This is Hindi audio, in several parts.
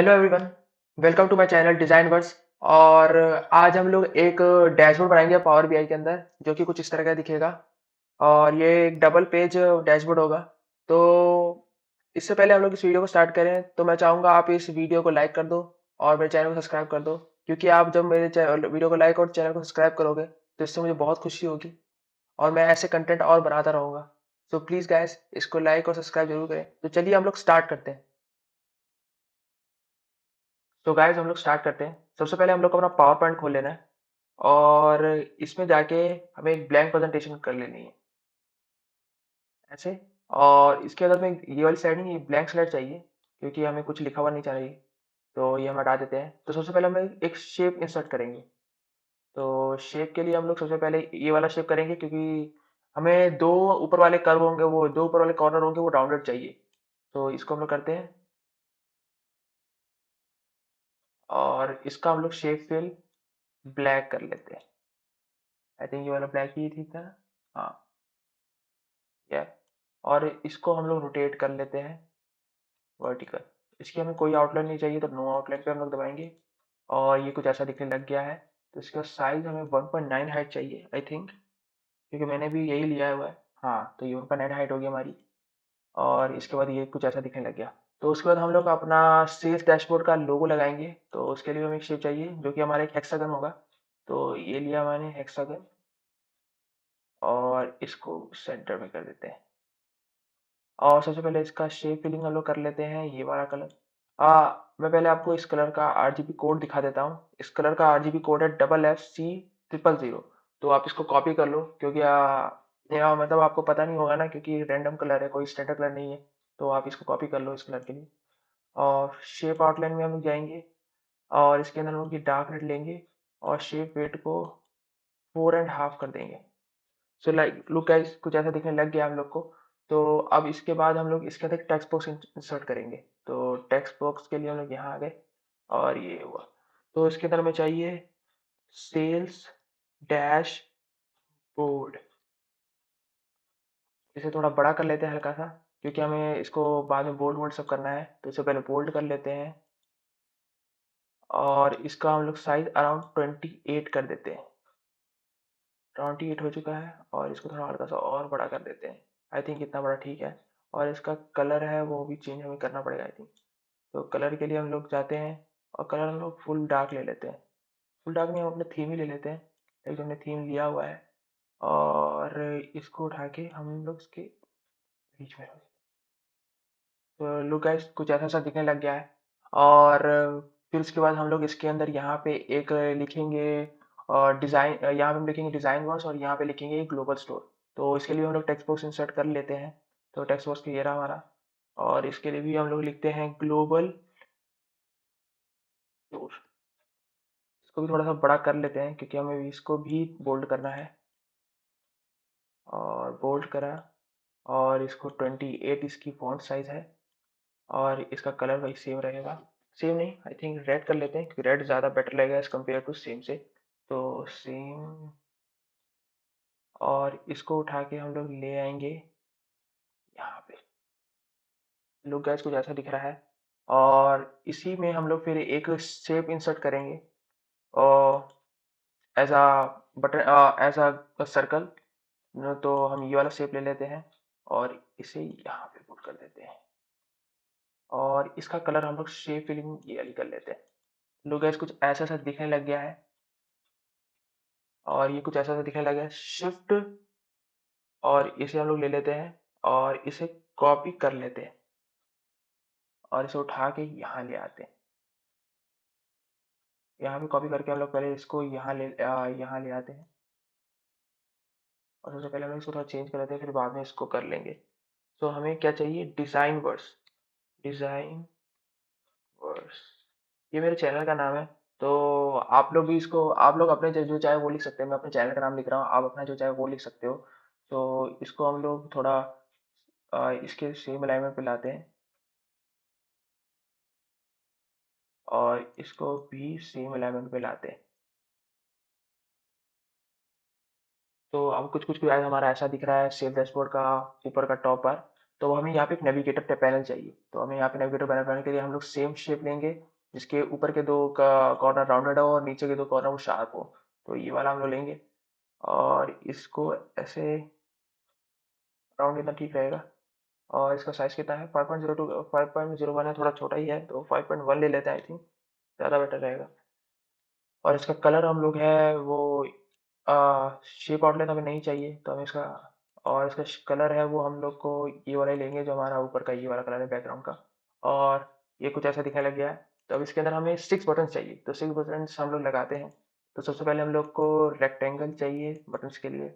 Hello everyone, welcome to my channel design verse. और आज हम लोग एक डैशबोर्ड बनाएंगे पावर बीआई के अंदर, जो कि कुछ इस तरह का दिखेगा। और ये एक डबल पेज डैशबोर्ड होगा। तो इससे पहले हम लोग इस वीडियो को स्टार्ट करें तो मैं चाहूँगा आप इस वीडियो को लाइक कर दो और मेरे चैनल को सब्सक्राइब कर दो, क्योंकि आप जब मेरे वीडियो को लाइक और चैनल को सब्सक्राइब करोगे तो इससे मुझे बहुत खुशी होगी और मैं ऐसे कंटेंट और बनाता रहूँगा। सो प्लीज़ गाइस, इसको लाइक और सब्सक्राइब जरूर करें। तो चलिए हम लोग स्टार्ट करते हैं। तो गाइस हम लोग स्टार्ट करते हैं। सबसे पहले हम लोग को अपना पावर पॉइंट खोल लेना है और इसमें जाके हमें एक ब्लैंक प्रेजेंटेशन कर लेनी है, ऐसे। और इसके अंदर में ये वाली स्लाइड नहीं, ये ब्लैंक स्लाइड चाहिए, क्योंकि हमें कुछ लिखा हुआ नहीं चाहिए। तो ये हम हटा देते हैं। तो सबसे पहले हम एक शेप इंसर्ट करेंगे। तो शेप के लिए हम लोग सबसे पहले ये वाला शेप करेंगे, क्योंकि हमें दो ऊपर वाले कर्व होंगे, वो दो ऊपर वाले कॉर्नर होंगे, वो राउंडेड चाहिए। तो इसको हम लोग करते हैं और इसका हम लोग शेप फिल ब्लैक कर लेते हैं। आई थिंक ये वाला ब्लैक ही ठीक था। हाँ, या। और इसको हम लोग रोटेट कर लेते हैं वर्टिकल। इसकी हमें कोई आउटलाइन नहीं चाहिए, तो नो आउटलाइन पे हम लोग दबाएंगे और ये कुछ ऐसा दिखने लग गया है। तो इसका साइज हमें 1.9 हाइट चाहिए आई थिंक, क्योंकि मैंने भी यही लिया हुआ है। हाँ, तो ये 1.9 हाइट होगी हमारी। और इसके बाद ये कुछ ऐसा दिखने लग गया। तो उसके बाद हम लोग अपना सेल्स डैशबोर्ड का लोगो लगाएंगे। तो उसके लिए हमें एक शेप चाहिए, जो कि हमारा एक हेक्सागन होगा। तो ये लिया मैंने हेक्सागन और इसको सेंटर में कर देते हैं। और सबसे पहले इसका शेप फिलिंग हम लोग कर लेते हैं, ये वाला कलर। मैं पहले आपको इस कलर का आरजीबी कोड दिखा देता हूँ। इस कलर का आरजीबी कोड है FFC000। तो आप इसको कॉपी कर लो, क्योंकि मतलब आपको पता नहीं होगा ना, क्योंकि रैंडम कलर है, कोई स्टैंडर्ड कलर नहीं है। तो आप इसको कॉपी कर लो इस कलर के लिए। और शेप आउटलाइन में हम लोग जाएंगे और इसके अंदर हम लोग ये डार्क रेड लेंगे और शेप वेट को 4.5 कर देंगे। सो लाइक लुक गाइस, कुछ ऐसा दिखने लग गया हम लोग को। तो अब इसके बाद हम लोग इसके अंदर एक टेक्स्ट बॉक्स इंसर्ट करेंगे। तो टेक्स्ट बॉक्स के लिए हम लोग यहाँ आ गए और ये हुआ। तो इसके अंदर हमें चाहिए सेल्स डैश बोर्ड। इसे थोड़ा बड़ा कर लेते हैं हल्का सा, क्योंकि हमें इसको बाद में बोल्ड वोल्ड सब करना है। तो इसे पहले बोल्ड कर लेते हैं और इसका हम लोग साइज अराउंड 28 कर देते हैं। 28 हो चुका है और इसको थोड़ा हल्का सा और बड़ा कर देते हैं। आई थिंक इतना बड़ा ठीक है। और इसका कलर है वो भी चेंज हमें करना पड़ेगा आई थिंक। तो कलर के लिए हम लोग जाते हैं और कलर हम लोग फुल डार्क ले लेते हैं। फुल डार्क नहीं, हम अपने थीम ही ले लेते हैं, लेकिन हमने थीम लिया हुआ है। और इसको उठा के हम लोग इसके बीच में रख देते हैं। तो लुक गाइस, कुछ ऐसा सा दिखने लग गया है। और फिर उसके बाद हम लोग इसके अंदर यहाँ पे एक लिखेंगे और डिज़ाइन, यहाँ पे हम लिखेंगे डिज़ाइन वर्स और यहाँ पे लिखेंगे ग्लोबल स्टोर। तो इसके लिए हम लोग टेक्स्ट बॉक्स इंसर्ट कर लेते हैं। तो टेक्स्ट बॉक्स ये रहा हमारा। और इसके लिए भी हम लोग लिखते हैं ग्लोबल स्टोर। इसको भी थोड़ा सा बड़ा कर लेते हैं, क्योंकि हमें इसको भी बोल्ड करना है। और बोल्ड करा और इसको 28 इसकी फॉन्ट साइज है। और इसका कलर वही सेम रहेगा। सेम नहीं, आई थिंक रेड कर लेते हैं, क्योंकि रेड ज़्यादा बेटर लगेगा एज़ कम्पेयर टू सेम से। तो सेम। और इसको उठा के हम लोग ले आएँगे यहाँ पे। लुक गाइस, कुछ ऐसा दिख रहा है। और इसी में हम लोग फिर एक शेप इंसर्ट करेंगे और as a button, as a circle. तो हम ये वाला शेप ले लेते हैं और इसे यहाँ पे पुट कर देते हैं। और इसका कलर हम लोग शेप फिलिंग ये वाली कर लेते हैं। लुक गाइस, कुछ ऐसा-सा दिखने लग गया है। और ये कुछ ऐसा-सा दिखने लगा है। शिफ्ट और इसे हम लोग ले लेते हैं और इसे कॉपी कर लेते हैं और इसे उठा के यहाँ ले आते हैं। यहाँ पे कॉपी करके हम लोग पहले इसको यहाँ ले आते हैं। और सबसे पहले हम लोग इसको थोड़ा चेंज कर लेते हैं, फिर बाद में इसको कर लेंगे। तो हमें क्या चाहिए, डिज़ाइन वर्स। डिज़ाइन वर्स, ये मेरे चैनल का नाम है। तो आप लोग भी इसको, आप लोग अपने जो जो चाहे वो लिख सकते हैं। मैं अपने चैनल का नाम लिख रहा हूँ, आप अपना जो चाहे वो लिख सकते हो। तो इसको हम लोग थोड़ा इसके सेम अलाइनमेंट पे लाते हैं और इसको भी सेम अलाइनमेंट पे लाते हैं। तो अब कुछ-कुछ आज हमारा ऐसा दिख रहा है सेव डैशबोर्ड का ऊपर का टॉप बार। तो हमें यहाँ पे एक नेविगेटर पैनल चाहिए। तो हमें यहाँ पे नेविगेटर पैनल बनाने के लिए हम लोग सेम शेप लेंगे जिसके ऊपर के 2 का कॉर्नर राउंडेड हो और नीचे के 2 कॉर्नर वो शार्प हो। तो ये वाला हम लोग लेंगे और इसको ऐसे राउंड कितना ठीक रहेगा और इसका साइज़ कितना है 5.02 5.01 है, थोड़ा छोटा ही है, तो 5.1 ले लेते हैं आई थिंक, ज़्यादा बेटर रहेगा। और इसका कलर हम लोग है वो शेप आउटलाइन हमें नहीं चाहिए, तो हमें इसका और इसका कलर है वो हम लोग को ये वाला ही लेंगे जो हमारा ऊपर का ये वाला कलर है बैकग्राउंड का। और ये कुछ ऐसा दिखने लग गया है। तो अब इसके अंदर हमें 6 बटन्स चाहिए, तो 6 बटन्स हम लोग लगाते हैं। तो सबसे पहले हम लोग को रेक्टेंगल चाहिए बटन्स के लिए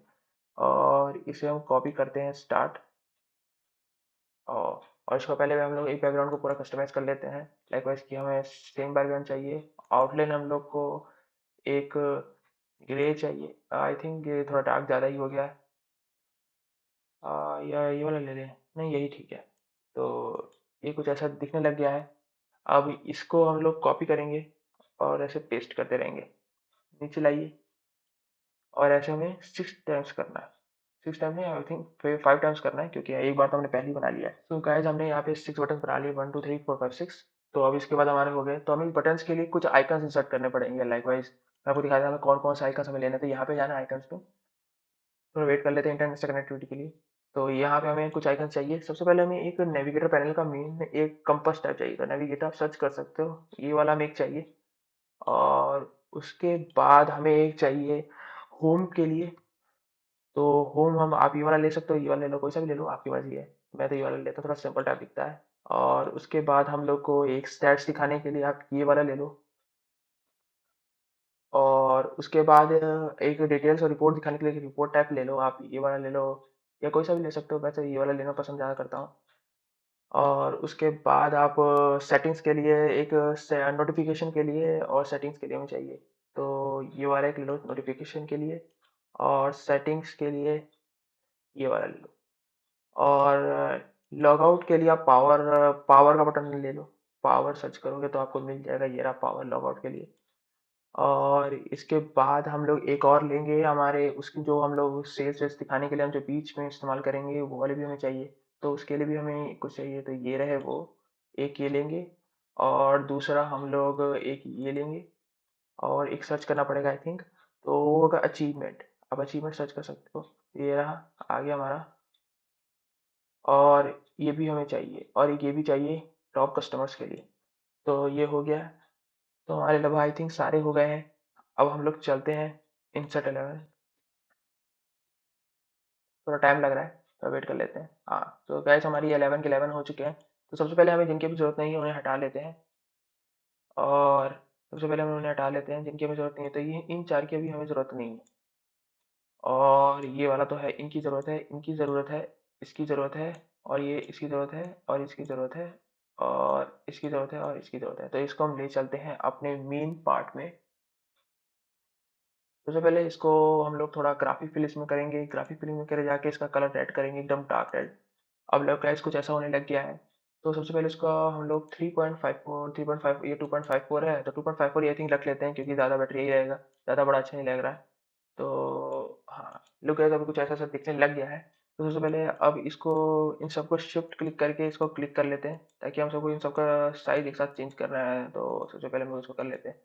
और इसे हम कॉपी करते हैं स्टार्ट और इसको पहले हम लोग एक बैकग्राउंड को पूरा कस्टमाइज़ कर लेते हैं। लाइकवाइज़ कि हमें सेम बैकग्राउंड चाहिए। आउटलाइन हम लोग को एक ग्रे चाहिए। आई थिंक ये थोड़ा डार्क ज़्यादा ही हो गया है। या ये वाला ले लें? नहीं यही ठीक है। तो ये कुछ ऐसा दिखने लग गया है। अब इसको हम लोग कॉपी करेंगे और ऐसे पेस्ट करते रहेंगे। नीचे लाइए और ऐसे हमें 6 टाइम्स करना है। 6 टाइम नहीं आई थिंक फिर 5 टाइम्स करना है क्योंकि एक बार तो हमने पहले ही बना लिया है। तो गाइस हमने यहाँ पे 6 बटन बना लिए 1 2 3 4 5 6। तो अब इसके बाद हमारे हो गए। तो हमें बटन्स के लिए कुछ आइकन्स इंसर्ट करने पड़ेंगे लाइकवाइज़ मैं आपको दिखाता हूँ कौन-कौन से आइकन्स हमें लेने थे। यहाँ पे जाना है आइकन्स पे। थोड़ा वेट कर लेते हैं इंटरनेट से कनेक्टिविटी के लिए। तो यहाँ पे हमें कुछ आइकन चाहिए। सबसे पहले हमें एक नेविगेटर पैनल का मेन एक कंपास टाइप चाहिए। तो नेविगेटर आप सर्च कर सकते हो। ये वाला हमें एक चाहिए और उसके बाद हमें एक चाहिए होम के लिए। तो होम हम आप ये वाला ले सकते हो, ये वाला ले लो, कोई सा भी ले लो, आपकी मर्ज़ी है। मैं तो ये वाला लेता हूँ, थोड़ा सिंपल टाइप दिखता है। और उसके बाद हम लोग को एक स्टैट्स दिखाने के लिए आप ये वाला ले लो। और उसके बाद एक डिटेल्स और रिपोर्ट दिखाने के लिए रिपोर्ट टाइप ले लो, आप ये वाला ले लो या कोई सा भी ले सकते हो, वैसे ये वाला लेना पसंद ज़्यादा करता हूँ। और उसके बाद आप सेटिंग्स के लिए एक नोटिफिकेशन के लिए और सेटिंग्स के लिए हमें चाहिए। तो ये वाला एक ले लो नोटिफिकेशन के लिए और सेटिंग्स के लिए ये वाला ले लो। और लॉगआउट के लिए आप पावर पावर का बटन ले लो। पावर सर्च करोगे तो आपको मिल जाएगा, ये रहा पावर लॉगआउट के लिए। और इसके बाद हम लोग एक और लेंगे हमारे उसकी जो हम लोग सेल्स वेल्स दिखाने के लिए हम जो बीच में इस्तेमाल करेंगे वो वाले भी हमें चाहिए। तो उसके लिए भी हमें कुछ चाहिए, तो ये रहे वो, एक ये लेंगे और दूसरा हम लोग एक ये लेंगे और एक सर्च करना पड़ेगा आई थिंक, तो वो होगा अचीवमेंट। आप अचीवमेंट सर्च कर सकते हो। ये रहा, आ गया हमारा। और ये भी हमें चाहिए और एक ये भी चाहिए टॉप कस्टमर्स के लिए। तो ये हो गया। तो हमारे लगभग आई थिंक सारे हो गए हैं। अब हम लोग चलते हैं इंसर्ट 11। थोड़ा टाइम लग रहा है, तो वेट कर लेते हैं। हाँ, तो गाइस हमारी 11 के 11 हो चुके हैं। तो सबसे पहले हमें जिनकी भी ज़रूरत नहीं है उन्हें हटा लेते हैं और सबसे पहले हम उन्हें हटा लेते हैं जिनकी हमें ज़रूरत नहीं है। तो ये इन 4 की अभी हमें ज़रूरत नहीं है और ये वाला तो है, इनकी ज़रूरत है, इनकी ज़रूरत है, इसकी ज़रूरत है और ये इसकी ज़रूरत है और इसकी ज़रूरत है और इसकी ज़रूरत है और इसकी ज़रूरत है। तो इसको हम ले चलते हैं अपने मेन पार्ट में। सबसे पहले इसको हम लोग थोड़ा ग्राफिक फिल इसमें करेंगे। ग्राफिक फिल में करे जाके इसका कलर रेड करेंगे, एकदम डार्क रेड। अब लग गाइस कुछ ऐसा होने लग गया है। तो सबसे पहले इसका हम लोग 3.54 3.5 ये 2.54 है, तो 2.54 आई थिंक रख लेते हैं क्योंकि ज़्यादा बेटर यही रहेगा। ज़्यादा बड़ा अच्छा नहीं लग रहा है। तो हाँ, लुक गाइस अभी कुछ ऐसा-ऐसा दिखने लग गया है। तो सबसे पहले अब इसको इन सबको शिफ्ट क्लिक करके इसको क्लिक कर लेते हैं, ताकि हम सबको इन सबका साइज़ एक साथ चेंज करना है, तो सबसे पहले हम लोग इसको कर लेते हैं।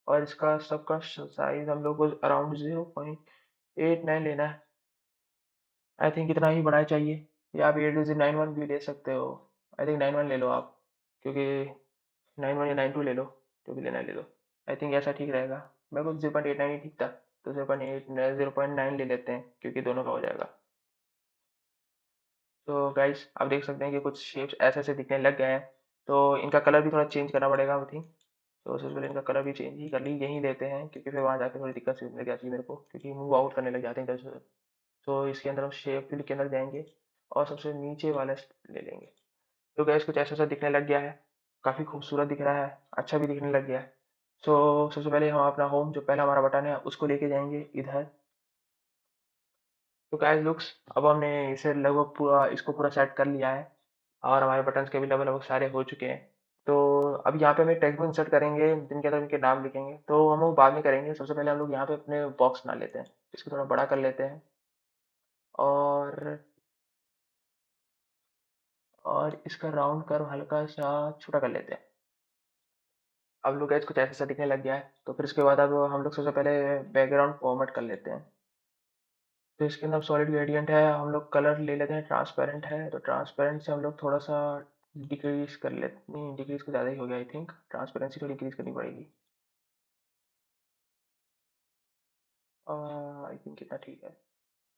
और इसका सबका साइज़ हम लोग को अराउंड 0.89 लेना है। आई थिंक इतना ही बड़ा चाहिए या आप 8 डिजिट 91 भी ले सकते हो। आई थिंक 91 ले लो आप, क्योंकि 91 या 92 ले लो, जो भी लेना है ले लो। आई थिंक ऐसा ठीक रहेगा। मेरे को 0.89 ही ठीक था, तो 0.9 ले लेते हैं क्योंकि दोनों का हो जाएगा। तो गाइस आप देख सकते हैं कि कुछ शेप्स ऐसे-ऐसे दिखने लग गए हैं, तो इनका कलर भी थोड़ा चेंज करना पड़ेगा आई थिंक। तो सबसे पहले इनका कलर भी चेंज ही कर ली, यहीं लेते हैं क्योंकि फिर वहाँ जाके थोड़ी दिक्कत सी होने लग जाती है मेरे को, क्योंकि मूव आउट करने लग जाते हैं इधर से। तो इसके अंदर हम शेप फिल के अंदर जाएँगे और सबसे नीचे वाला ले लेंगे। तो गाइस कुछ ऐसा-ऐसा दिखने लग गया है, काफ़ी खूबसूरत दिख रहा है, अच्छा भी दिखने लग गया है। सो सबसे पहले हम अपना होम जो पहला हमारा बटन है उसको लेके जाएँगे इधर। तो गाइस लुक्स अब हमने इसे लगभग पूरा इसको पूरा सेट कर लिया है और हमारे बटन्स के भी लगभग-लगभग सारे हो चुके हैं। तो अब यहाँ पे हम एक टेक्स्ट बुक इंसर्ट करेंगे जिनके अंदर उनके नाम लिखेंगे, तो हम वो बाद में करेंगे। सबसे पहले हम लोग यहाँ पे अपने बॉक्स बना लेते हैं। इसको थोड़ा बड़ा कर लेते हैं और इसका राउंड कर्व हल्का-सा छोटा कर लेते हैं। अब लोग गाइस कुछ ऐसा दिखने लग गया है। तो फिर इसके बाद अब हम लोग सबसे पहले बैकग्राउंड फॉर्मेट कर लेते हैं। तो इसके अंदर सॉलिड ग्रेडियंट है, हम लोग कलर ले लेते हैं ट्रांसपेरेंट है, तो ट्रांसपेरेंट से हम लोग थोड़ा सा डिक्रीज कर लेते, नहीं डिक्रीज को ज़्यादा ही हो गया, आई थिंक ट्रांसपेरेंसी थोड़ी इंक्रीज करनी पड़ेगी। आई थिंक कितना ठीक है,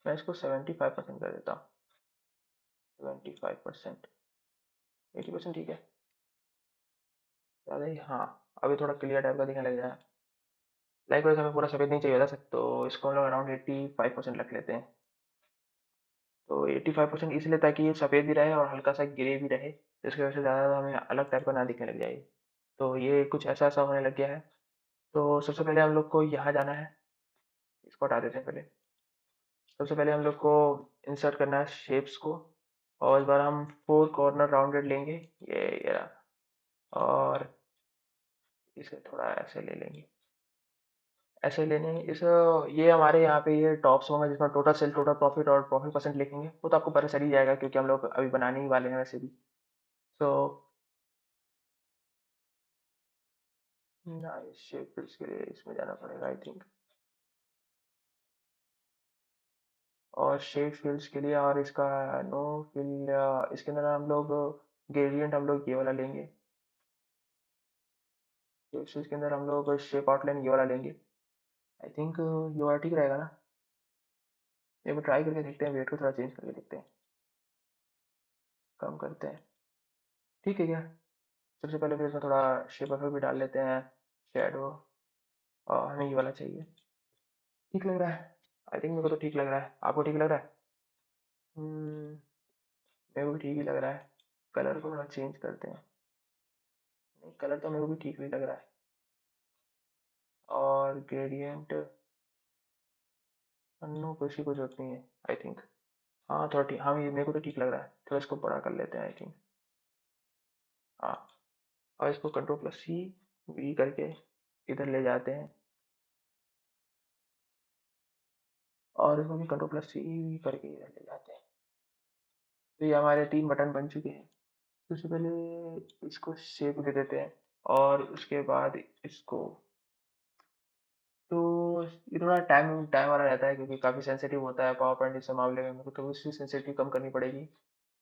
मैं इसको 75% कर देता हूँ। 75%, 80% ठीक है, ज़्यादा ही, हाँ अभी थोड़ा क्लियर टाइप का दिखने लग रहा है। लाइक हमें पूरा सफ़ेद नहीं चाहिए था, तो इसको हम लोग अराउंड 85% रख लेते हैं। तो 85% इसलिए ताकि ये सफ़ेद भी रहे और हल्का सा ग्रे भी रहे, जिसकी वजह से ज़्यादा हमें अलग टाइप का ना दिखने लग जाए। तो ये कुछ ऐसा ऐसा होने लग गया है। तो सबसे पहले हम लोग को यहाँ जाना है, इसको हटा देते हैं पहले। सबसे पहले हम लोग को इंसर्ट करना है शेप्स को, और इस बार हम 4 कॉर्नर राउंडेड लेंगे, ये रहा। और इसे थोड़ा ऐसे ले लेंगे, ऐसे लेने इस, ये हमारे यहाँ पे ये टॉप्स होंगे जिसमें टोटल सेल, टोटल प्रॉफिट और प्रॉफिट परसेंट लिखेंगे, वो तो आपको पता चल ही जाएगा क्योंकि हम लोग अभी बनाने ही वाले हैं वैसे भी। सो नाइस, शेप फिल्स के लिए इसमें जाना पड़ेगा आई थिंक, और शेप फिल्स के लिए, और इसका नो फिल, इसके अंदर हम लोग ग्रेडियंट हम लोग ये वाला लेंगे। शेप फिल्स के अंदर हम लोग शेप आउटलाइन ये वाला लेंगे, आई थिंक ये वाला ठीक रहेगा ना। एक बार ट्राई करके देखते हैं, वेट को थोड़ा चेंज करके देखते हैं, कम करते हैं, ठीक है क्या। सबसे पहले फिर इसमें थोड़ा शेप अफेक्ट भी डाल लेते हैं, शेडो, और हमें ये वाला चाहिए। ठीक लग रहा है, आई थिंक मेरे को तो ठीक लग रहा है, आपको ठीक लग रहा है? मेरे को भी ठीक ही लग रहा है। कलर को थोड़ा चेंज करते हैं, नहीं कलर तो मेरे को भी ठीक ही लग रहा है। और ग्रेडियंट नो, किसी को जरूरत नहीं है आई थिंक। हाँ थोड़ा ठीक, हाँ ये मेरे को तो ठीक लग रहा है, थोड़ा इसको बड़ा कर लेते हैं आई थिंक। हाँ, और इसको कंट्रोल+C, V करके इधर ले जाते हैं, और इसको भी कंट्रोल+C, V करके इधर ले जाते हैं। तो ये हमारे 3 बटन बन चुके हैं। सबसे पहले इसको शेप दे देते हैं, और उसके बाद इसको, तो ये थोड़ा टाइम टाइम वाला रहता है क्योंकि काफ़ी सेंसिटिव होता है पावर पॉइंट इस मामले में, मेरे को तो उसकी सेंसिटिव कम करनी पड़ेगी,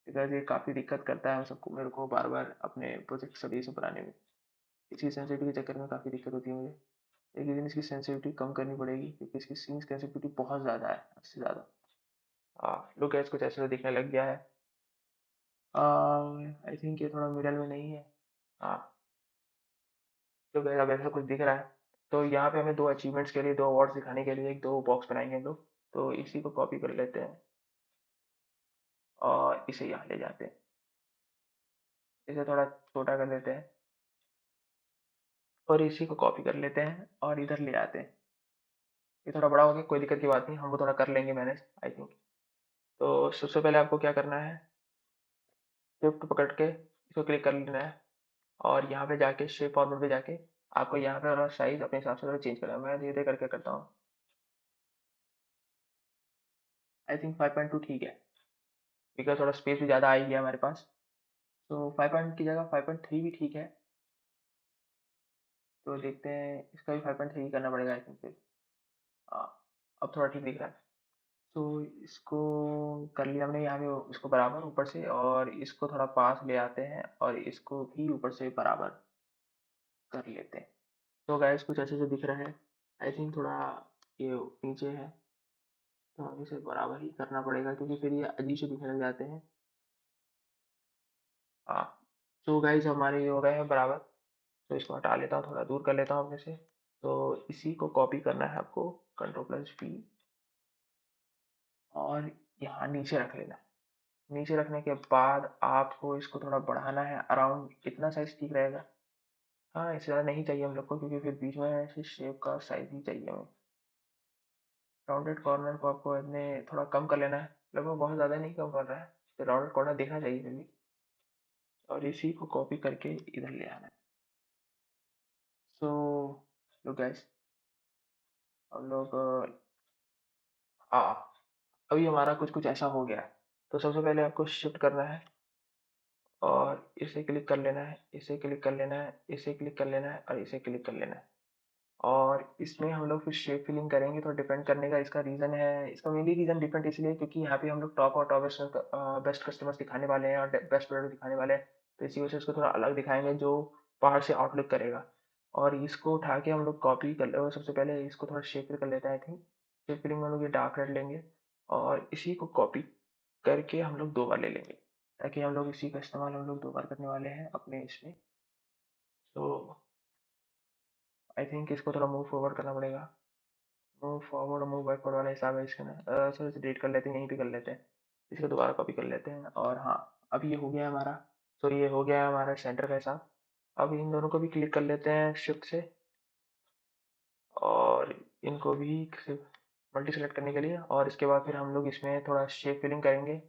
बिकॉज ये काफ़ी दिक्कत करता है हम सबको, मेरे को बार बार अपने प्रोजेक्ट सभी से बनाने में, इसकी सेंसिटिविटी के चक्कर में काफ़ी दिक्कत होती है मुझे। एक दिन इसकी सेंसिटिविटी कम करनी पड़ेगी क्योंकि इसकी सीन सेंसिटिविटी बहुत ज़्यादा है, उससे ज़्यादा। हाँ लुक एज कुछ ऐसे तो दिखने लग गया है। आई थिंक ये थोड़ा मिडल में नहीं है। हाँ, तो अब ऐसा कुछ दिख रहा है। तो यहाँ पे हमें 2 अचीवमेंट्स के लिए, 2 अवार्ड्स दिखाने के लिए एक 2 बॉक्स बनाएंगे हम लोग, तो इसी को कॉपी कर लेते हैं और इसे यहाँ ले जाते हैं, इसे थोड़ा छोटा कर देते हैं, और इसी को कॉपी कर लेते हैं और इधर ले आते हैं। ये थोड़ा बड़ा हो गया, कोई दिक्कत की बात नहीं, हम वो थोड़ा कर लेंगे मैनेज आई थिंक। तो सबसे पहले आपको क्या करना है, शिफ्ट पकड़ के इसको क्लिक कर लेना है, और यहाँ पे जाके शेप फॉर्मेट पे जाके आपको यहाँ पे थोड़ा साइज अपने हिसाब से थोड़ा चेंज करना है। मैं धीरे धीरे करके करता हूँ, आई थिंक 5.2 ठीक है, बिकॉज थोड़ा स्पेस भी ज़्यादा आ ही गया हमारे पास। तो 5 की जगह 5.3 भी ठीक है, तो देखते हैं इसका भी 5.3 करना पड़ेगा आई थिंक फिर। हाँ, अब थोड़ा ठीक दिख रहा है। तो इसको कर लिया हमने यहाँ पे इसको बराबर ऊपर से, और इसको थोड़ा पास ले आते हैं और इसको भी ऊपर से बराबर कर लेते हैं। तो गाइस कुछ अच्छे से दिख रहा है, आई थिंक थोड़ा ये नीचे है, तो हमें इसे बराबर ही करना पड़ेगा क्योंकि फिर ये अजीब से दिखने लग जाते हैं। हाँ, तो गाइस हमारे ये हो गए हैं बराबर, तो इसको हटा लेता हूँ, थोड़ा दूर कर लेता हूँ अपने से। तो इसी को कॉपी करना है आपको, कंट्रोल+V, और यहाँ नीचे रख लेना है। नीचे रखने के बाद आपको इसको थोड़ा बढ़ाना है, अराउंड इतना साइज ठीक रहेगा। हाँ, इससे ज़्यादा नहीं चाहिए हम लोग को क्योंकि फिर बीच में ऐसे शेप का साइज ही चाहिए हमें। राउंडेड कॉर्नर को आपको इतने थोड़ा कम कर लेना है, लगभग बहुत ज़्यादा नहीं कम कर रहा है, तो राउंडेड कॉर्नर दिखना चाहिए फिर भी, और इसी को कॉपी करके इधर ले आना है। सो लुक गाइस, हम लोग हाँ, अभी हमारा कुछ कुछ ऐसा हो गया है। तो सबसे पहले आपको शिफ्ट करना है, और इसे क्लिक कर लेना है, इसे क्लिक कर लेना है, इसे क्लिक कर लेना है और इसे क्लिक कर लेना है। और इसमें हम लोग फिर शेप फिलिंग करेंगे, तो डिपेंड करने का इसका रीज़न है, इसका मेनली रीज़न डिफरेंट इसलिए क्योंकि यहाँ पे हम लोग टॉप और टॉप बेस्ट कस्टमर्स दिखाने वाले हैं और बेस्ट प्रोडक्ट दिखाने वाले हैं, तो इसी वजह से इसको थोड़ा अलग दिखाएंगे जो बाहर से आउटलुक करेगा। और इसको उठा के हम लोग कॉपी कर ले, सबसे पहले इसको थोड़ा शेप फिल कर लेते हैं। आई थिंक शेप फिलिंग में हम लोग ये डार्क रेड लेंगे और इसी को कॉपी करके हम लोग 2 बार ले लेंगे, ताकि हम लोग इसी का इस्तेमाल हम लोग 2 बार करने वाले हैं अपने इसमें। तो आई थिंक इसको थोड़ा मूव फॉरवर्ड करना पड़ेगा। मूव फॉरवर्ड मूव बैकवर्ड वाला हिसाब है इसका ना। सर इसे डिलीट कर लेते हैं, यहीं पे कर लेते हैं, इसको दोबारा कॉपी कर लेते हैं। और हाँ, अब ये हो गया है हमारा। तो ये हो गया है हमारा सेंटर का हिसाब। अब इन दोनों को भी क्लिक कर लेते हैं शिफ्ट से और इनको भी मल्टी सेलेक्ट करने के लिए, और इसके बाद फिर हम लोग इसमें थोड़ा शेप फिलिंग करेंगे।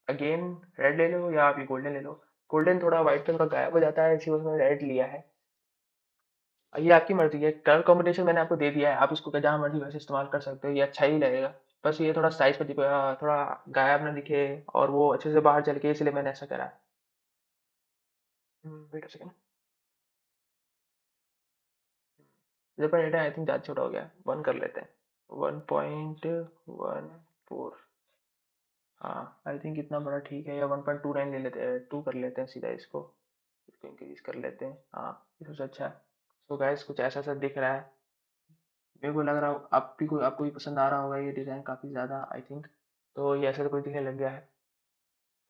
अगेन रेड ले लो या आप ये गोल्डन ले लो। गोल्डन थोड़ा व्हाइट पे थोड़ा गायब हो जाता है, इसी वजह से मैंने रेड लिया है। ये आपकी मर्जी है, कलर कॉम्बिनेशन मैंने आपको दे दिया है, आप इसको जहाँ मर्जी वैसे इस्तेमाल कर सकते हो, ये अच्छा ही लगेगा। बस ये थोड़ा साइज पे थोड़ा गायब ना दिखे और वो अच्छे से बाहर चल के, इसलिए मैंने ऐसा करा। वेट अ सेकंड, जब डेटा आई थिंक ज़्यादा छोटा हो गया, 1 कर लेते हैं, 1.14। हाँ आई थिंक इतना बड़ा ठीक है, या 1.29 ले लेते हैं, 2 कर लेते हैं सीधा इसको इंक्रीज कर लेते हैं। हाँ ये सबसे अच्छा है। सो गाइस कुछ ऐसा सा दिख रहा है, मेरे को लग रहा हो आप भी को आपको भी पसंद आ रहा होगा ये डिज़ाइन काफ़ी ज़्यादा आई थिंक। तो ये ऐसा तो कुछ दिखने लग गया है।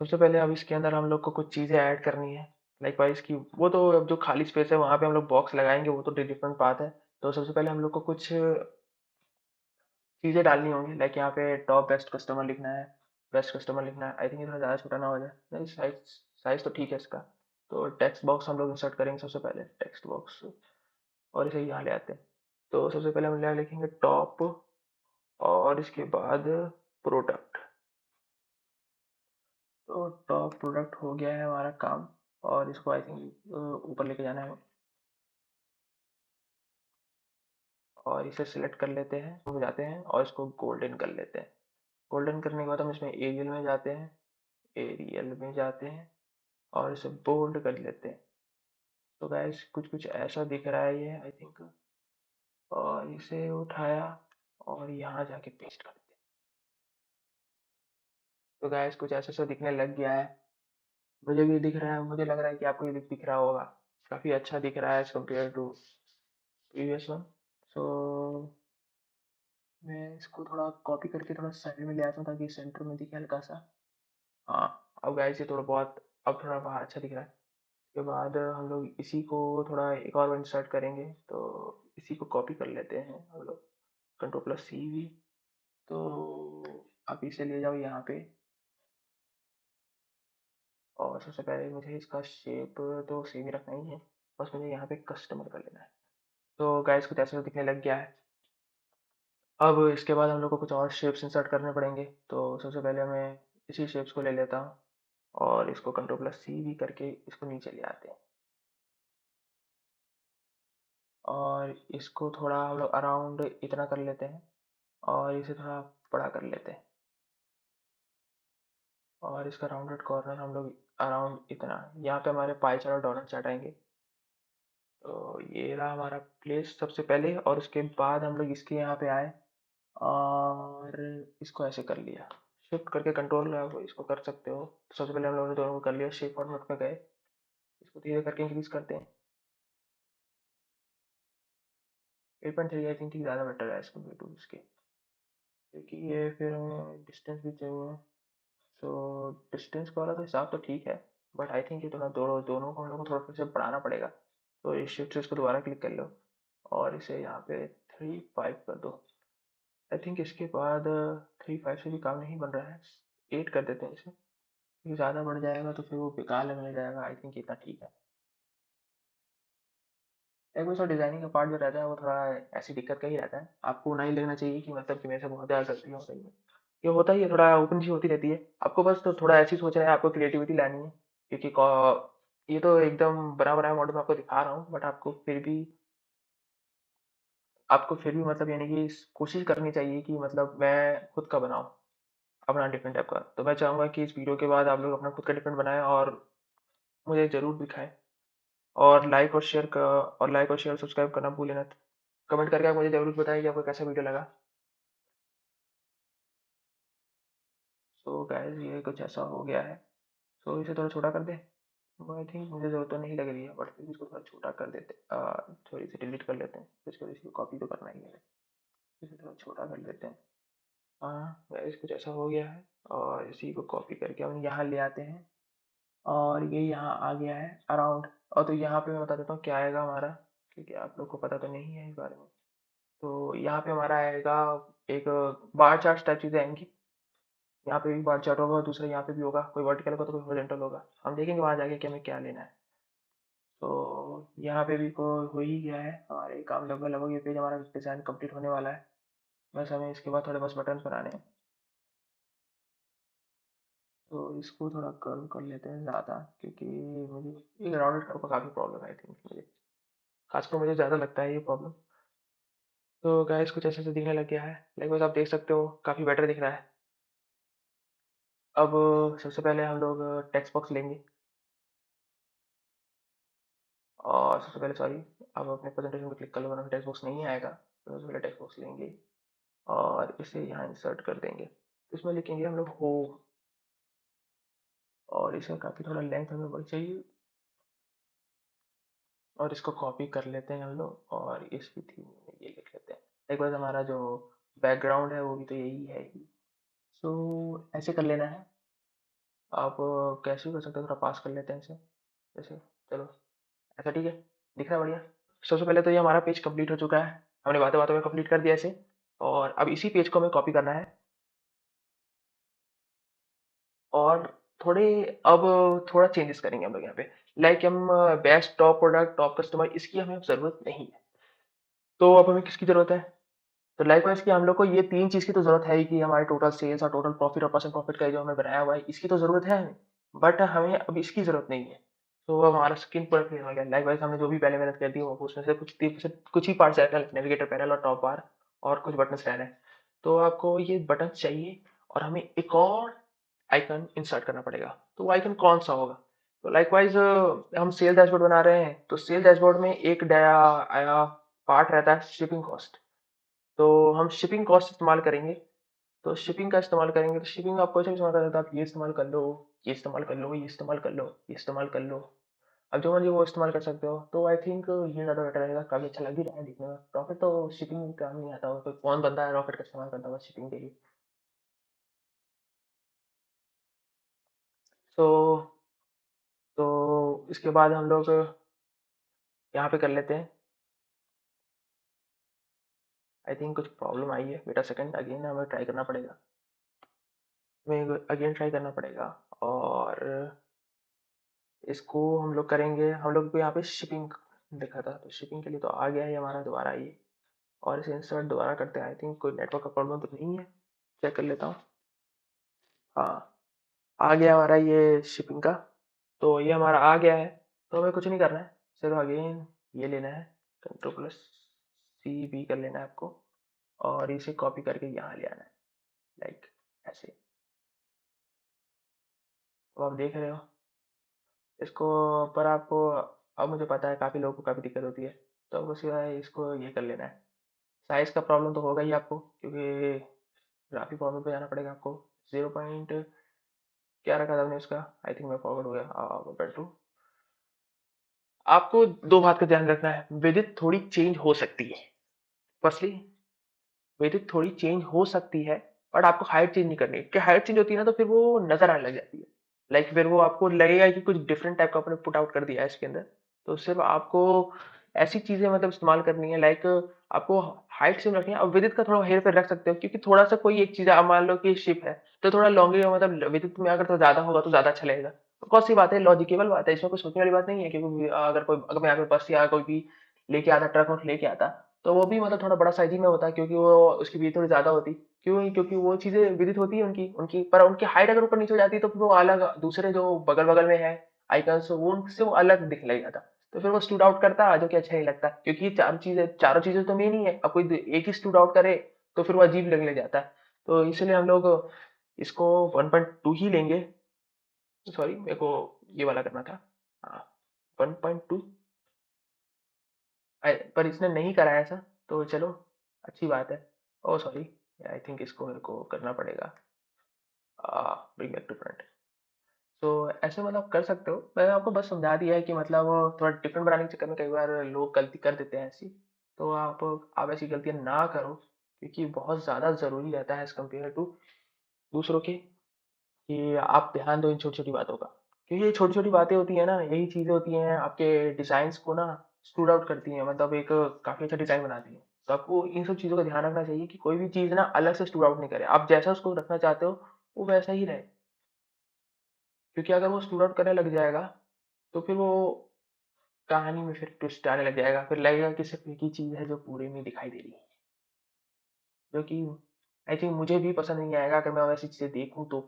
सबसे पहले अब इसके अंदर हम लोग को कुछ चीज़ें ऐड करनी है, लाइक वाइज की वो तो अब जो खाली स्पेस है वहाँ पे हम लोग बॉक्स लगाएंगे, वो तो डिफरेंट बात है। तो सबसे पहले हम लोग को कुछ चीज़ें डालनी होंगी, लाइक यहाँ पे टॉप बेस्ट कस्टमर लिखना है, बेस्ट कस्टमर लिखना है। आई थिंक ये थोड़ा ज़्यादा छोटा ना हो जाए, नहीं साइज साइज तो ठीक है इसका। तो टेक्स्ट बॉक्स हम लोग इंसर्ट करेंगे सबसे पहले, टेक्स्ट बॉक्स, और इसे यहाँ ले आते हैं। तो सबसे पहले हम यहाँ लिखेंगे टॉप और इसके बाद प्रोडक्ट। तो टॉप प्रोडक्ट हो गया है हमारा काम, और इसको आई थिंक ऊपर लेके जाना है, और इसे सिलेक्ट कर लेते हैं, हो जाते हैं और इसको गोल्डन कर लेते हैं। गोल्डन करने के बाद हम इसमें एरियल में जाते हैं, एरियल में जाते हैं और इसे बोल्ड कर लेते हैं। तो गाइस कुछ कुछ ऐसा दिख रहा है ये आई थिंक, और इसे उठाया और यहाँ जाके पेस्ट कर देते हैं। तो गाइस कुछ ऐसा सा दिखने लग गया है, मुझे भी दिख रहा है, मुझे लग रहा है कि आपको ये दिख रहा होगा। काफ़ी अच्छा दिख रहा है as compare to previous one. So मैं इसको थोड़ा कॉपी करके थोड़ा साइड में ले आता हूँ ताकि सेंटर में दिखे हल्का सा। हाँ अब गाइस ये थोड़ा बहुत अब थोड़ा बाहर अच्छा दिख रहा है। उसके बाद हम लोग इसी को थोड़ा एक और इंसर्ट करेंगे, तो इसी को कॉपी कर लेते हैं हम लोग, Ctrl+C भी। तो आप इसे ले जाओ यहाँ पे, और सबसे पहले मुझे इसका शेप तो सेम ही रखना ही है, बस मुझे यहाँ पे कस्टमर कर लेना है। तो गाइस कुछ ऐसा दिखने लग गया है। अब इसके बाद हम लोग को कुछ और शेप्स इंसर्ट करने पड़ेंगे, तो सबसे पहले मैं इसी शेप्स को ले लेता हूँ और इसको Ctrl+C भी करके इसको नीचे ले आते हैं, और इसको थोड़ा हम लोग अराउंड इतना कर लेते हैं और इसे थोड़ा बड़ा कर लेते हैं, और इसका राउंडेड कॉर्नर हम लोग अराउंड इतना, यहाँ पे हमारे पाई चार्ट और डोनट चार्ट आएंगे। तो ये रहा हमारा प्लेस सबसे पहले, और उसके बाद हम लोग इसके यहाँ पे आए और इसको ऐसे कर लिया, शिफ्ट करके कंट्रोल आप इसको कर सकते हो। तो सबसे पहले हम लोगों ने दोनों को कर लिया, शेप फॉर्मेट में गए, इसको धीरे करके इंक्रीज करते हैं। 8.3 आई थिंक ज़्यादा बेटर है एज कम्पेयर टू इसके, क्योंकि ये फिर हमें डिस्टेंस भी चाहिए। तो डिस्टेंस का वाला तो हिसाब तो ठीक है, बट आई थिंक ये थोड़ा दोनों दोनों को हम लोग को थोड़ा फिर से बढ़ाना पड़ेगा। तो इस शिफ्ट से इसको दोबारा क्लिक कर लो और इसे यहाँ पे 3.5 कर दो। आई थिंक इसके बाद 3.5 से भी काम नहीं बन रहा है, 8 कर देते हैं इसे, क्योंकि ज़्यादा बढ़ जाएगा तो फिर वो बेकार लगने जाएगा। आई थिंक इतना ठीक है। एक वैसा डिजाइनिंग का पार्ट जो रहता है वो थोड़ा ऐसी दिक्कत का ही रहता है, आपको नहीं लगना चाहिए कि मतलब कि मेरे से बहुत ज़्यादा गलती हो रही है। ये होता ही है, थोड़ा ओपन चीज होती रहती है, आपको बस तो थोड़ा ऐसी सोचना है, आपको क्रिएटिविटी लानी है। क्योंकि ये तो एकदम बना बनाया मॉडल में आपको दिखा रहा हूँ, बट आपको फिर भी मतलब यानी कि कोशिश करनी चाहिए कि मतलब मैं खुद का बनाऊँ अपना डिफरेंट टाइप का। तो मैं चाहूँगा कि इस वीडियो के बाद आप लोग अपना खुद का डिफरेंट बनाएं, और मुझे ज़रूर दिखाएँ और लाइक और शेयर सब्सक्राइब करना भूलें मत। कमेंट करके आप मुझे ज़रूर बताएँ कि आपको कैसा वीडियो लगा। सो गाइस ये कुछ ऐसा हो गया है। सो इसे थोड़ा छोटा कर दें? आई थिंक मुझे ज़रूरत तो नहीं लग रही है, बट फिर भी इसको थोड़ा छोटा कर देते सॉरी इसे डिलीट कर लेते हैं, इसको इसी को कॉपी तो करना ही है, इसे थोड़ा छोटा कर लेते हैं। हाँ गाइस कुछ ऐसा हो गया है और इसी को कॉपी करके हम यहाँ ले आते हैं और ये यहाँ आ गया है अराउंड। और तो यहाँ पे मैं बता देता हूँ क्या आएगा हमारा, क्योंकि आप लोग को पता तो नहीं है इस बारे में। तो यहाँ पे हमारा आएगा एक बार चार्ट टाइप चीज़ें आएंगी। यहाँ पे भी बार चार्ट होगा, दूसरा यहाँ पे भी होगा, कोई वर्टिकल होगा तो कोई हॉरिजॉन्टल होगा। हम देखेंगे वहाँ जाके कि हमें क्या लेना है। तो यहाँ पे भी को हो ही गया है, हमारे काम लगभग लगभग ये पेज हमारा डिज़ाइन कंप्लीट होने वाला है। बस हमें इसके बाद थोड़े बस बटन बनाने हैं। तो इसको थोड़ा कर्व कर लेते हैं ज़्यादा, क्योंकि मुझे ये राउंडेड कर्व का काफ़ी प्रॉब्लम है आई थिंक मुझे, खासकर मुझे ज़्यादा लगता है ये प्रॉब्लम। तो गाइस कुछ ऐसे दिखने लग गया है, लाइक बस आप देख सकते हो काफ़ी बेटर दिख रहा है। अब सबसे पहले हम लोग टेक्स्ट बॉक्स लेंगे और सबसे पहले सॉरी अब अपने प्रेजेंटेशन पे क्लिक कर लो वरना टेक्स्ट बॉक्स नहीं आएगा। तो सबसे पहले टेक्स्ट बॉक्स लेंगे और इसे यहाँ इंसर्ट कर देंगे। इसमें लिखेंगे हम लोग होम और इसका काफ़ी थोड़ा लेंथ हमें बढ़ चाहिए और इसको कॉपी कर लेते हैं हम लोग और इसकी थीम में ये लिख लेते हैं। एक बार हमारा जो बैकग्राउंड है वो भी तो यही है ही। सो ऐसे कर लेना है। आप कैसे भी कर सकते हो, थोड़ा पास कर लेते हैं इसे जैसे। चलो ऐसा ठीक है, दिख रहा है बढ़िया। सबसे पहले तो ये हमारा पेज कंप्लीट हो चुका है, हमने बातों बातों में कंप्लीट कर दिया इसे। और अब इसी पेज को हमें कॉपी करना है और थोड़े अब थोड़ा चेंजेस करेंगे हम लोग यहाँ पे। लाइक हम best top product top customer इसकी हमें अब ज़रूरत नहीं है। तो अब हमें किसकी ज़रूरत है? तो लाइकवाइज कि हम लोग को ये 3 चीज़ की तो ज़रूरत है ही कि हमारे टोटल सेल्स और टोटल प्रॉफिट और परसेंट प्रॉफिट का जो हमने बनाया हुआ है, इसकी तो ज़रूरत है हमें, बट हमें अब इसकी ज़रूरत नहीं है। तो अब हमारा स्क्रीन पर क्लियर हो गया। लाइकवाइज हमने जो भी पहले मेहनत कर दी वो उसमें से कुछ ही पार्ट्स रह गए, नेविगेटर पैनल और टॉप बार और कुछ बटन्स रह रहे हैं। तो आपको ये बटन चाहिए और हमें एक और आइकन इंसर्ट करना पड़ेगा। तो वो आइकन कौन-सा होगा? तो लाइकवाइज हम सेल डैशबोर्ड बना रहे हैं, तो सेल डैशबोर्ड में एक पार्ट रहता है शिपिंग कॉस्ट। तो हम शिपिंग कॉस्ट इस्तेमाल करेंगे। तो शिपिंग का इस्तेमाल करेंगे तो शिपिंग आप कोई सा भी इस्तेमाल कर सकते हो। आप ये इस्तेमाल कर लो, ये इस्तेमाल कर लो, ये इस्तेमाल कर लो, ये इस्तेमाल कर लो। अब जो मर्ज़ी वो इस्तेमाल कर सकते हो। तो आई थिंक ये ज़्यादा बेटर रहेगा, काफ़ी अच्छा लग भी रहा है दिखने में। रॉकेट तो शिपिंग में काम नहीं आता होगा, कोई कौन बंदा है रॉकेट का इस्तेमाल करता होगा शिपिंग के लिए। सो तो इसके बाद हम लोग यहाँ पे कर लेते हैं। आई थिंक कुछ प्रॉब्लम आई है, वेट अ सेकंड, अगेन हमें ट्राई करना पड़ेगा। हमें अगेन ट्राई करना पड़ेगा और इसको हम लोग करेंगे। हम लोग को यहाँ पे शिपिंग लिखा था, तो शिपिंग के लिए तो आ गया है हमारा दोबारा ये। और इसे इंसर्ट दोबारा करते हैं। आई थिंक कोई नेटवर्क का प्रॉब्लम तो नहीं है, चेक कर लेता हूँ। हाँ, आ गया हमारा ये शिपिंग का। तो ये हमारा आ गया है, तो हमें कुछ नहीं करना है, सिर्फ अगेन ये लेना है, कंट्रोल प्लस सी भी कर लेना है आपको और इसे कॉपी करके यहाँ ले आना है, लाइक ऐसे। तो आप देख रहे हो इसको, पर आपको अब मुझे पता है काफ़ी लोगों को काफ़ी दिक्कत होती है, तो अब बस ये है इसको ये कर लेना है। साइज़ का प्रॉब्लम तो होगा ही आपको, क्योंकि ग्राफिक फॉर्मेट पे जाना पड़ेगा आपको। 0 पॉइंट क्या रखा था हमने इसका, आई थिंक मैं फॉरवर्ड हो गया कंपेयर टू। आपको दो बात का ध्यान रखना है, विड्थ थोड़ी चेंज हो सकती है। फर्स्टली विड्थ थोड़ी चेंज हो सकती है, बट आपको हाइट चेंज नहीं करनी है, क्योंकि हाइट चेंज होती है ना तो फिर वो नजर आने लग जाती है। लाइक फिर वो आपको लगेगा कि कुछ डिफरेंट टाइप का आपने पुट आउट कर दिया है इसके अंदर। तो सिर्फ आपको ऐसी चीजें मतलब इस्तेमाल करनी है, लाइक आपको हाइट सेम रखनी है। अब विड्थ का थोड़ा हेर फेर रख सकते हो, क्योंकि थोड़ा सा कोई एक चीज आप मान लो कि शिप है तो थोड़ा लॉन्ग मतलब विड्थ में अगर तो ज्यादा होगा तो ज्यादा अच्छा लगेगा। तो कौन सी बात है, लॉजिकेबल बात है, इसमें कोई सोचने वाली बात नहीं है। क्योंकि अगर मैं यहाँ पे बस या कोई भी लेके आता ट्रक वक लेके आता, तो वो भी मतलब थोड़ा बड़ा साइज़ ही में होता है, क्योंकि वो उसकी विड्थ थोड़ी ज़्यादा होती। क्यों? क्योंकि वो चीज़ें विदित होती है उनकी उनकी पर उनकी हाइट अगर ऊपर नीचे हो जाती है तो फिर वो अलग दूसरे जो बगल-बगल में है आइकन्स, वो उनसे वो अलग दिखने लग जाता। तो फिर वो स्टूड आउट करता जो कि अच्छा नहीं लगता, क्योंकि ये चारों चीज़ें तो मेन ही है। अब कोई एक ही स्टूड आउट करे तो फिर वो अजीब लगने लग जाता है। तो इसलिए हम लोग इसको 1.2 ही लेंगे। सॉरी मेरे को ये वाला करना था। हाँ, 1.2 पर इसने नहीं करा है ऐसा, तो चलो अच्छी बात है। ओह सॉरी, आई थिंक इसको मेरे को करना पड़ेगा, ब्रिंग बैक टू फ्रंट। तो ऐसे मतलब कर सकते हो, मैंने आपको बस समझा दिया है कि मतलब थोड़ा डिफरेंट बनाने के चक्कर में कई बार लोग गलती कर देते हैं ऐसी। तो आप ऐसी गलतियाँ ना करो, क्योंकि बहुत ज़्यादा ज़रूरी रहता है एज़ कम्पेयर टू दूसरों के, कि आप ध्यान दो इन छोटी-छोटी बातों का। क्योंकि ये छोटी-छोटी बातें होती हैं ना, यही चीज़ें होती हैं आपके डिज़ाइन्स को ना स्टूड आउट करती हैं, मतलब एक काफ़ी अच्छा डिज़ाइन बनाती हैं। तो आपको इन सब चीज़ों का ध्यान रखना चाहिए कि कोई भी चीज़ ना अलग से स्टूड आउट नहीं करे। आप जैसा उसको रखना चाहते हो, वो वैसा ही रहे। क्योंकि अगर वो स्टूड आउट करने लग जाएगा, तो फिर वो कहानी में फिर ट्विस्ट आने लग जाएगा, फिर लगेगा कि सिर्फ़ एक ही चीज़ है जो पूरे में दिखाई दे रही है। जो कि आई थिंक मुझे भी पसंद नहीं आएगा अगर मैं वैसी चीज़ें देखूँ तो।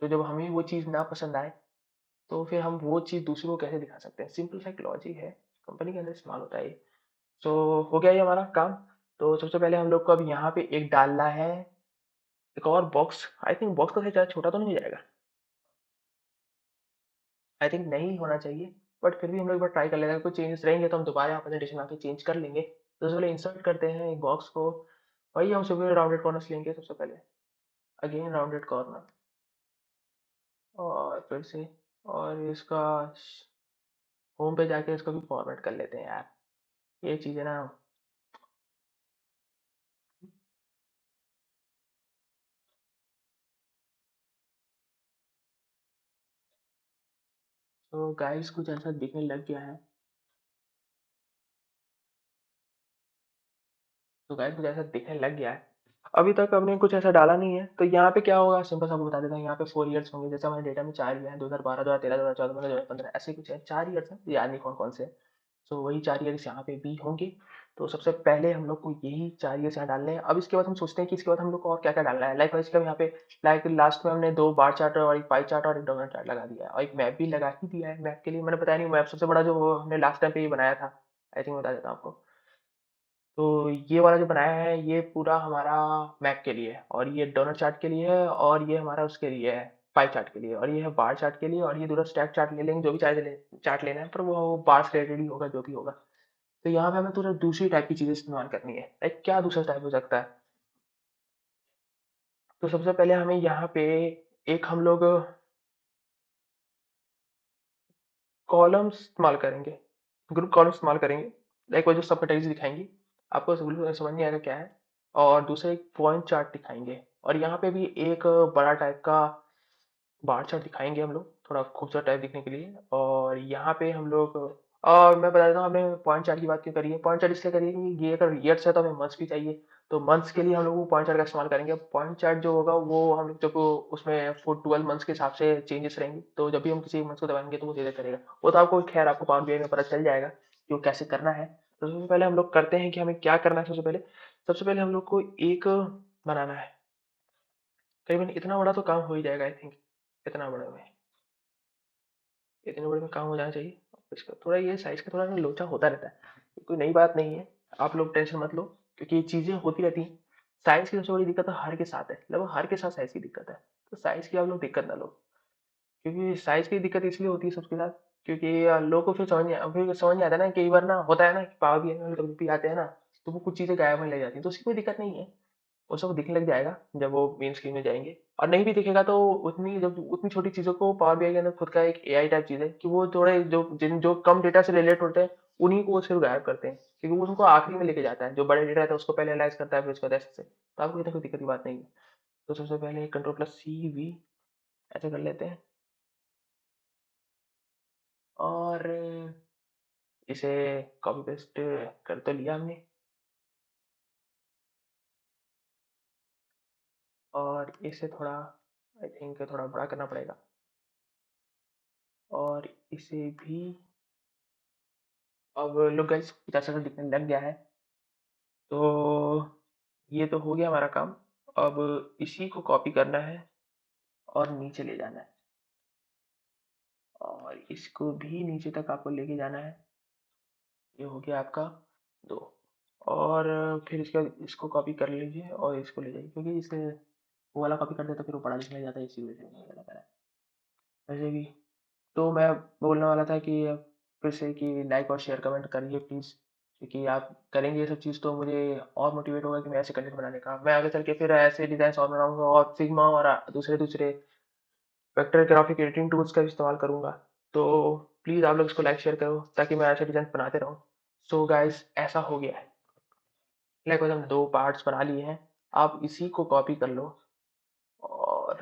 तो जब हमें वो चीज़ ना पसंद आए, तो फिर हम वो चीज़ दूसरों को कैसे दिखा सकते हैं? सिंपल सा एक लॉजिक है, कंपनी के अंदर इस्तेमाल होता है ये। सो हो गया ये हमारा काम। तो सबसे पहले हम लोग को अब यहाँ पे एक डालना है, एक और बॉक्स। आई थिंक बॉक्स का साइज़ ज़्यादा छोटा तो नहीं हो जाएगा? आई थिंक नहीं होना चाहिए, बट फिर भी हम लोग एक बार ट्राई कर लेते हैं। अगर कोई चेंजेस रहेंगे तो हम दोबारा यहाँ प्रेज़ेंटेशन में आके चेंज कर लेंगे। तो सबसे पहले इंसर्ट करते हैं एक बॉक्स को, वही हम सभी राउंडेड कॉर्नर्स लेंगे सबसे पहले। अगेन राउंडेड कॉर्नर, और फिर से, और इसका होम पे जाके इसको भी फॉर्मेट कर लेते हैं यार। ये चीज़ें ना, तो गाइस कुछ ऐसा दिखने लग गया है। तो गाइस कुछ ऐसा दिखने लग गया है। अभी तक हमने कुछ ऐसा डाला नहीं है, तो यहाँ पे क्या होगा सिंपल सा आपको बता देता हूँ। यहाँ पे 4 ईयर्स होंगे, जैसे हमारे डेटा में 4 ईयर हैं, 2012, 2013, 2014, 2015 ऐसे कुछ है, 4 ईयर्स हैं, याद नहीं कौन-कौन से हैं। सो वही 4 ईयर्स यहाँ पे भी होंगे। तो सबसे पहले हम लोग को यही 4 ईयर्स यहाँ डालने हैं। अब इसके बाद हम सोचते हैं कि इसके बाद हम लोग को और क्या-क्या डालना है। लाइक वाइज़ यहाँ पे लाइक लास्ट में हमने 2 बार चार्ट और 1 पाई चार्ट और 1 डोनट चार्ट लगा दिया है, और एक मैप भी लगा ही दिया है। मैप के लिए मैंने बताया नहीं, मैप सबसे बड़ा जो वो हमने लास्ट टाइम पे ये बनाया था, आई थिंक बता देता हूँ आपको। तो ये वाला जो बनाया है, ये पूरा हमारा मैप के लिए है, और ये डोनट चार्ट के लिए है, और ये हमारा उसके लिए है, पाई चार्ट के लिए, और ये है बार चार्ट के लिए, और ये दूसरा स्टैक चार्ट ले लेंगे, जो भी चार्ट लेना है, पर वो बार से रिलेटेड ही होगा जो भी होगा। तो यहाँ पे हमें थोड़ा दूसरी टाइप की चीज़ें इस्तेमाल करनी है। लाइक क्या दूसरा टाइप हो सकता है? तो सबसे पहले हमें यहाँ पे एक हम लोग कॉलम्स इस्तेमाल करेंगे, ग्रुप कॉलम इस्तेमाल करेंगे। लाइक वो जो सब कैटेगरीज़ दिखाएँगी, आपको बिल्कुल समझ नहीं आएगा क्या है। और दूसरा एक पॉइंट चार्ट दिखाएँगे, और यहाँ पे भी एक बड़ा टाइप का बार चार्ट दिखाएँगे हम लोग, थोड़ा खूबसूरत टाइप दिखने के लिए। और यहाँ पे हम लोग, और मैं बता देता हूँ हमने पॉइंट चार्ट की बात क्यों करी है। पॉइंट चार्ट इसलिए करी है कि ये अगर ईयर्स है तो हमें मंथ्स भी चाहिए, तो मंथ्स के लिए हम लोग वो पॉइंट चार्ट का इस्तेमाल करेंगे। पॉइंट चार्ट जो होगा वो हम लोग जब उसमें फुट 12 मंथ्स के हिसाब से चेंजेस रहेंगे, तो जब भी हम किसी मंथ्स को दबाएँगे तो वो धीरे करेगा। वो तो आपको खैर आपको पावर बीआई में पता चल जाएगा कि वो कैसे करना है। तो सबसे पहले हम लोग करते हैं कि हमें क्या करना है। सबसे पहले हम लोग को एक बनाना है। करीबन इतना बड़ा तो काम हो ही जाएगा आई थिंक, इतना बड़े में। इतने बड़े में काम हो जाना चाहिए। इसका थोड़ा ये साइज़ का थोड़ा लोचा होता रहता है। ये कोई नई बात नहीं है, आप लोग टेंशन मत लो, क्योंकि ये चीज़ें होती रहती हैं। साइज़ की सबसे बड़ी दिक्कत तो हर के साथ है, लगभग हर के साथ साइज़ की दिक्कत है। तो साइज़ की आप लोग दिक्कत ना लो, क्योंकि साइज़ की दिक्कत इसलिए होती है सबके साथ, क्योंकि लोगों को फिर समझ नहीं आता ना, कई बार ना होता है ना कि पावर बीआई में कभी भी आते हैं ना, तो वो कुछ चीज़ें गायब होने लग जाती हैं, तो उसकी कोई दिक्कत नहीं है। वो सब दिखने लग जाएगा जब वो मेन स्क्रीन में जाएँगे, और नहीं भी दिखेगा तो उतनी छोटी चीज़ों को पावर बीआई के अंदर खुद का एक एआई टाइप चीज़ है कि वो थोड़े जो कम डेटा से रिलेट होते हैं, उन्हीं को वो सिर्फ़ गायब करते हैं। क्योंकि वो उनको आखिरी में लेके जाता है, जो बड़े डेटा रहता है उसको पहले एनालाइज़ करता है, फिर उसके बाद ऐसे-ऐसे। तो आपको इतना कोई दिक्कत की बात नहीं है। तो सबसे पहले कंट्रोल प्लस सी वी ऐसे कर लेते हैं, और इसे कॉपी पेस्ट कर तो लिया हमने, और इसे थोड़ा आई थिंक थोड़ा बड़ा करना पड़ेगा, और इसे भी अब लुक गाइस कुछ ऐसा दिखने लग गया है। तो ये तो हो गया हमारा काम। अब इसी को कॉपी करना है और नीचे ले जाना है, और इसको भी नीचे तक आपको लेके जाना है। ये हो गया आपका 2, और फिर इसके बाद इसको कॉपी कर लीजिए और इसको ले जाइए, क्योंकि इसे वो वाला कॉपी करते तो फिर वो बड़ा दिखने लग जाता है, इसी वजह से नहीं लगा है। वैसे भी तो मैं बोलने वाला था कि फिर से कि लाइक और शेयर कमेंट करिए प्लीज़, क्योंकि आप करेंगे ये सब चीज़ तो मुझे और मोटिवेट होगा कि मैं ऐसे कंटेंट बनाने का। मैं आगे चल के फिर ऐसे डिज़ाइन्स और बनाऊँगा और फिग्मा और दूसरे-दूसरे वेक्टर ग्राफिक एडिटिंग टूल्स का इस्तेमाल करूँगा। तो प्लीज़ आप लोग इसको लाइक शेयर करो ताकि मैं ऐसे डिज़ाइन बनाते रहूँ। सो गाइस ऐसा हो गया है। लाइक वाइज़ हम 2 पार्ट्स बना लिए हैं। आप इसी को कॉपी कर लो और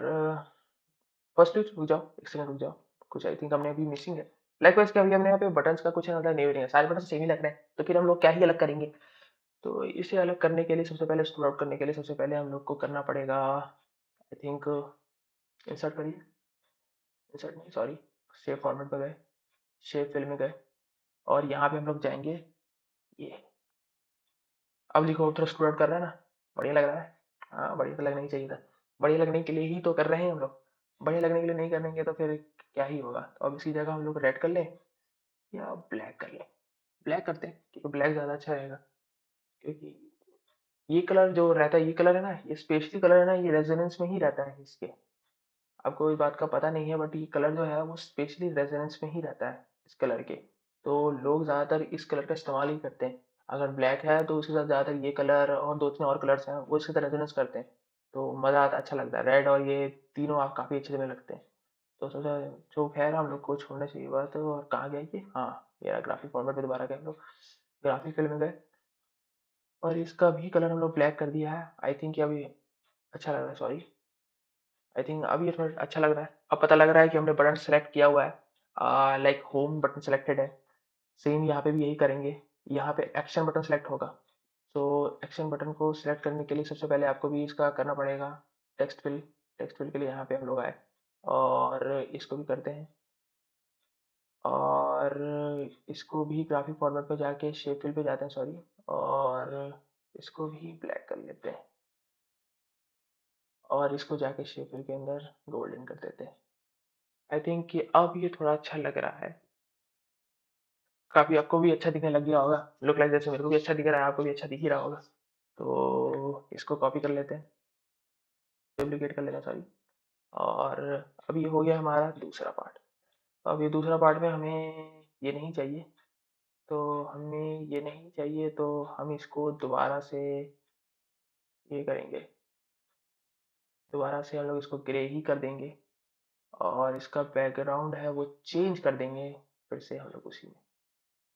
फर्स्टली रुक जाओ, 1 सेकंड रुक जाओ। कुछ आई थिंक हमने अभी मिसिंग है। लाइकवाइज़ क्या अभी हमने यहाँ पे बटन्स का कुछ है मतलब नहीं है, सारे बटन सेम ही लग रहे हैं, तो फिर हम लोग क्या ही अलग करेंगे? तो इसे अलग करने के लिए सबसे पहले स्टूल आउट करने के लिए सबसे पहले हम लोग को करना पड़ेगा आई थिंक इंसर्ट करिए, इंसर्ट नहीं सॉरी, शेप फॉर्मेट में गए, शेप फिल में गए और यहाँ पे हम लोग जाएँगे ये, अब लिखो थोड़ा स्टूल आउट कर रहा है ना? बढ़िया लग रहा है? हाँ, बढ़िया तो लगना ही चाहिए था। बढ़िया लगने के लिए ही तो कर रहे हैं हम लोग। बढ़िया लगने के लिए नहीं करेंगे तो फिर क्या ही होगा? तो अब इसकी जगह हम लोग रेड कर लें या ब्लैक कर लें? ब्लैक करते हैं क्योंकि ब्लैक ज़्यादा अच्छा रहेगा, क्योंकि ये कलर जो रहता है, ये कलर है ना, ये स्पेशली कलर है ना, ये रेजोनेंस में ही रहता है इसके। आपको इस बात का पता नहीं है बट ये कलर जो है वो स्पेशली रेजोनेंस में ही रहता है इस कलर के। तो लोग ज़्यादातर इस कलर का इस्तेमाल ही करते हैं। अगर ब्लैक है तो उसके साथ ज़्यादातर ये कलर और 2-3 और कलर्स हैं वो इसके साथ रेजोनेंस करते हैं। तो मज़ा आता अच्छा लगता है। रेड और ये तीनों आप काफ़ी अच्छे लगने लगते हैं। तो सोचा जो ख़ैर हम लोग को छोड़ना चाहिए बात, और कहाँ गया ये? हाँ, ये रहा ग्राफ़िक फॉर्मेट पे दोबारा गए हम लोग। ग्राफ़िक फ़िल्ड में गए और इसका भी कलर हम लोग ब्लैक कर दिया है। आई थिंक ये अभी अच्छा लग रहा है, सॉरी। आई थिंक अब ये थोड़ा अच्छा लग रहा है। अब पता लग रहा है कि हमने बटन सेलेक्ट किया हुआ है। लाइक होम बटन सेलेक्टेड है। सेम यहाँ पे भी यही करेंगे। यहाँ पे एक्शन बटन सेलेक्ट होगा। तो एक्शन बटन को सिलेक्ट करने के लिए सबसे पहले आपको भी इसका करना पड़ेगा टेक्स्ट फिल। टेक्स्ट फिल के लिए यहाँ पे हम लोग आए और इसको भी करते हैं और इसको भी ग्राफिक फॉर्मेट पे जाके शेप फिल पे जाते हैं, सॉरी, और इसको भी ब्लैक कर लेते हैं और इसको जाके शेप फिल के अंदर गोल्डन कर देते हैं। आई थिंक कि अब ये थोड़ा अच्छा लग रहा है। काफ़ी आपको भी अच्छा दिखने लग गया होगा। लुक लाइक जैसे मेरे को भी अच्छा दिख रहा है, आपको भी अच्छा दिख ही रहा होगा। तो इसको कॉपी कर लेते हैं, डुप्लिकेट कर लेते हैं सॉरी। और अब ये हो गया हमारा दूसरा पार्ट। अब ये दूसरा पार्ट में हमें ये नहीं चाहिए, तो हमें ये नहीं चाहिए तो हम इसको दोबारा से ये करेंगे, दोबारा से हम लोग इसको ग्रे ही कर देंगे और इसका बैकग्राउंड है वो चेंज कर देंगे फिर से हम लोग उसी में।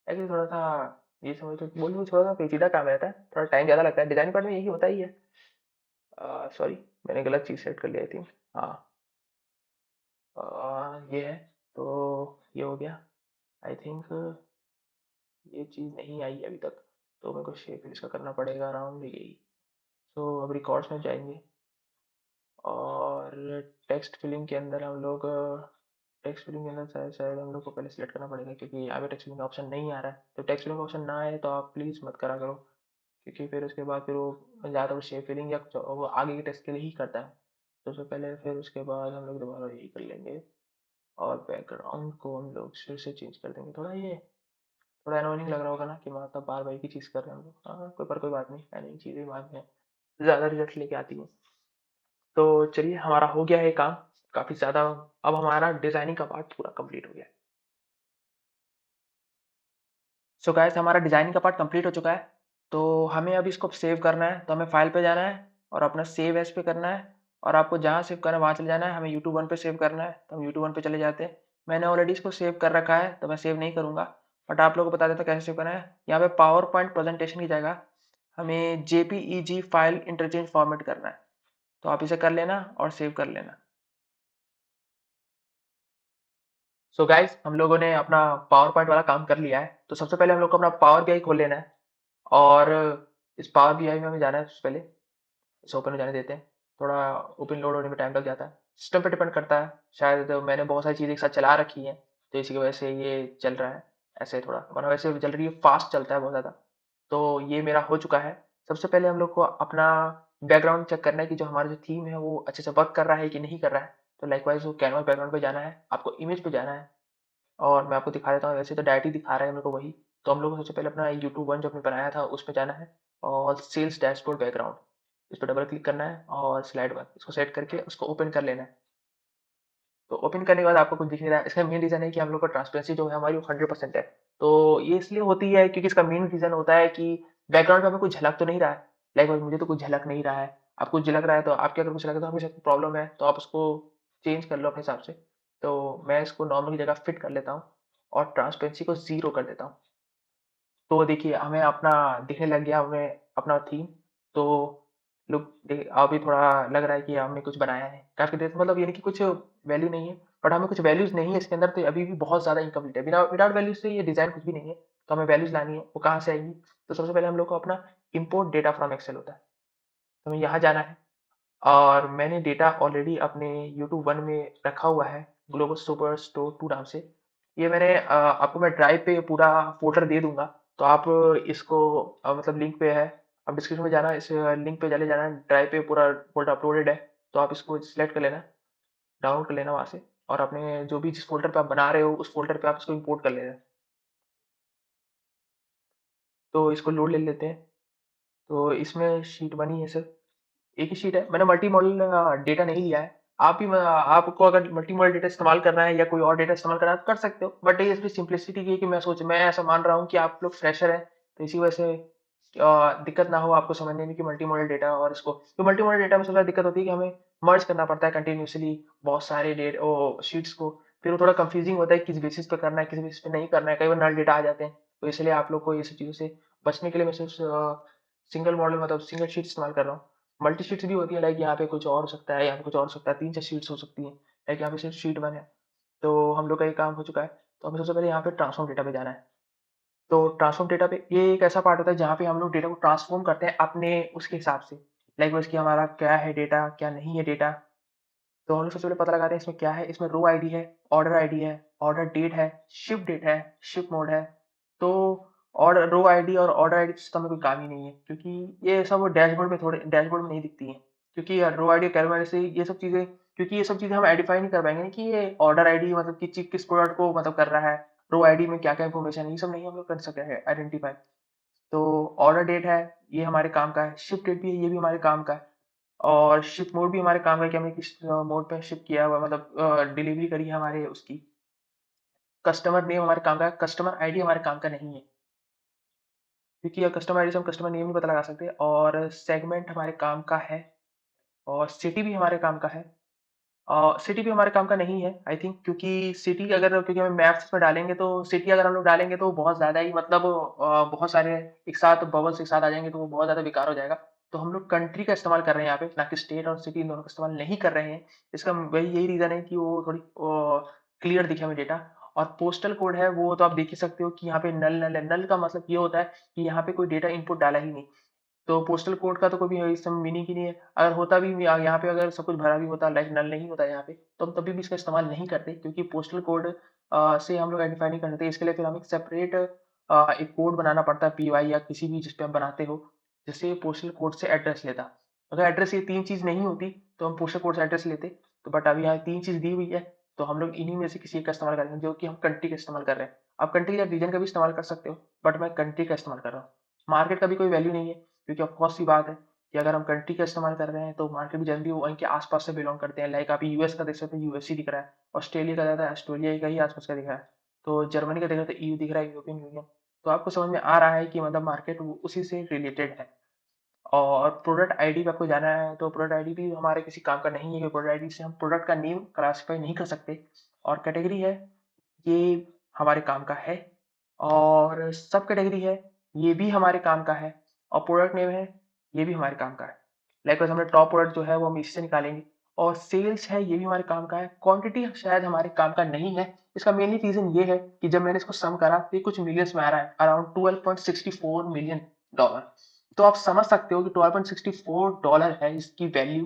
एक्चुअली थोड़ा-सा ये समझ लो बोलूँ थोड़ा-सा पेचीदा काम रहता है, थोड़ा टाइम ज़्यादा लगता है, डिज़ाइन पार्ट में यही होता ही है। सॉरी, मैंने गलत चीज़ सेट कर लिया आई थिंक। हाँ, ये है, तो ये हो गया। आई थिंक ये चीज़ नहीं आई अभी तक, तो मेरे को शेप इसका करना पड़ेगा अराउंड यही। तो अब रिकॉर्ड्स में जाएँगे और टेक्स्ट फिलिंग के अंदर हम लोग टेक्स्ट फिलिंग के अंदर शायद शायद हम लोग को पहले सेलेक्ट करना पड़ेगा क्योंकि यहाँ पे टेक्स्ट फिलिंग का ऑप्शन नहीं आ रहा है। तो टेक्स्ट फिलिंग का ऑप्शन ना आए तो आप प्लीज़ मत करा करो, क्योंकि फिर उसके बाद फिर वो ज़्यादातर शेप फिलिंग या कुछ वो आगे के टेक्स्ट के लिए ही करता है। तो उससे पहले फिर उसके बाद हम लोग दोबारा यही कर लेंगे और बैकग्राउंड को हम लोग फिर से चेंज कर देंगे। थोड़ा एनोइंग लग रहा होगा ना कि मतलब बार-बार एक ही चीज़ कर रहे हैं हम लोग। हाँ, कोई बात नहीं, एनोइंग चीज़ें बाद में ज़्यादा रिज़ल्ट लेके आती हैं। तो चलिए हमारा हो गया है काम, काफ़ी ज़्यादा। अब हमारा डिज़ाइनिंग का पार्ट पूरा कंप्लीट हो गया है। सो गाइस हमारा डिज़ाइनिंग का पार्ट कंप्लीट हो चुका है। तो हमें अब इसको सेव करना है, तो हमें फाइल पे जाना है और अपना सेव एज़ पे करना है और आपको जहाँ सेव करना है वहाँ चले जाना है। हमें यूट्यूब 1 पे सेव करना है, तो हम यूट्यूब 1 पे चले जाते हैं। मैंने ऑलरेडी इसको सेव कर रखा है, तो मैं सेव नहीं करूँगा, बट आप लोगों को बता देता हूँ कैसे सेव करना है। यहाँ पे पावर पॉइंट प्रेज़ेंटेशन की जगह हमें जेपीईजी फाइल इंटरचेंज फॉर्मेट करना है। तो आप इसे कर लेना और सेव कर लेना। सो गाइस हम लोगों ने अपना पावर पॉइंट वाला काम कर लिया है। तो सबसे पहले हम लोग को अपना पावर बीआई खोल लेना है और इस पावर बीआई में हमें जाना है सबसे पहले। इसे ओपन हो जाने देते हैं। थोड़ा ओपन लोड होने में टाइम लग जाता है। सिस्टम पे डिपेंड करता है। शायद मैंने बहुत सारी चीज़ें एक साथ चला रखी हैं, तो इसी की वजह से ये चल रहा है ऐसे थोड़ा, वरना वैसे जनरली फास्ट चलता है बहुत ज़्यादा। तो ये मेरा हो चुका है। सबसे पहले हम लोग को अपना बैकग्राउंड चेक करना है कि जो हमारा जो थीम है वो अच्छे से वर्क कर रहा है कि नहीं कर रहा है। तो लाइकवाइज़ वो कैनवा बैकग्राउंड पे जाना है, आपको इमेज पे जाना है और मैं आपको दिखा देता हूँ। वैसे तो डायरेक्ट ही दिखा रहा है मेरे को वही। तो हम लोग को सबसे पहले अपना यूट्यूब 1 जो हमने बनाया था उस पे जाना है और सेल्स डैशबोर्ड बैकग्राउंड, इस पे डबल क्लिक करना है और स्लाइड 1 इसको सेलेक्ट करके उसको ओपन कर लेना है। तो ओपन करने के बाद आपको कुछ दिख नहीं रहा है। इसका मेन रीज़न है कि हम लोग का ट्रांसपेरेंसी जो है हमारी वो 100% है। तो ये इसलिए होती है क्योंकि इसका मेन रीज़न होता है कि बैकग्राउंड में हमें कुछ झलक तो नहीं रहा है। लाइक मुझे तो कुछ झलक नहीं रहा है। आपको झलक रहा है तो आपके अगर कुछ लगे तो हमेशा प्रॉब्लम है, तो आप उसको चेंज कर लो अपने हिसाब से। तो मैं इसको नॉर्मल की जगह फिट कर लेता हूँ और ट्रांसपेरेंसी को 0 कर देता हूँ। तो देखिए हमें अपना दिखने लग गया हमें अपना थीम। तो लुक अभी थोड़ा लग रहा है कि हमने कुछ बनाया है। काफ़ी देर से मतलब ये नहीं कि कुछ वैल्यू नहीं है, बट हमें कुछ वैल्यूज़ नहीं है इसके अंदर, तो अभी भी बहुत ज़्यादा इनकम्प्लीट है। विदाउट वैल्यूज़ से ये डिज़ाइन कुछ भी नहीं है। तो हमें वैल्यूज़ लानी है, वो कहाँ से आएँगी? तो सबसे पहले हम लोग को अपना इम्पोर्ट डेटा फ्रॉम एक्सेल होता है। तो हमें यहाँ जाना है और मैंने डेटा ऑलरेडी अपने यूट्यूब वन में रखा हुआ है, ग्लोबल सुपर स्टोर 2 नाम से। ये मैंने आपको मैं ड्राइव पे पूरा फ़ोल्डर दे दूँगा, तो आप इसको मतलब लिंक पे है, आप डिस्क्रिप्शन में जाना, इस लिंक पे चले जाना, ड्राइव पे पूरा फ़ोल्डर अपलोडेड है, तो आप इसको सिलेक्ट कर लेना, डाउनलोड कर लेना वहाँ से और अपने जो भी जिस फ़ोल्डर पे आप बना रहे हो, उस फ़ोल्डर पे आप इसको इम्पोर्ट कर लेना। तो इसको लोड ले लेते हैं, तो इसमें शीट बनी है सर। एक ही शीट है, मैंने मल्टी मॉडल डेटा नहीं लिया है। आप ही आपको अगर मल्टी मॉडल डेटा इस्तेमाल करना है या कोई और डेटा इस्तेमाल करना है तो कर सकते हो। बट ये इसकी सिंप्लिसिटी की है कि मैं ऐसा मान रहा हूँ कि आप लोग फ्रेशर हैं, तो इसी वजह से दिक्कत ना हो आपको समझने में कि मल्टी मॉडल डेटा और इसको, तो मल्टी मॉडल डेटा में सबसे ज़्यादा दिक्कत होती है कि हमें मर्ज करना पड़ता है कंटिन्यूअसली बहुत सारे शीट्स को। फिर वो थोड़ा कंफ्यूजिंग होता है किस बेसिस पे करना है, किस बेसिस पे नहीं करना है, कई बार नल डेटा आ जाते हैं। तो इसलिए आप लोग को ये सब चीज़ों से बचने के लिए मैं सिर्फ सिंगल मॉडल मतलब सिंगल शीट इस्तेमाल कर रहा हूँ। मल्टी शीट्स भी होती है, लाइक यहाँ पे कुछ और हो सकता है, यहाँ पे कुछ और हो सकता है, 3-4 शीट्स हो सकती हैं। लाइक यहाँ पे सिर्फ शीट 1 है, तो हम लोग का ये काम हो चुका है। तो हमें सबसे पहले यहाँ पे ट्रांसफॉर्म डेटा पे जाना है। तो ट्रांसफॉर्म डेटा पे ये एक ऐसा पार्ट होता है जहाँ पे हम लोग डेटा को ट्रांसफॉर्म करते हैं अपने उसके हिसाब से। लाइक उसकी हमारा क्या है डेटा, क्या नहीं है डेटा। तो हम लोग सबसे पहले पता लगाते हैं इसमें क्या है, इसमें रो आईडी है, ऑर्डर आईडी है, ऑर्डर डेट है, शिप डेट है, शिप मोड है। तो ऑर्डर रो आईडी और ऑर्डर आईडी तो हमें कोई काम ही नहीं है, क्योंकि ये सब डैशबोर्ड में नहीं दिखती हैं। क्योंकि रो आईडी कैलम आईडी से ये सब चीज़ें, क्योंकि ये सब चीज़ें हम आइडेंटिफाई नहीं कर पाएँगे ना कि ये ऑर्डर आईडी मतलब कि किस प्रोडक्ट को मतलब कर रहा है, रो आईडी में क्या-क्या इन्फॉर्मेशन है, ये सब नहीं हम लोग कर सके हैं आइडेंटिफाई। तो ऑर्डर डेट है, ये हमारे काम का है, शिप डेट भी है, ये भी हमारे काम का है। और शिप मोड भी हमारे काम का है कि हमने किस मोड पे शिप किया हुआ है, मतलब डिलीवरी करी है हमारे उसकी। कस्टमर नेम हमारे काम का है, कस्टमर आईडी हमारे काम का नहीं है, क्योंकि कस्टमर आईडी से हम कस्टमर नेम नहीं पता लगा सकते। और सेगमेंट हमारे काम का है और सिटी भी हमारे काम का है। सिटी भी हमारे काम का नहीं है आई थिंक, क्योंकि सिटी अगर क्योंकि हम मैप्स में डालेंगे तो सिटी अगर हम लोग डालेंगे तो बहुत ज़्यादा ही मतलब बहुत सारे एक साथ बबल्स एक साथ आ जाएँगे तो वो बहुत ज़्यादा बेकार हो जाएगा। तो हम लोग कंट्री का इस्तेमाल कर रहे हैं यहाँ पे, ना कि स्टेट और सिटी इन दोनों का इस्तेमाल नहीं कर रहे हैं। इसका वही यही रीज़न है कि वो थोड़ी क्लियर दिखे हमें डेटा। और पोस्टल कोड है वो तो आप देख ही सकते हो कि यहाँ पे नल है। नल का मतलब ये होता है कि यहाँ पे कोई डेटा इनपुट डाला ही नहीं। तो पोस्टल कोड का तो कोई इस समय मीनिंग ही नहीं है। अगर होता भी यहाँ पे अगर सब कुछ भरा भी होता, लाइक नल नहीं होता यहाँ पे, तो हम तभी भी इसका इस्तेमाल नहीं करते, क्योंकि पोस्टल कोड से हम लोग आइडेंटिफाई नहीं कर सकते। इसके लिए फिर हमें सेपरेट एक कोड बनाना पड़ता है पीवाई या किसी भी जिस पे आप बनाते हो, जिससे पोस्टल कोड से एड्रेस लेता। अगर एड्रेस ये 3 चीज़ नहीं होती, तो हम पोस्टल कोड से एड्रेस लेते। तो बट अभी यहाँ 3 चीज़ दी हुई है, तो हम लोग इन्हीं में से किसी एक का इस्तेमाल करेंगे, जो कि हम कंट्री का इस्तेमाल कर रहे हैं। आप कंट्री या रीजन का भी इस्तेमाल कर सकते हो, बट मैं कंट्री का इस्तेमाल कर रहा हूँ। मार्केट का भी कोई वैल्यू नहीं है, क्योंकि ऑफ कोर्स सी बात है कि अगर हम कंट्री का इस्तेमाल कर रहे हैं, तो मार्केट भी जनरली वहीं के आस-पास से बिलॉन्ग करते हैं। लाइक आप यूएस का देख सकते हैं, यूएसए दिख रहा है। ऑस्ट्रेलिया का ज़्यादा ऑस्ट्रेलिया का ही आस-पास का दिख रहा है। तो जर्मनी का देख रहे हो तो ईयू दिख रहा है, यूरोपियन यूनियन। तो आपको समझ में आ रहा है कि मतलब मार्केट उसी से रिलेटेड है। और प्रोडक्ट आईडी पे आपको जाना है, तो प्रोडक्ट आईडी भी हमारे किसी काम का नहीं है, क्योंकि प्रोडक्ट आईडी से हम प्रोडक्ट का नेम क्लासिफाई नहीं कर सकते। और कैटेगरी है, ये हमारे काम का है। और सब कैटेगरी है, ये भी हमारे काम का है। और प्रोडक्ट नेम है, ये भी हमारे काम का है। लाइकवाइज़ हमने टॉप प्रोडक्ट जो है वो हम इसी से निकालेंगे। और सेल्स है, ये भी हमारे काम का है। क्वांटिटी शायद हमारे काम का नहीं है। इसका मेनली रीज़न ये है कि जब मैंने इसको सम करा तो ये कुछ मिलियंस में आ रहा है, अराउंड 12.64 मिलियन डॉलर। तो आप समझ सकते हो कि $12.64 है इसकी वैल्यू।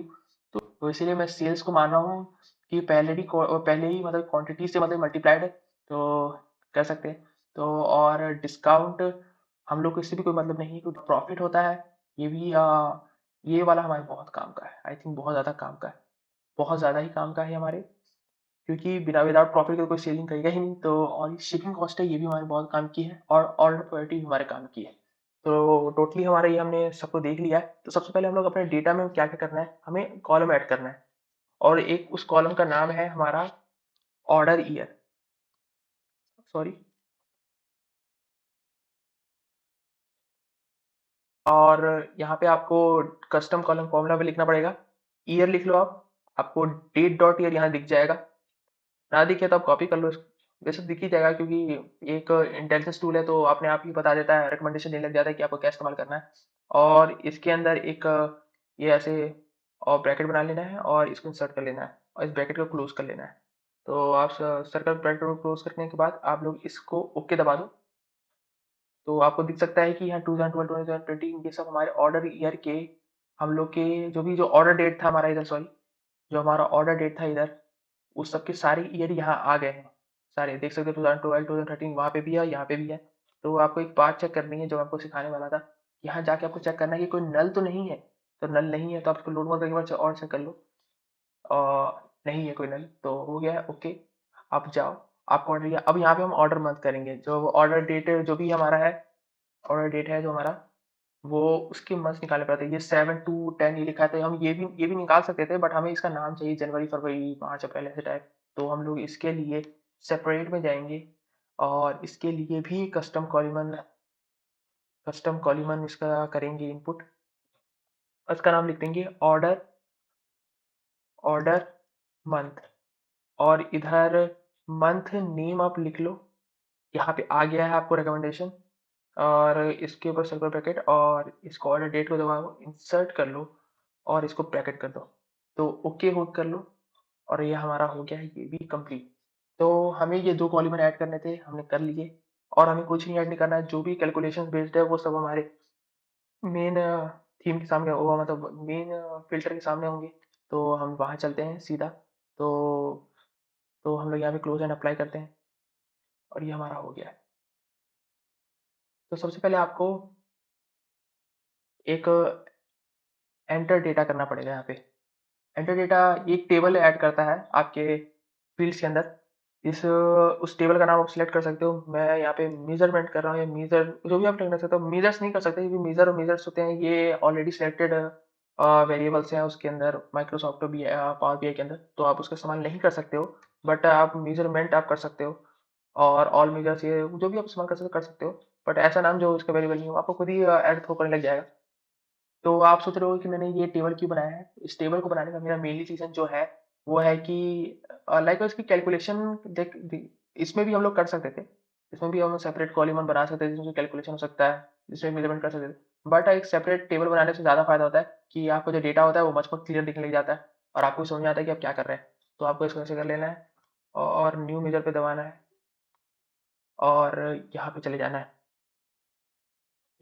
तो इसीलिए मैं सेल्स को मान रहा हूँ कि पहले ही मतलब क्वांटिटी से मतलब मल्टीप्लाइड है, तो कर सकते हैं। तो और डिस्काउंट हम लोग को इससे भी कोई मतलब नहीं है, क्योंकि प्रॉफिट होता है, ये भी ये वाला हमारे बहुत काम का है। आई थिंक बहुत ज़्यादा काम का है। बहुत ज़्यादा ही काम का है हमारे, क्योंकि विदाउट प्रॉफिट के कोई सेलिंग करेगा ही नहीं। तो और शिपिंग कॉस्ट है, ये भी हमारे बहुत काम की है। और ऑर्डर क्वालिटी भी हमारे काम की है। तो टोटली हमारा ये हमने सबको देख लिया है। तो सबसे पहले हम लोग अपने डेटा में क्या-क्या करना है, हमें कॉलम ऐड करना है। और एक उस कॉलम का नाम है हमारा ऑर्डर ईयर, सॉरी, और यहाँ पे आपको कस्टम कॉलम फॉर्मूला भी लिखना पड़ेगा। ईयर लिख लो आप, आपको डेट डॉट ईयर यहाँ दिख जाएगा। ना दिखे तो आप कॉपी कर लो इसको, वैसे दिख ही जाएगा क्योंकि एक इंटेलिजेंस टूल है तो अपने आप ही बता देता है, रिकमेंडेशन देने लग जाता है कि आपको क्या इस्तेमाल करना है। और इसके अंदर एक ये ऐसे और ब्रैकेट बना लेना है और इसको इंसर्ट कर लेना है और इस ब्रैकेट को क्लोज कर लेना है। तो आप सर्कल ब्रैकेट को क्लोज करने के बाद आप लोग इसको ओके दबा दो, तो आपको दिख सकता है कि यहाँ 2012 2020 ये सब हमारे ऑर्डर ईयर के, हम लोग के जो ऑर्डर डेट था हमारा इधर, सॉरी, जो हमारा ऑर्डर डेट था इधर, उस सब के सारे ईयर यहाँ आ गए हैं। सारे देख सकते हो, 2012 2013 वहाँ पे भी है, यहाँ पे भी है। तो आपको एक बात चेक करनी है जो मैं आपको सिखाने वाला था। यहाँ जाके आपको चेक करना है कि कोई नल तो नहीं है। तो नल नहीं है तो आप इसको लोड मोड करके एक बार और चेक कर लो। नहीं है कोई नल तो हो गया है, ओके। आप जाओ, आपको ऑर्डर किया, अब यहाँ पे हम ऑर्डर मत करेंगे, जो ऑर्डर डेट जो भी हमारा है, ऑर्डर डेट है जो हमारा, वो उसके मंथ्स निकालने पड़ते हैं। ये 7 to 10 ये लिखा है तो हम ये भी निकाल सकते थे, बट हमें इसका नाम चाहिए जनवरी फरवरी मार्च अप्रैल ऐसे टाइप। तो हम लोग इसके लिए सेपरेट में जाएंगे और इसके लिए भी कस्टम कॉलमन इसका करेंगे इनपुट। इसका नाम लिख देंगे ऑर्डर ऑर्डर मंथ, और इधर मंथ नेम आप लिख लो। यहाँ पे आ गया है आपको रिकमेंडेशन, और इसके ऊपर सर्कल ब्रैकेट और इसको ऑर्डर डेट को दबाओ, इंसर्ट कर लो और इसको ब्रैकेट कर दो। तो ओके हो कर लो, और ये हमारा हो गया है ये भी कंप्लीट। तो हमें ये 2 कॉलम ऐड करने थे, हमने कर लिए, और हमें कुछ नहीं ऐड नहीं करना है। जो भी कैलकुलेशंस बेस्ड है वो सब हमारे मेन थीम के सामने, वो मतलब मेन फ़िल्टर के सामने होंगे। तो हम वहाँ चलते हैं सीधा। तो हम लोग यहाँ पे क्लोज़ एंड अप्लाई करते हैं और ये हमारा हो गया है। तो सबसे पहले आपको एक एंटर डेटा करना पड़ेगा यहाँ पे। एंटर डेटा ये एक टेबल ऐड करता है आपके फ़ील्ड्स के अंदर। उस टेबल का नाम आप सिलेक्ट कर सकते हो। मैं यहाँ पे मेज़रमेंट कर रहा हूँ, या मेज़र जो भी आप कर सकते हो। मेज़र्स नहीं कर सकते क्योंकि मेज़र्स होते हैं, ये ऑलरेडी सिलेक्टेड वेरिएबल्स हैं उसके अंदर, माइक्रोसॉफ्ट भी पावर बीआई के अंदर, तो आप उसका इस्तेमाल नहीं कर सकते हो। बट आप मेज़रमेंट आप कर सकते हो, और ऑल मेजर्स ये जो भी आप इस्तेमाल कर सकते हो। बट ऐसा नाम जो इसका वेरिएबल नहीं हो, आपको खुद ही ऐड थ्रो करने लग जाएगा। तो आप सोच रहे हो कि मैंने ये टेबल क्यों बनाया है? इस टेबल को बनाने का मेरा मेनली रीज़न जो है, वो है कि लाइक इसकी कैलकुलेशन इसमें भी हम लोग कर सकते थे। इसमें भी हम सेपरेट कॉलम बना सकते थे जिसमें कैलकुलेशन हो सकता है, जिसमें मेज़रमेंट कर सकते थे। बट एक सेपरेट टेबल बनाने से ज़्यादा फ़ायदा होता है कि आपको जो डेटा होता है वो मच मोर क्लियर दिखने लग जाता है, और आपको समझ में आता है कि आप क्या कर रहे हैं। तो आपको इसको ऐसे कर लेना है और न्यू मेजर पे दबाना है और यहाँ पे चले जाना है।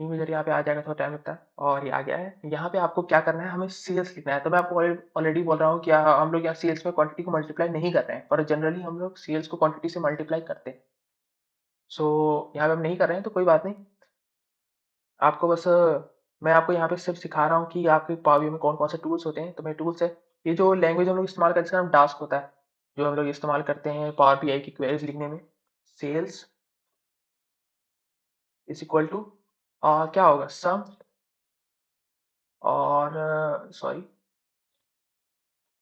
न्यू यूज़र यहाँ पे आ जाएगा, थोड़ा टाइम लगता है, और ये आ गया है। यहाँ पे आपको क्या करना है, हमें सीएल्स लिखना है। तो मैं आपको ऑलरेडी बोल रहा हूँ कि हम लोग यहाँ सीएल्स में क्वांटिटी को मल्टीप्लाई नहीं कर रहे हैं, पर जनरली हम लोग सीएल्स को क्वांटिटी से मल्टीप्लाई करते हैं। सो यहाँ पे हम नहीं कर रहे हैं तो कोई बात नहीं। आपको बस मैं आपको यहाँ पे सिर्फ सिखा रहा हूँ कि आपके पावर बीआई में कौन-कौन से टूल्स होते हैं। तो मेरे टूल्स है, ये जो लैंग्वेज हम लोग इस्तेमाल करते हैं इसका नाम डास्क होता है, जो हम लोग इस्तेमाल करते हैं पावर बीआई की क्वेरीज़ लिखने में। सेल्स इज़ इक्वल टू क्या होगा, सम, और सॉरी,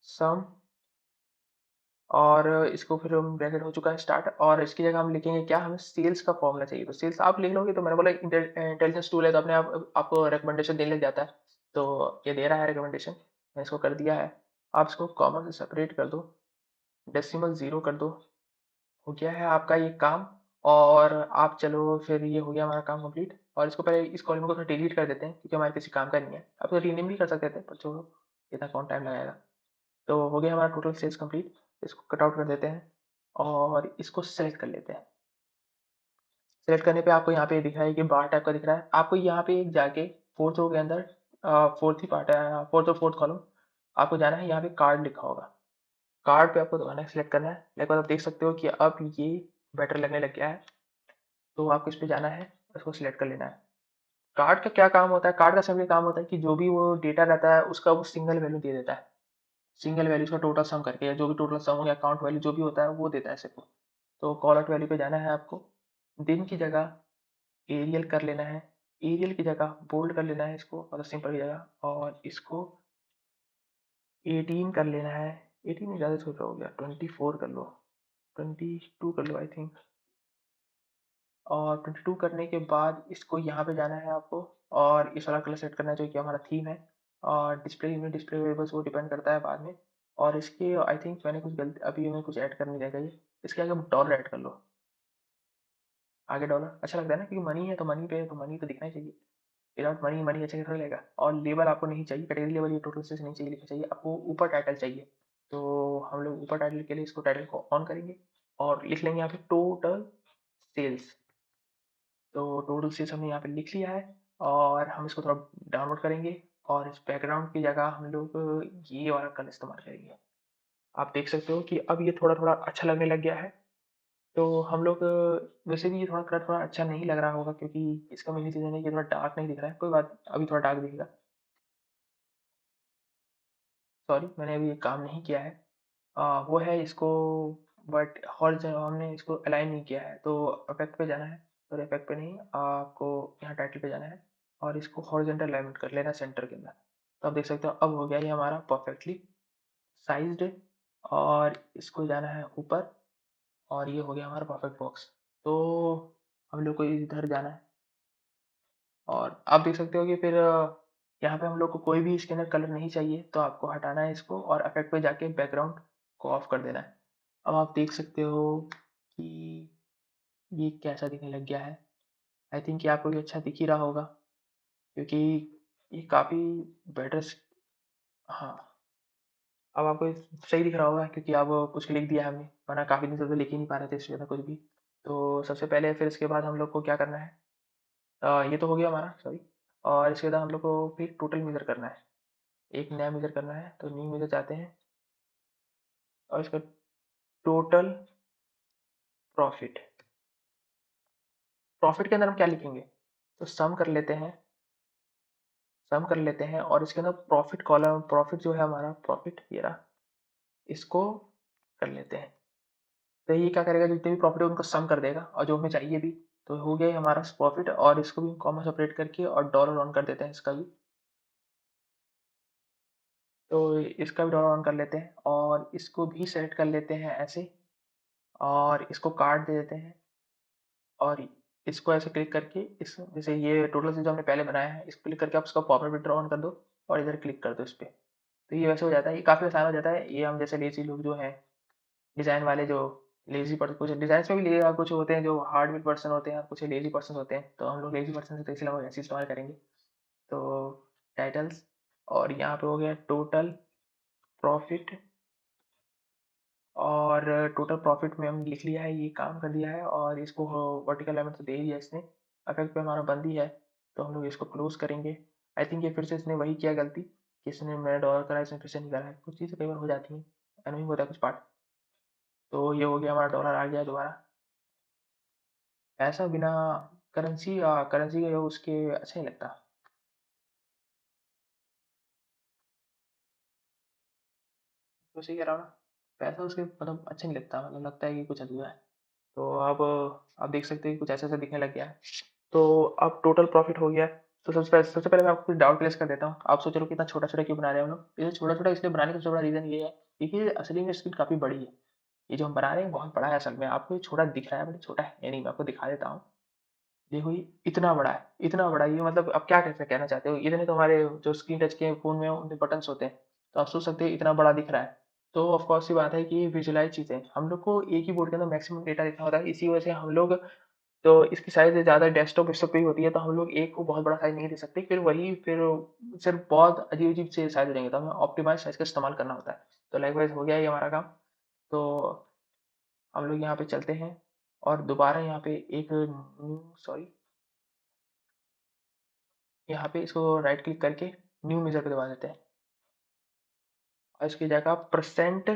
सम, और इसको फिर हम ब्रैकेट हो चुका है स्टार्ट, और इसकी जगह हम लिखेंगे क्या, हमें सेल्स का फॉर्मूला चाहिए। तो सेल्स आप लिख लोगे तो मैंने बोला इंटेलिजेंस टूल है तो अपने आप आपको रिकमेंडेशन देने लग जाता है। तो ये दे रहा है रिकमेंडेशन, मैं इसको कर दिया है। आप इसको कॉमा से सेपरेट कर दो, डेसिमल ज़ीरो कर दो, हो गया है आपका ये काम। और आप चलो, फिर ये हो गया हमारा काम कंप्लीट, और इसको पहले इस कॉलम को थोड़ा डिलीट कर देते हैं क्योंकि हमारे किसी काम का नहीं है। आप तो रीनेम भी कर सकते थे, पर छोड़ो, इतना कौन टाइम लगाएगा। तो हो गया हमारा टोटल सेल्स कंप्लीट। इसको कट आउट कर देते हैं और इसको सेलेक्ट कर लेते हैं। सेलेक्ट करने पे आपको यहाँ पे दिख रहा है कि बार टाइप का दिख रहा है। आपको यहाँ पे जाके फोर्थ रो के अंदर, फोर्थ ही पार्ट है, फोर्थ और फोर्थ कॉलम, आपको जाना है, यहाँ पे कार्ड लिखा होगा। कार्ड पे आपको दबाना है, सिलेक्ट करना है। एक बार आप देख सकते हो कि अब ये बेटर लगने लग गया है। तो आपको इस पे जाना है, इसको सिलेक्ट कर लेना है। कार्ड का क्या काम होता है, कार्ड का सिंपली काम होता है कि जो भी वो डेटा रहता है उसका वो सिंगल वैल्यू दे देता है। सिंगल वैल्यूज का टोटल सम करके, या जो भी टोटल सम हो गया, अकाउंट वैल्यू जो भी होता है वो देता है सिर्फ। तो कॉल आउट वैल्यू पे जाना है आपको, दिन की जगह एरियल कर लेना है, एरियल की जगह बोल्ड कर लेना है इसको, मतलब सिंपल की जगह, और इसको 18 कर लेना है। 18 ज़्यादा छोटा हो गया, 24 कर लो। 22 कर लो आई थिंक। और 22 करने के बाद इसको यहाँ पे जाना है आपको, और इस वाला कलर सेट करना है जो कि हमारा थीम है। और डिस्प्ले यूनिट डिस्प्ले वेरिएबल्स वो डिपेंड करता है बाद में। और इसके आई थिंक मैंने कुछ गलती अभी हमें कुछ ऐड करने रह गई। इसके आगे डॉलर ऐड कर लो। आगे डॉलर अच्छा लगता है ना, क्योंकि मनी है तो मनी पे है तो मनी तो दिखना ही चाहिए। विदाउट मनी मनी अच्छा थोड़ा लगेगा। और लेवल आपको नहीं चाहिए, कैटेगरी लेवल ये टोटल से नहीं चाहिए, लिखना चाहिए आपको ऊपर टाइटल चाहिए। तो हम लोग ऊपर टाइटल के लिए इसको टाइटल को ऑन करेंगे और लिख लेंगे यहाँ पे टोटल सेल्स। तो टोटल सेल्स हमने यहाँ पे लिख लिया है। और हम इसको थोड़ा डाउनलोड करेंगे और इस बैकग्राउंड की जगह हम लोग ये वाला कलर इस्तेमाल करेंगे। आप देख सकते हो कि अब ये थोड़ा थोड़ा अच्छा लगने लग गया है। तो हम लोग वैसे भी ये थोड़ा कलर थोड़ा अच्छा नहीं लग रहा होगा, क्योंकि इसका मेन रीज़न है कि थोड़ा डार्क नहीं दिख रहा है। कोई बात, अभी थोड़ा डार्क दिखेगा। सॉरी, मैंने अभी ये काम नहीं किया है। वो है इसको, बट हॉरिज़ॉन हमने इसको अलाइन नहीं किया है। तो इफेक्ट पे जाना है, और इफेक्ट पे नहीं, आपको यहाँ टाइटल पे जाना है और इसको हॉरिजॉन्टल अलाइनमेंट कर लेना है सेंटर के अंदर। तो आप देख सकते हो अब हो गया ये हमारा परफेक्टली साइज्ड। और इसको जाना है ऊपर, और ये हो गया हमारा परफेक्ट बॉक्स। तो हम लोग को इधर जाना है, और आप देख सकते हो कि फिर यहाँ पे हम लोग को कोई भी इसके अंदर कलर नहीं चाहिए, तो आपको हटाना है इसको और इफेक्ट पे जाके बैकग्राउंड को ऑफ कर देना है। अब आप देख सकते हो कि ये कैसा दिखने लग गया है। आई थिंक ये आपको भी अच्छा दिख ही रहा होगा, क्योंकि ये काफ़ी बेटर। हाँ, अब आपको सही दिख रहा होगा, क्योंकि अब कुछ लिख दिया है हमने, वरना काफ़ी दिन से तो लिख ही नहीं पा रहे थे इसके अंदर कुछ भी। तो सबसे पहले फिर इसके बाद हम लोग को क्या करना है, ये तो हो गया हमारा, सॉरी। और इसके बाद हम लोग को फिर टोटल मेजर करना है, एक नया मेजर करना है। तो न्यू मेजर चाहते हैं, और इसका टोटल प्रॉफिट। प्रॉफिट के अंदर हम क्या लिखेंगे, तो सम कर लेते हैं, सम कर लेते हैं। और इसके अंदर प्रॉफिट कॉलम, प्रॉफिट जो है हमारा प्रॉफिट ये रहा, इसको कर लेते हैं। तो ये क्या करेगा, जितने भी प्रॉफिट है उनको सम कर देगा, और जो हमें चाहिए भी। तो हो गया ये हमारा प्रॉफिट। और इसको भी कॉमा सेपरेट करके और डॉलर ऑन कर देते हैं इसका भी। तो इसका भी डॉलर ऑन कर लेते हैं, और इसको भी सेलेक्ट कर लेते हैं ऐसे, और इसको काट दे देते हैं। और इसको ऐसे क्लिक करके इस जैसे ये टोटल से जो हमने पहले बनाया है, इसको क्लिक करके आप उसका फॉर्मेट विंडो ऑन कर दो, और इधर क्लिक कर दो इस पे। तो ये वैसे हो जाता है, ये काफ़ी आसान हो जाता है। ये हम जैसे लेज़ी लोग जो हैं, डिज़ाइन वाले जो लेज़ी पर कुछ डिज़ाइन्स में भी ले कुछ होते हैं जो हार्डवेयर पर्सन होते हैं, कुछ लेज़ी पर्सन होते हैं। तो हम लोग लेज़ी पर्सन से, तो इसलिए हम ऐसे इस्तेमाल करेंगे। तो टाइटल्स, और यहाँ पे हो गया टोटल प्रॉफिट। और टोटल प्रॉफिट में हम लिख लिया है, ये काम कर दिया है, और इसको वर्टिकल अलाइनमेंट तो दे ही दिया इसने। इफेक्ट पे हमारा बंद ही है, तो हम लोग इसको क्लोज करेंगे। आई थिंक ये फिर से इसने वही किया गलती कि इसने मैंने डॉलर करा, इसने फिर से नहीं करा है। कुछ चीज़ें कई बार हो जाती हैं, एनोइंग होता है कुछ पार्ट। तो ये हो गया हमारा, डॉलर आ गया दोबारा। ऐसा बिना करेंसी करेंसी के उसके अच्छा नहीं लगता। तो सही कह रहा हूँ ना, पैसा उसके मतलब अच्छा नहीं लगता, मतलब लगता है कि कुछ अधूरा है। तो अब आप देख सकते हैं कुछ ऐसा ऐसा दिखने लग गया है। तो अब टोटल प्रॉफिट हो गया है। तो सबसे पहले मैं आपको कुछ डाउट क्लियर कर देता हूँ। आप सोच रहे हो कितना छोटा छोटा क्यों बना रहे हैं हम लोग। ये छोटा छोटा इसलिए बनाने का सबसे बड़ा रीज़न ये है, क्योंकि असली में स्क्रीन काफ़ी बड़ी है। ये जो हम बना रहे हैं बहुत बड़ा है असल में। आपको ये छोटा दिख रहा है, बट छोटा है नहीं। मैं आपको दिखा देता हूँ। देखो ये इतना बड़ा है, इतना बड़ा। ये मतलब अब क्या कैसे कहना चाहते हो, इतने तो हमारे जो स्क्रीन टच के फ़ोन में उनमें बटन्स होते हैं। तो आप सोच सकते हैं इतना बड़ा दिख रहा है। तो ऑफ कोर्स सी बात है कि विजुअलाइज़ चीज़ें हम लोग को एक ही बोर्ड के अंदर मैक्सिमम डेटा लिखना होता है। इसी वजह से हम लोग, तो इसकी साइज़ ज़्यादा डेस्कटॉप वेस्कटॉप पे ही होती है, तो हम लोग एक को बहुत बड़ा साइज़ नहीं दे सकते। फिर सिर्फ़ बहुत अजीब-अजीब से साइज़ हो जाएँगे, तो हमें ऑप्टिमाइज़ साइज़ का इस्तेमाल करना होता है। तो लाइकवाइज़ हो गया ये हमारा काम। तो हम लोग यहाँ पे चलते हैं, और दोबारा यहाँ पे एक न्यू सॉरी यहाँ पे इसको राइट क्लिक करके न्यू मेजर पे दबा देते हैं, और इसकी जगह परसेंट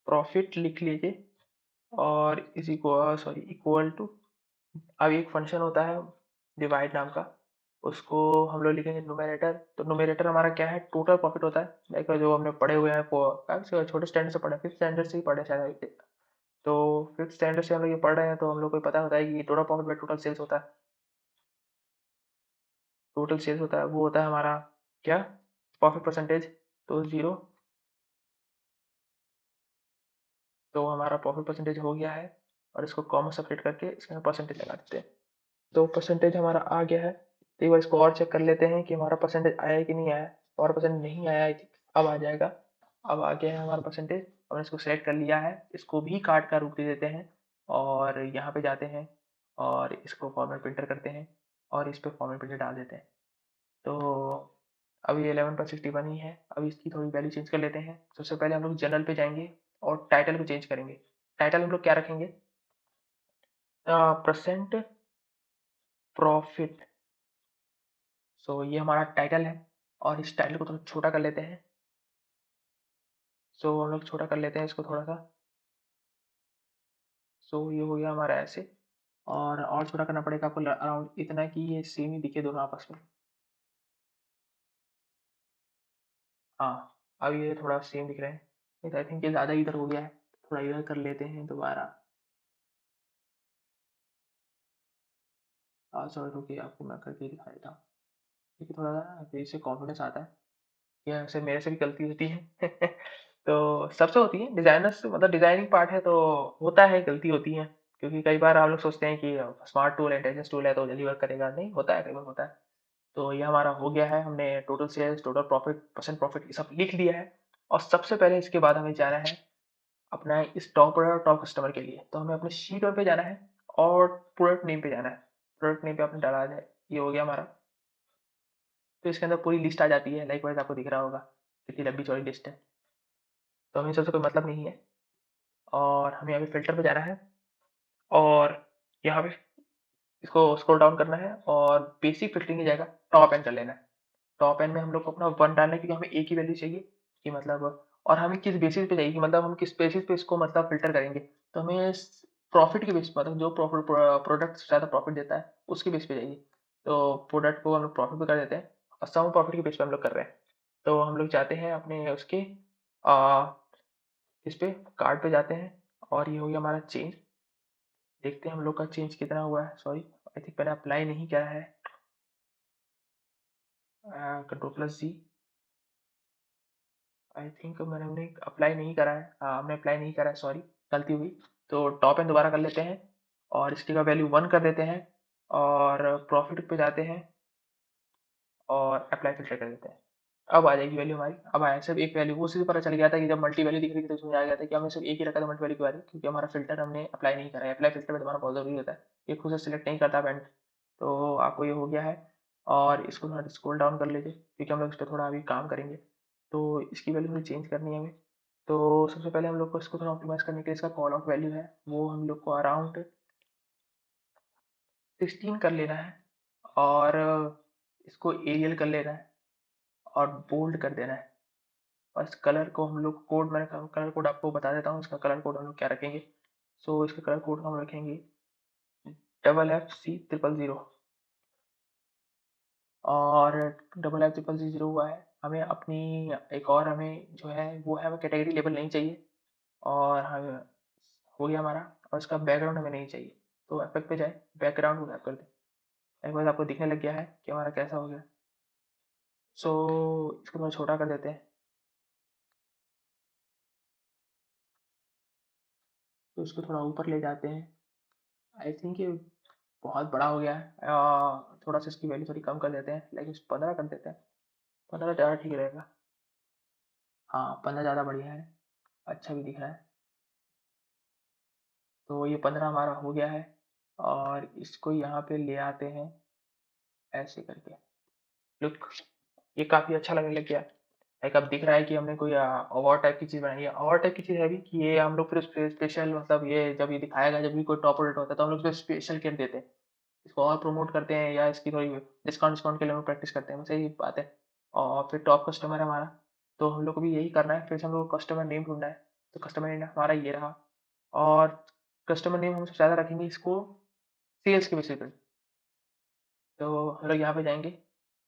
प्रॉफिट लिख लीजिए। और इसी को इक्वल टू, अब एक फंक्शन होता है डिवाइड नाम का, उसको हम लोग लिखेंगे न्यूमरेटर। तो न्यूमरेटर हमारा क्या है, टोटल प्रॉफिट होता है। लाइक जो हमने पढ़े हुए हैं काफी छोटे स्टैंडर्ड से पढ़े, फिफ्थ स्टैंडर्ड से ही पढ़े शायद। तो फिफ्थ स्टैंडर्ड से हम लोग ये पढ़ रहे हैं, तो हम लोग को पता होता है कि total profit by total sales होता है। टोटल सेल्स होता है, वो होता है हमारा क्या, प्रॉफिट परसेंटेज। तो 0 तो हमारा प्रॉफिट परसेंटेज हो गया है और इसको कॉमा सेपरेट करके इसके अंदर परसेंटेज लगा देते हैं। तो परसेंटेज हमारा आ गया है। तो एक बार इसको और चेक कर लेते हैं कि हमारा परसेंटेज आया है कि नहीं आया। और परसेंट नहीं आया, आई थिंक अब आ जाएगा। अब आ गया है हमारा परसेंटेज। हमने इसको सेलेक्ट कर लिया है। इसको भी कार्ड का रूप दे देते हैं और यहाँ पे जाते हैं और इसको फॉर्मेट प्रिंटर करते हैं और इस पे फॉर्मेट प्रिंटर डाल देते हैं। तो अभी 11/61 ही है। अभी इसकी थोड़ी वैल्यू चेंज कर लेते हैं। सबसे पहले हम लोग जनरल पे जाएंगे और टाइटल को चेंज करेंगे। टाइटल हम लोग क्या रखेंगे? Percent profit. सो ये हमारा टाइटल है और इस टाइटल को थोड़ा छोटा कर लेते हैं। सो हम लोग छोटा कर लेते हैं इसको थोड़ा सा। सो ये हो गया हमारा ऐसे। और छोटा करना पड़ेगा आपको अराउंड इतना कि ये सेम ही दिखे दोनों आपस में। हाँ, अब ये थोड़ा सेम दिख रहे हैं। नहीं तो आई थिंक ये ज़्यादा इधर हो गया है। थोड़ा इधर कर लेते हैं दोबारा। सॉरी रुकिए, आपको मैं करके दिखा देता हूँ। क्योंकि थोड़ा सा फेस से कॉन्फिडेंस आता है कि ऐसे मेरे से भी गलती होती है। तो सबसे होती है, डिजाइनर्स मतलब डिजाइनिंग पार्ट है तो होता है, गलती होती है। क्योंकि कई बार हम लोग सोचते हैं कि स्मार्ट टूल है, इंटेलिजेंस टूल है तो जल्दी वर्क करेगा, नहीं होता है, कई बार होता है। तो ये हमारा हो गया है। हमने total sales, total profit, percent profit ये सब लिख लिया है। और सबसे पहले इसके बाद हमें जाना है अपना इस टॉप और टॉप कस्टमर के लिए। तो हमें अपने शीट वन पे जाना है और प्रोडक्ट नेम पे जाना है। प्रोडक्ट नेम पे आपने डाला है, ये हो गया हमारा। तो इसके अंदर पूरी लिस्ट आ जाती है, लाइक वाइज आपको दिख रहा होगा कितनी लंबी चौड़ी लिस्ट है। तो हमें सबसे कोई मतलब नहीं है और हमें यहाँ पे फिल्टर पे जाना है और यहाँ पे इसको स्क्रॉल डाउन करना है और बेसिक फिल्टरिंग की जगह टॉप एंड कर लेना है। टॉप एंड में हम लोग को अपना 1 डालना है क्योंकि हमें एक ही वैल्यू चाहिए कि मतलब। और हमें किस बेसिस पे चाहिए कि मतलब हम किस बेसिस पे इसको मतलब फ़िल्टर करेंगे। तो हमें प्रॉफ़िट के बेस पे, मतलब जो प्रोडक्ट ज़्यादा प्रॉफ़िट देता है उसके बेस पे चाहिए। तो प्रोडक्ट को हम लोग प्रॉफ़िट पे कर देते हैं और सम प्रॉफ़िट के बेस पे हम लोग कर रहे हैं। तो हम लोग जाते हैं अपने उसके अ, इस पे कार्ड पे जाते हैं और ये हो गया हमारा चेंज। देखते हैं हम लोग का चेंज कितना हुआ है। सॉरी, आई थिंक मैंने अप्लाई नहीं किया है। Control plus G. I think हमने अप्लाई नहीं करा है। हाँ, हमने अप्लाई नहीं करा है, सॉरी, गलती हुई। तो टॉप एंड दोबारा कर लेते हैं और इसकी का वैल्यू 1 कर देते हैं और प्रॉफिट पे जाते हैं और अप्लाई फिल्टर कर देते हैं। अब आ जाएगी वैल्यू हमारी। अब आया सिर्फ एक वैल्यू, उसी से पता चल गया था कि जब मल्टी वैल्यू दिख रही थी तो उसमें आ गया था कि हमने सिर्फ एक ही रखा था मल्टी वैल्यू के बारे में, क्योंकि हमारा फिल्टर हमने अप्लाई नहीं करा है। अप्लाई फिल्टर में दोबारा बहुत ज़रूरी होता है, ये खुद से सिलेक्ट नहीं करता बैंड। तो आपको ये हो गया है और इसको थोड़ा स्क्रॉल डाउन कर लीजिए क्योंकि हम लोग इस पर थोड़ा अभी काम करेंगे। तो इसकी वैल्यू थोड़ी चेंज करनी है हमें। तो सबसे पहले हम लोग को इसको थोड़ा ऑप्टिमाइज़ करने के लिए इसका कॉल आउट वैल्यू है वो हम लोग को अराउंड 16 कर लेना है और इसको एरियल कर लेना है और बोल्ड कर देना है। और इस कलर को हम लोग कोड, मैंने कलर कोड आपको बता देता हूँ इसका कलर कोड हम लोग क्या रखेंगे। सो इसका कलर कोड हम रखेंगे FFC000। और FFC0 हुआ है। हमें अपनी एक और हमें जो है वो है, हमें कैटेगरी लेबल नहीं चाहिए और हमें हो गया हमारा। और इसका बैकग्राउंड हमें नहीं चाहिए। तो इफेक्ट पे जाए, बैकग्राउंड को गायब कर दें। एक बार आपको दिखने लग गया है कि हमारा कैसा हो गया। सो इसको थोड़ा छोटा कर देते हैं। तो इसको थोड़ा ऊपर ले जाते हैं। आई थिंक ये बहुत बड़ा हो गया है। थोड़ा सा इसकी वैल्यू थोड़ी कम कर देते हैं, लाइक 15 कर देते हैं। 15 ज़्यादा ठीक रहेगा। हाँ, 15 ज़्यादा बढ़िया है, अच्छा भी दिख रहा है। तो ये 15 हमारा हो गया है और इसको यहाँ पे ले आते हैं ऐसे करके। लुक, ये काफ़ी अच्छा लगने लग गया। लाइक अब दिख रहा है कि हमने कोई अवार्ड टाइप की चीज़ बनाई है। अवार्ड टाइप की चीज़ है भी कि ये हम लोग फिर स्पेशल, मतलब ये जब ये दिखाएगा, जब भी कोई टॉप प्रोडक्ट होता है तो हम लोग उसको स्पेशल केयर देते हैं, इसको और प्रमोट करते हैं या इसकी थोड़ी डिस्काउंट डिस्काउंट के लिए हम लोग प्रैक्टिस करते हैं, बस यही बात है। और फिर टॉप कस्टमर है हमारा, तो हम लोग को भी यही करना है। फिर से हम लोग को कस्टमर नेम ढूंढना है। तो कस्टमर नेम हमारा ये रहा और कस्टमर नेम हम सबसे ज़्यादा रखेंगे इसको सेल्स के बेसिस पे। तो हम लोग यहाँ पे जाएंगे,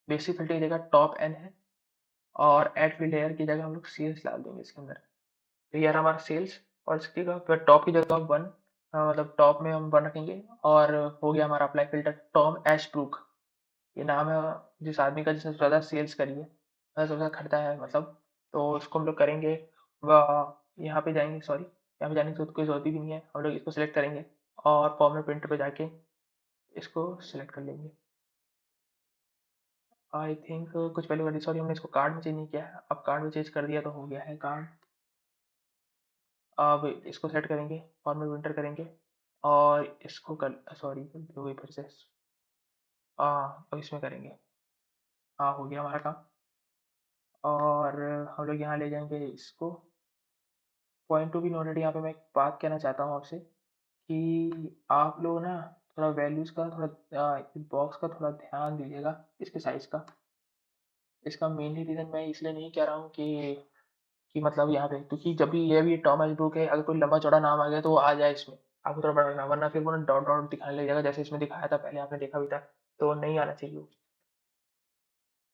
बेसिक फिल्टर की जगह टॉप एन है और एड फील्ड लेयर की जगह हम लोग सेल्स डाल देंगे इसके अंदर। तो ये रहा हमारा सेल्स और इसकी जगह फिर टॉप की जगह 1, मतलब टॉप में हम 1 रखेंगे। और हो गया हमारा अप्लाई फिल्टर टॉम एशब्रूक, ये नाम है जिस आदमी का जिसने ज़्यादा सेल्स करी है, सबसे ज़्यादा खरीदा है मतलब। तो उसको हम लोग करेंगे, यहाँ पे जाएंगे, सॉरी, यहाँ पे जाने की कोई ज़रूरत भी नहीं है, हम लोग इसको सेलेक्ट करेंगे और फॉर्मेट प्रिंटर पे जाके इसको सेलेक्ट कर लेंगे। आई थिंक कुछ वैल्यू वाली, सॉरी हमने इसको कार्ड में चेंज नहीं किया है, अब कार्ड में चेंज कर दिया तो हो गया है कार्ड। अब इसको सेलेक्ट करेंगे, फॉर्मेट प्रिंटर करेंगे और इसको कर, सॉरी गलती हो गई फिर से। अब इसमें करेंगे। हाँ, हो गया हमारा काम। और हम लोग यहाँ ले जाएंगे इसको। पॉइंट टू बी नोटेड, यहाँ पे मैं एक बात कहना चाहता हूँ आपसे कि आप लोग ना थोड़ा वैल्यूज़ का थोड़ा इस बॉक्स का थोड़ा ध्यान दीजिएगा, इसके साइज़ का। इसका मेनली रीज़न मैं इसलिए नहीं कह रहा हूँ कि मतलब यहाँ पे, क्योंकि जब भी ये भी टॉम एंड बुक है, अगर कोई लंबा चौड़ा नाम आ गया तो वो आ जाए इसमें, आपको थोड़ा बड़ा रखना, वरना फिर वो ना डॉट डॉट दिखाने लग जाएगा, जैसे इसमें दिखाया था पहले, आपने देखा भी था, तो वो नहीं आना चाहिए वो।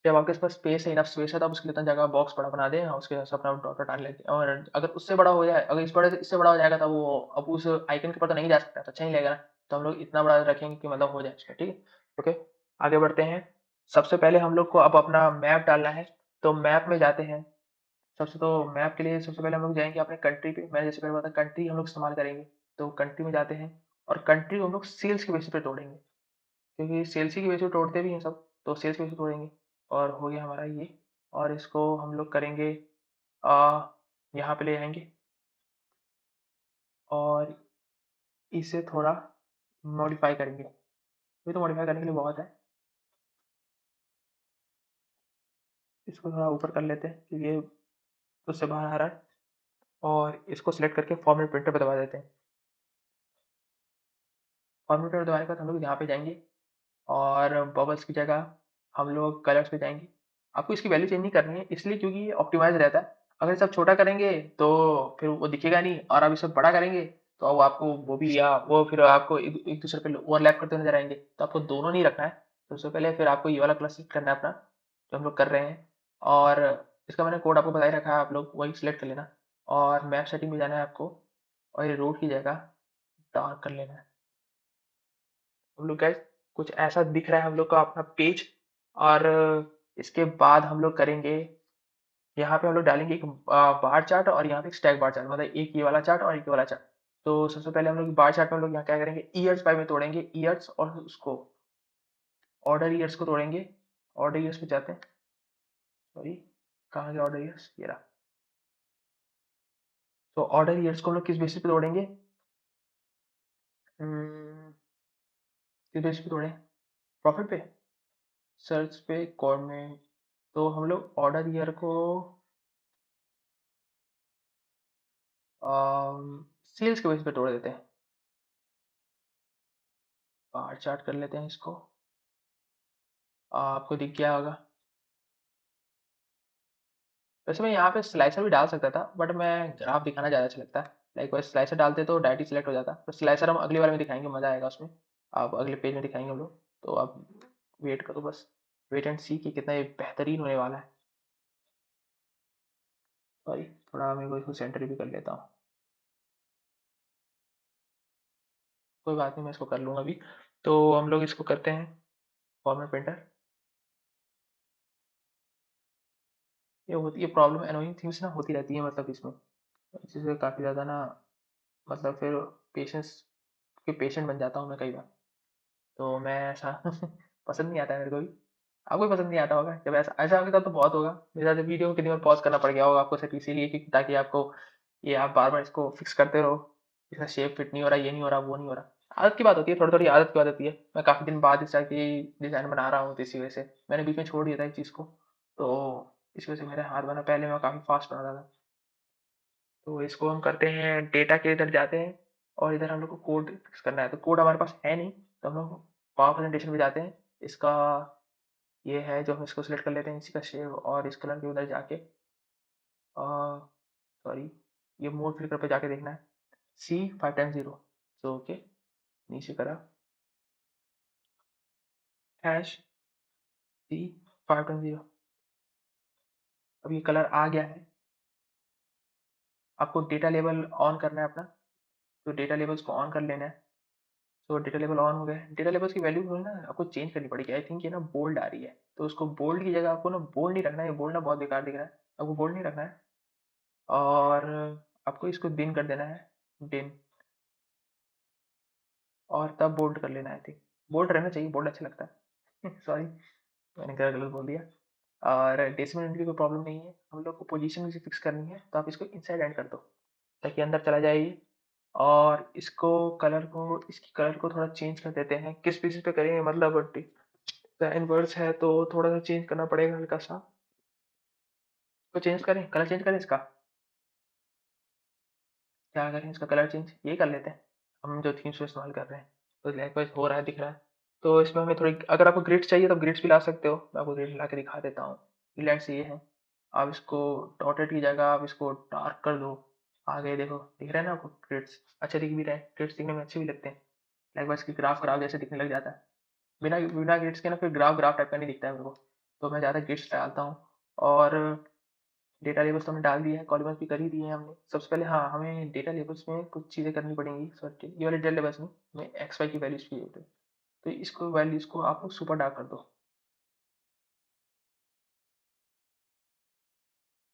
जब आपके पास स्पेस है, इनफ स्पेस है, तो आप उसके लिए इतना जगह बॉक्स बड़ा बना दें और उसके हिसाब से अपना डॉट डॉट डाल लेते हैं। और अगर उससे बड़ा हो जाए, अगर इस बड़े इससे बड़ा हो जाएगा तब वो अब उस आइकन के ऊपर तो नहीं जा सकता, तो अच्छा नहीं लगेगा ना। तो हम लोग इतना बड़ा रखेंगे कि मतलब हो जाए उसका, ठीक है। ओके, आगे बढ़ते हैं। सबसे पहले हम लोग को अब अपना मैप डालना है, तो मैप में जाते हैं। सबसे तो मैप के लिए सबसे पहले हम लोग जाएंगे अपने कंट्री पे। मैं जैसे पहले बताया, कंट्री हम लोग इस्तेमाल करेंगे, तो कंट्री में जाते हैं और कंट्री को हम लोग सेल्स के बेसिस पे तोड़ेंगे, क्योंकि सेल्स ही की बेसिस पे तोड़ते भी हैं सब, तो सेल्स के बेसिस पे तोड़ेंगे। और हो गया हमारा ये। और इसको हम लोग करेंगे, आ, यहाँ पे ले आएंगे और इसे थोड़ा मॉडिफाई करेंगे। ये तो मॉडिफाई करने के लिए बहुत है, इसको थोड़ा ऊपर कर लेते हैं क्योंकि ये उससे बाहर आ रहा है। और इसको सिलेक्ट करके फॉर्मेट प्रिंटर पे दबा देते हैं। फॉर्मेट प्रिंटर दबाने के बाद हम लोग यहाँ पे जाएंगे और बबल्स की जगह हम लोग कलर्स पे जाएंगे। आपको इसकी वैल्यू चेंज नहीं करनी है, इसलिए क्योंकि ये ऑप्टिमाइज रहता है। अगर सब छोटा करेंगे तो फिर वो दिखेगा नहीं, और अब इसे बड़ा करेंगे तो अब आपको वो भी, या वो फिर आपको एक एक दूसरे पे ओवरलैप करते नजर आएंगे, तो आपको दोनों नहीं रखना है। तो सबसे पहले फिर आपको ये वाला कलर सेलेक्ट करना है अपना, जो हम लोग कर रहे हैं। और इसका मैंने कोड आपको बता ही रखा है, आप लोग वही सिलेक्ट कर लेना। और मैप सेटिंग में जाना है आपको, और ये रोड की जगह डार्क कर लेना है। हम लोग गाइस कुछ ऐसा दिख रहा है हम लोग का अपना पेज। और इसके बाद हम लोग करेंगे, यहाँ पे हम लोग डालेंगे एक बार चार्ट, और यहाँ पे एक स्टैक बार चार्ट, मतलब एक ये वाला चार्ट और एक ये वाला चार्ट। तो सबसे पहले हम लोग बार चार्ट में हम लोग यहाँ क्या करेंगे, ईयर्स बाय में तोड़ेंगे ईयर्स, और उसको ऑर्डर ईयर्स को तोड़ेंगे। ऑर्डर ईयर्स पे जाते हैं, सॉरी कहाँ गया ऑर्डर ईयर्स, ये रहा। तो ऑर्डर ईयर्स को हम लोग किस बेसिस पे तोड़ेंगे, हम्म, किस बेसिस पे तोड़े, प्रॉफिट पे, सर्च पे, गवर्नमेंट। तो हम लोग ऑर्डर ईयर को सेल्स के बेस पे तोड़ देते हैं। बार चार्ट कर लेते हैं इसको, आपको दिख गया होगा। वैसे मैं यहाँ पे स्लाइसर भी डाल सकता था, बट मैं ग्राफ दिखाना ज़्यादा अच्छा लगता है। लाइक वैसे स्लाइसर डालते तो डायरेक्ट सिलेक्ट हो जाता, तो स्लाइसर हम अगली बार में दिखाएंगे, मज़ा आएगा उसमें। आप अगले पेज में दिखाएंगे हम लोग, तो आप वेट करो बस, वेट एंड सी कि कितना ये बेहतरीन होने वाला है। सॉरी, थोड़ा मेरे को इसको सेंटर भी कर लेता हूँ, कोई बात नहीं, मैं इसको कर लूँगा अभी। तो हम लोग इसको करते हैं फॉर्मेट प्रिंटर। ये प्रॉब्लम एनोइंग थिंग्स ना होती रहती है मतलब इसमें, जिससे काफ़ी ज़्यादा ना, मतलब फिर पेशेंस के पेशेंट बन जाता हूँ मैं कई बार। तो मैं ऐसा पसंद नहीं आता है मेरे को भी। आपको भी पसंद नहीं आता होगा, जब ऐसा ऐसा होगा तब तो बहुत होगा। मेरा जब वीडियो को कितनी बार पॉज करना पड़ गया होगा आपको, सिर्फ इसीलिए कि ताकि आपको, ये आप बार बार इसको फिक्स करते रहो, इसका शेप फिट नहीं हो रहा, ये नहीं हो रहा, वो नहीं हो रहा। आदत की बात होती है, थोड़ी थोड़ी आदत की बात होती है। मैं काफ़ी दिन बाद इस टाइप की डिज़ाइन बना रहा हूँ, तो इसी वजह से मैंने बीच में छोड़ दिया था इस चीज़ को। तो इस वजह से मेरे हाथ बना, पहले मैं काफ़ी फास्ट बनाता था। तो इसको हम करते हैं, डेटा के इधर जाते हैं और इधर हम लोग को कोड फिक्स करना है। तो कोड हमारे पास है नहीं, तो हम लोग पावर प्रेजेंटेशन में जाते हैं। इसका ये है, जो हम इसको सिलेक्ट कर लेते हैं, इसी का शेप, और इस कलर के उधर जाके, सॉरी, ये मोड फ्लिकर पे जाके देखना है, C 5 टाइम्स 0। तो ओके, नीचे करा, #C 5 टाइम्स 0। अब ये कलर आ गया है। आपको डेटा लेबल ऑन करना है अपना, तो डेटा लेबल्स को ऑन कर लेना है। तो डेटा लेवल ऑन हो गया है। डेटा लेवल्स की वैल्यू जो है ना, आपको चेंज करनी पड़ेगी। आई थिंक ये ना बोल्ड आ रही है, तो उसको बोल्ड की जगह आपको ना बोल्ड नहीं रखना है, ये बोल्ड ना बहुत बेकार दिख रहा है, आपको बोल्ड नहीं रखना है। और आपको इसको दिन कर देना है, डिन, और तब बोल्ड कर लेना। आई थिंक बोल्ड रहना चाहिए, बोल्ड अच्छा लगता है। सॉरी, मैंने गलत बोल दिया। और डेसिमल यूनिट की कोई प्रॉब्लम नहीं है, हम लोग को पोजीशन भी फिक्स करनी है, तो आप इसको इनसाइड एंड कर दो ताकि अंदर चला जाए ये। और इसको कलर को इसकी कलर को थोड़ा चेंज कर देते हैं। किस बेसिस पे करेंगे, मतलब इनवर्स है तो थोड़ा सा चेंज करना पड़ेगा हल्का सा। तो चेंज करें, कलर चेंज करें इसका, क्या करें इसका कलर चेंज, ये कर लेते हैं हम जो थीम्स को इस्तेमाल कर रहे हैं। तो लाइकवाइज हो रहा है, दिख रहा है। तो इसमें हमें थोड़ी, अगर आपको ग्रिड्स चाहिए तो ग्रिड्स भी ला सकते हो, मैं आपको ग्रिड ला के दिखा देता हूँ। ग्रिड्स ये है, आप इसको डॉटेड की जगह आप इसको डार्क कर दो। आगे देखो, दिख रहे हैं ना आपको ग्रिड्स, अच्छे दिख भी रहे हैं, ग्रिड्स दिखने में अच्छे भी लगते हैं। लाइकवाइज की ग्राफ ग्राफ जैसे दिखने लग जाता है। बिना बिना ग्रिड्स के ना फिर ग्राफ ग्राफ टाइप का नहीं दिखता है मेरे को। तो मैं ज़्यादा ग्रिड्स डालता हूँ। और डेटा लेबल्स तो हमने डाल दिए हैं, कॉलम्स भी कर ही दिए हैं हमने। सबसे पहले हाँ, हमें डेटा लेबल्स में कुछ चीज़ें करनी पड़ेंगी। सॉरी, ये वाले डेटा लेबल्स में हमें एक्स वाई की वैल्यूज चाहिए होती है। तो इसको वैल्यूज को आप लोग सुपर डार्क कर दो।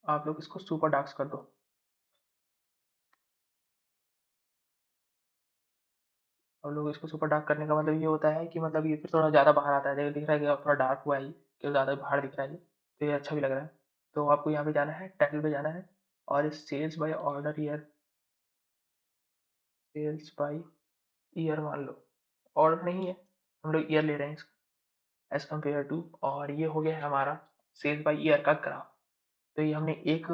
आप लोग इसको सुपर डार्क कर दो। और लोग इसको सुपर डार्क करने का मतलब ये होता है कि मतलब ये फिर थोड़ा ज़्यादा बाहर आता है, जैसे दिख रहा है कि अब थोड़ा डार्क हुआ है ये, कि ज़्यादा बाहर दिख रहा है ये, तो ये अच्छा भी लग रहा है। तो आपको यहाँ पे जाना है, टाइटल पे जाना है, और इस sales by order year, sales by year मान लो, ऑर्डर नहीं है, हम लोग ईयर ले रहे हैं एज कम्पेयर टू। और ये हो गया है हमारा सेल्स बाय ईयर का ग्राफ। तो ये हमने एक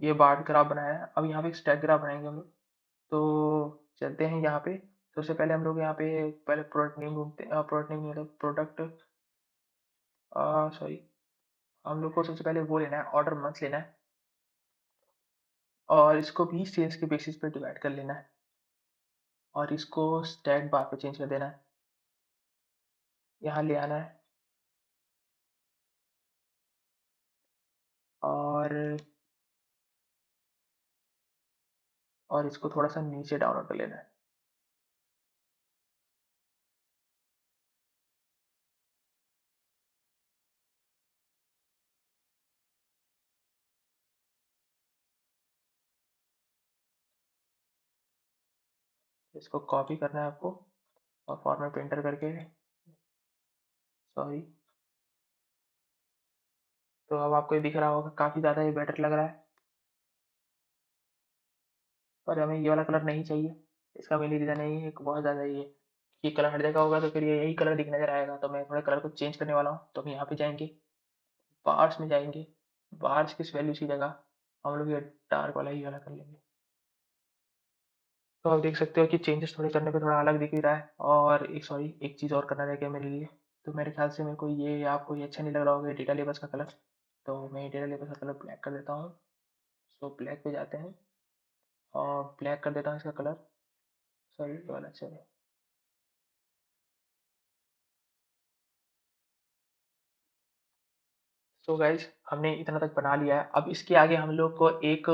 ये बार ग्राफ बनाया है। अब यहाँ पे एक स्टैक ग्राफ बनाएंगे हम लोग। तो चलते हैं यहाँ पे। सबसे पहले हम लोग यहाँ पे पहले प्रोडक्ट नेम ढूंढते हैं, प्रोडक्ट नेम मतलब प्रोडक्ट, सॉरी, हम लोग को सबसे पहले वो लेना है, ऑर्डर मंथ लेना है, और इसको भी सेल्स के बेसिस पे डिवाइड कर लेना है, और इसको स्टैक बार पे चेंज कर देना है। यहाँ ले आना है, और इसको थोड़ा सा नीचे डाउनलोड कर लेना है। इसको कॉपी करना है आपको, और फॉर्मेट पे एंटर करके, सॉरी। तो अब आपको ये दिख रहा होगा, काफ़ी ज़्यादा ये बेटर लग रहा है। पर हमें ये वाला कलर नहीं चाहिए। इसका मेन रीज़न यही है कि बहुत ज़्यादा ये कलर हट जाएगा होगा तो फिर ये यही कलर दिख नज़र आएगा। तो मैं थोड़ा कलर को चेंज करने वाला हूँ। तो हम यहाँ पे जाएंगे, बार्स में जाएंगे, बार्स किस वैल्यूज की जगह हम लोग ये डार्क वाला ही वाला कर लेंगे। तो आप देख सकते हो कि चेंजेस थोड़े करने पे थोड़ा अलग दिख ही रहा है। और एक, सॉरी, एक चीज़ और करना रह गया मेरे लिए। तो मेरे ख्याल से मेरे को ये, आपको ये अच्छा नहीं लग रहा होगा डेटा लेबल्स का कलर। तो मैं डेटा लेबल्स का कलर ब्लैक कर देता हूँ। सो ब्लैक पे जाते हैं, और ब्लैक कर देता हूँ इसका कलर। सॉरी, ये वाला चलो। सो गाइज, हमने इतना तक बना लिया है। अब इसके आगे हम लोग को एक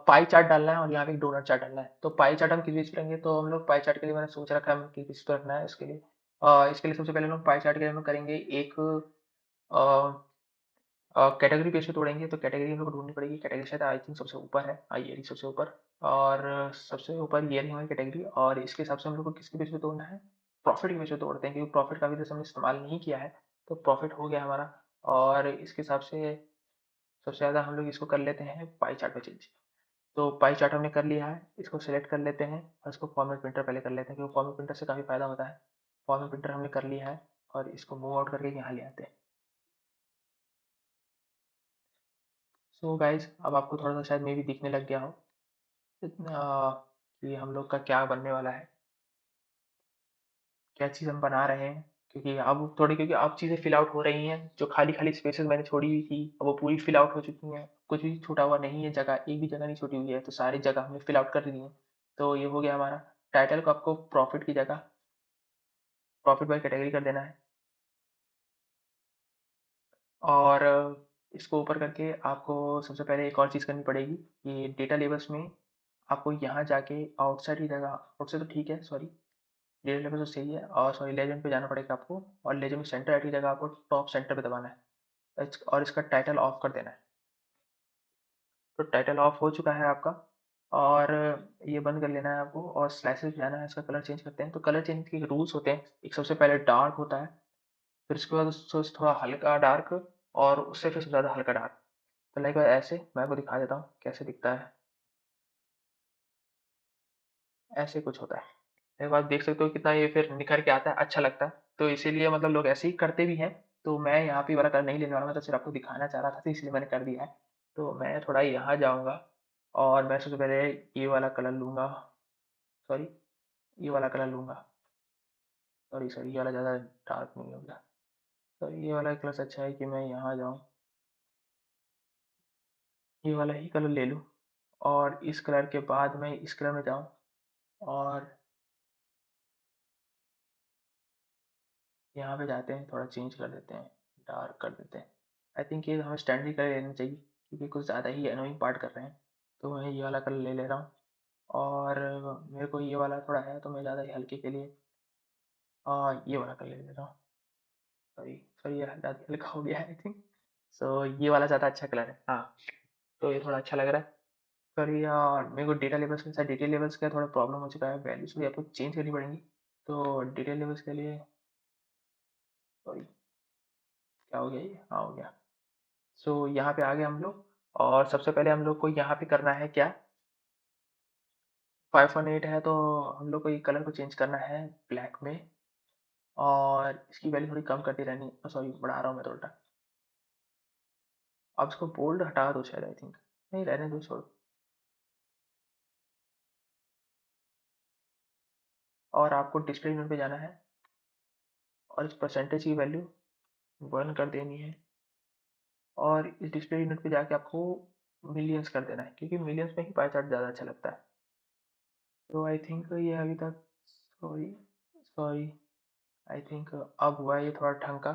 पाई चार्ट डालना है, और यहाँ पे एक डोनट चार्ट डालना है। तो पाई चार्ट हम किस बेस पे रखेंगे, तो हम लोग पाई चार्ट के लिए मैंने सोच रखा है हमें किस बेस पे रखना है। इसके लिए सबसे पहले हम लोग पाई चार्ट के लिए हम लोग करेंगे एक कैटेगरी बेस पे तोड़ेंगे। तो कैटेगरी हम लोग को ढूंढनी पड़ेगी। कैटेगरी शायद आई थिंक सबसे ऊपर है, आई ईयरिंग सबसे ऊपर, और सबसे ऊपर ईयरिंग हमारी कैटेगरी। और इसके हिसाब से हम लोग को किसके बेस पे तोड़ना है, प्रॉफिट के बेस पे तोड़ते हैं, क्योंकि प्रॉफिट का भी हमने इस्तेमाल नहीं किया है। तो प्रॉफिट हो गया हमारा। और इसके हिसाब से सबसे ज़्यादा हम लोग इसको कर लेते हैं पाई चार्ट में चेंज। तो पाई चार्ट हमने कर लिया है, इसको सेलेक्ट कर लेते हैं, और इसको फॉर्मेट प्रिंटर पहले कर लेते हैं, क्योंकि फॉर्मेट प्रिंटर से काफ़ी फ़ायदा होता है। फॉर्मेट प्रिंटर हमने कर लिया है, और इसको मूव आउट करके यहाँ ले आते हैं। सो गाइज, अब आपको थोड़ा सा शायद मे भी दिखने लग गया हो कि हम लोग का क्या बनने वाला है, क्या चीज़ हम बना रहे हैं। क्योंकि अब चीज़ें फिल आउट हो रही हैं, जो खाली खाली स्पेसेस मैंने छोड़ी हुई थी अब वो पूरी फिल आउट हो चुकी हैं। कुछ भी छूटा हुआ नहीं है, जगह एक भी जगह नहीं छूटी हुई है, तो सारी जगह हमने फिल आउट कर दी है। तो ये हो गया हमारा। टाइटल को आपको प्रॉफिट की जगह प्रॉफिट बाय कैटेगरी कर देना है, और इसको ऊपर करके आपको सबसे पहले एक और चीज़ करनी पड़ेगी। ये डेटा लेबल्स में आपको यहाँ जाके आउटसाइड की जगह, आउटसाइड तो ठीक है, सॉरी, डेटा लेबल तो सही है, और सॉरी, लेजेंड पे जाना पड़ेगा आपको, और लेजेंड में सेंटर राइट की जगह आपको टॉप सेंटर पे दबाना है, और इसका टाइटल ऑफ कर देना है। तो टाइटल ऑफ हो चुका है आपका। और ये बंद कर लेना है आपको और स्लाइसेस पे जाना है, इसका कलर चेंज करते हैं। तो कलर चेंज के रूल्स होते हैं, एक सबसे पहले डार्क होता है, फिर उसके बाद उससे थोड़ा हल्का डार्क और उससे फिर ज़्यादा हल्का डार्क। तो लाइक ऐसे मैं आपको दिखा देता हूँ कैसे दिखता है, ऐसे कुछ होता है। एक बार देख सकते हो कितना ये फिर निखर के आता है, अच्छा लगता है। तो इसीलिए मतलब लोग ऐसे ही करते भी हैं। तो मैं यहाँ पे ये वाला कलर नहीं लेने वाला, मैं तो सिर्फ आपको दिखाना चाह रहा था, तो इसलिए मैंने कर दिया है। तो मैं थोड़ा यहाँ जाऊँगा और मैं सबसे पहले ये वाला कलर लूँगा, सॉरी ये वाला कलर लूँगा। सॉरी ये वाला ज़्यादा डार्क नहीं हो गया। तो ये वाला कलर से अच्छा है कि मैं यहाँ जाऊँ, ये वाला ही कलर ले लूँ और इस कलर के बाद मैं इस कलर में जाऊँ और यहाँ पे जाते हैं, थोड़ा चेंज कर देते हैं, डार्क कर देते हैं। आई थिंक ये हमें स्टैंडर्ड कलर लेना चाहिए क्योंकि कुछ ज़्यादा ही अनोइंग पार्ट कर रहे हैं। तो मैं ये वाला कलर ले ले रहा हूँ और मेरे को ये वाला थोड़ा है तो मैं ज़्यादा ही हल्के के लिए ये वाला कलर ले ले रहा हूँ। सॉरी सॉरी ये ज़्यादा हल्का हो गया है आई थिंक। सो ये वाला ज़्यादा अच्छा कलर है, हाँ। तो ये थोड़ा अच्छा लग रहा है। सॉरी यार मेरे को डेटा लेवल्स के साथ डेटा लेवल्स का थोड़ा प्रॉब्लम हो चुका है, वैल्यूज भी आपको चेंज करनी पड़ेंगी। तो डेटा लेवल्स के लिए सॉरी क्या हो गया ये, हाँ हो गया। सो यहाँ पे आ गए हम लोग और सबसे पहले हम लोग को यहाँ पे करना है क्या, 518 है तो हम लोग को ये कलर को चेंज करना है ब्लैक में और इसकी वैल्यू थोड़ी कम करती रहनी है, सॉरी बढ़ा रहा हूँ मैं थोड़ा। अब इसको बोल्ड हटा दो शायद, आई थिंक नहीं रहने दो छोड़ो। और आपको डिस्प्ले यूनिट पे जाना है और इस परसेंटेज की वैल्यू 1 कर देनी है और इस डिस्प्ले यूनिट पे जाके आपको मिलियंस कर देना है क्योंकि मिलियंस में ही पाई चार्ट ज़्यादा अच्छा लगता है। तो आई थिंक ये अभी तक सॉरी सॉरी आई थिंक अब हुआ है ये थोड़ा ढंग का।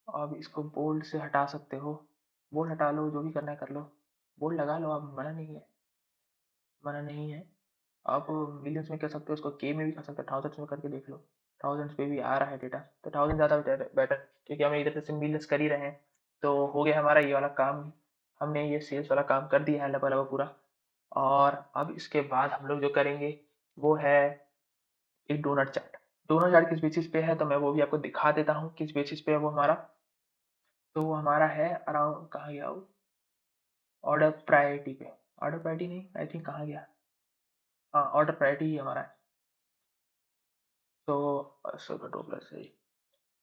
अब इसको बोल्ड से हटा सकते हो, बोल्ड हटा लो, जो भी करना है कर लो, बोल्ड लगा लो, अब मना नहीं है, मना नहीं है। आप मिलियंस में कर सकते हो, उसको के में भी कर सकते हो, थाउजेंड्स में करके देख लो। थाउजेंड्स पे भी आ रहा है डेटा, तो थाउजेंड ज़्यादा बेटर बेटर क्योंकि हम इधर से मिलियंस कर ही रहे हैं। तो हो गया हमारा ये वाला काम, हमने ये सेल्स वाला काम कर दिया है लबा पूरा। और अब इसके बाद हम लोग जो करेंगे वो है एक डोनट चार्ट। डोनट चार्ट किस बेसिस पे है तो मैं वो भी आपको दिखा देता हूँ किस बेसिस पे है वो हमारा। तो वो हमारा है अराउंड, कहाँ गया वो, ऑर्डर प्रायोरिटी पे। ऑर्डर प्रायोरिटी नहीं आई थिंक, कहाँ गया, हाँ ऑर्डर प्रायोरिटी ही हमारा है। तो सो टू प्लस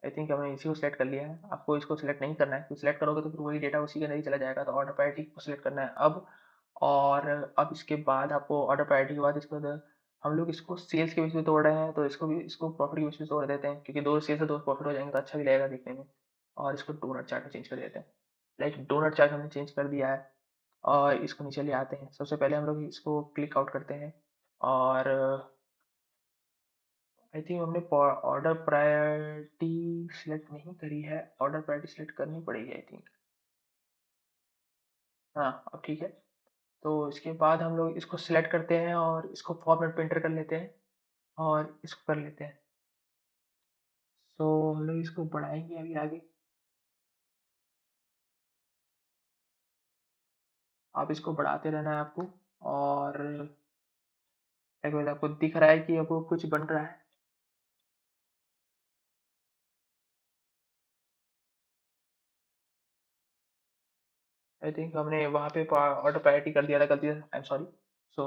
आई थिंक हमने इसी को सिलेक्ट कर लिया है। आपको इसको सिलेक्ट नहीं करना है क्योंकि सिलेक्ट करोगे तो फिर वही डेटा उसी के अंदर ही चला जाएगा। तो ऑर्डर प्रायोरिटी को सिलेक्ट करना है अब। और अब इसके बाद आपको ऑर्डर प्रायोरिटी के बाद इसको हम लोग इसको सेल्स के बेस पे तोड़ रहे हैं तो इसको भी इसको प्रॉफिट के बेस पे तोड़ देते हैं क्योंकि दो सेल्स से दो प्रॉफिट हो जाएंगे तो अच्छा भी लगेगा देखने में। और इसको डोनट चार्ट में चेंज कर देते हैं। लाइक डोनट चार्ट हमने चेंज कर दिया है और इसको नीचे ले आते हैं। सबसे पहले हम लोग इसको क्लिक आउट करते हैं और आई थिंक हमने ऑर्डर प्रायोरिटी सिलेक्ट नहीं करी है, ऑर्डर प्रायोरिटी सिलेक्ट करनी पड़ेगी आई थिंक। हाँ अब ठीक है। तो इसके बाद हम लोग इसको सिलेक्ट करते हैं और इसको फॉर्मेट पे एंटर कर लेते हैं और इसको कर लेते हैं। सो हम लोग इसको बढ़ाएंगे अभी आगे। आप इसको बढ़ाते रहना है आपको। और एक बार आपको दिख रहा है कि अब वो कुछ बन रहा है। आई थिंक हमने वहाँ पे ऑर्डर प्रायोरिटी कर दिया था गलती से, आई एम सॉरी। सो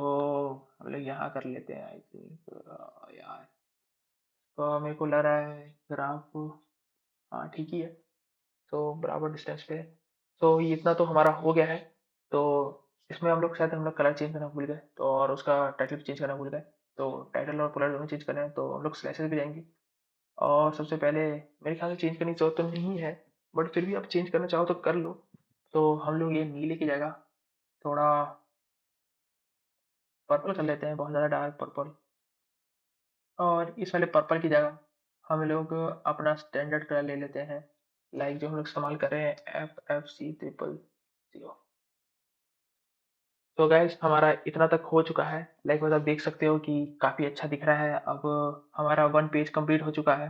हम लोग यहाँ कर लेते हैं आई थिंक, यार तो मेरे को लग रहा है ग्राफ, हाँ ठीक ही है। तो बराबर डिस्टेंस पे है। तो ये इतना तो हमारा हो गया है। तो इसमें हम लोग कलर चेंज करना भूल गए तो और उसका टाइटल भी चेंज करना भूल गए। तो टाइटल और कलर दोनों चेंज करना है तो हम लोग स्लैशेस पे जाएंगे। और सबसे पहले मेरे ख्याल से चेंज करने की जरूरत तो नहीं है, बट फिर भी आप चेंज करना चाहो तो कर लो। तो हम लोग ये नीले की जगह थोड़ा पर्पल कर लेते हैं, बहुत ज़्यादा डार्क पर्पल। और इस वाले पर्पल की जगह हम लोग अपना स्टैंडर्ड कलर ले लेते हैं, लाइक जो हम लोग इस्तेमाल कर रहे हैं FFC000। तो गाइस हमारा इतना तक हो चुका है, लाइक मतलब आप देख सकते हो कि काफ़ी अच्छा दिख रहा है। अब हमारा 1 पेज कंप्लीट हो चुका है।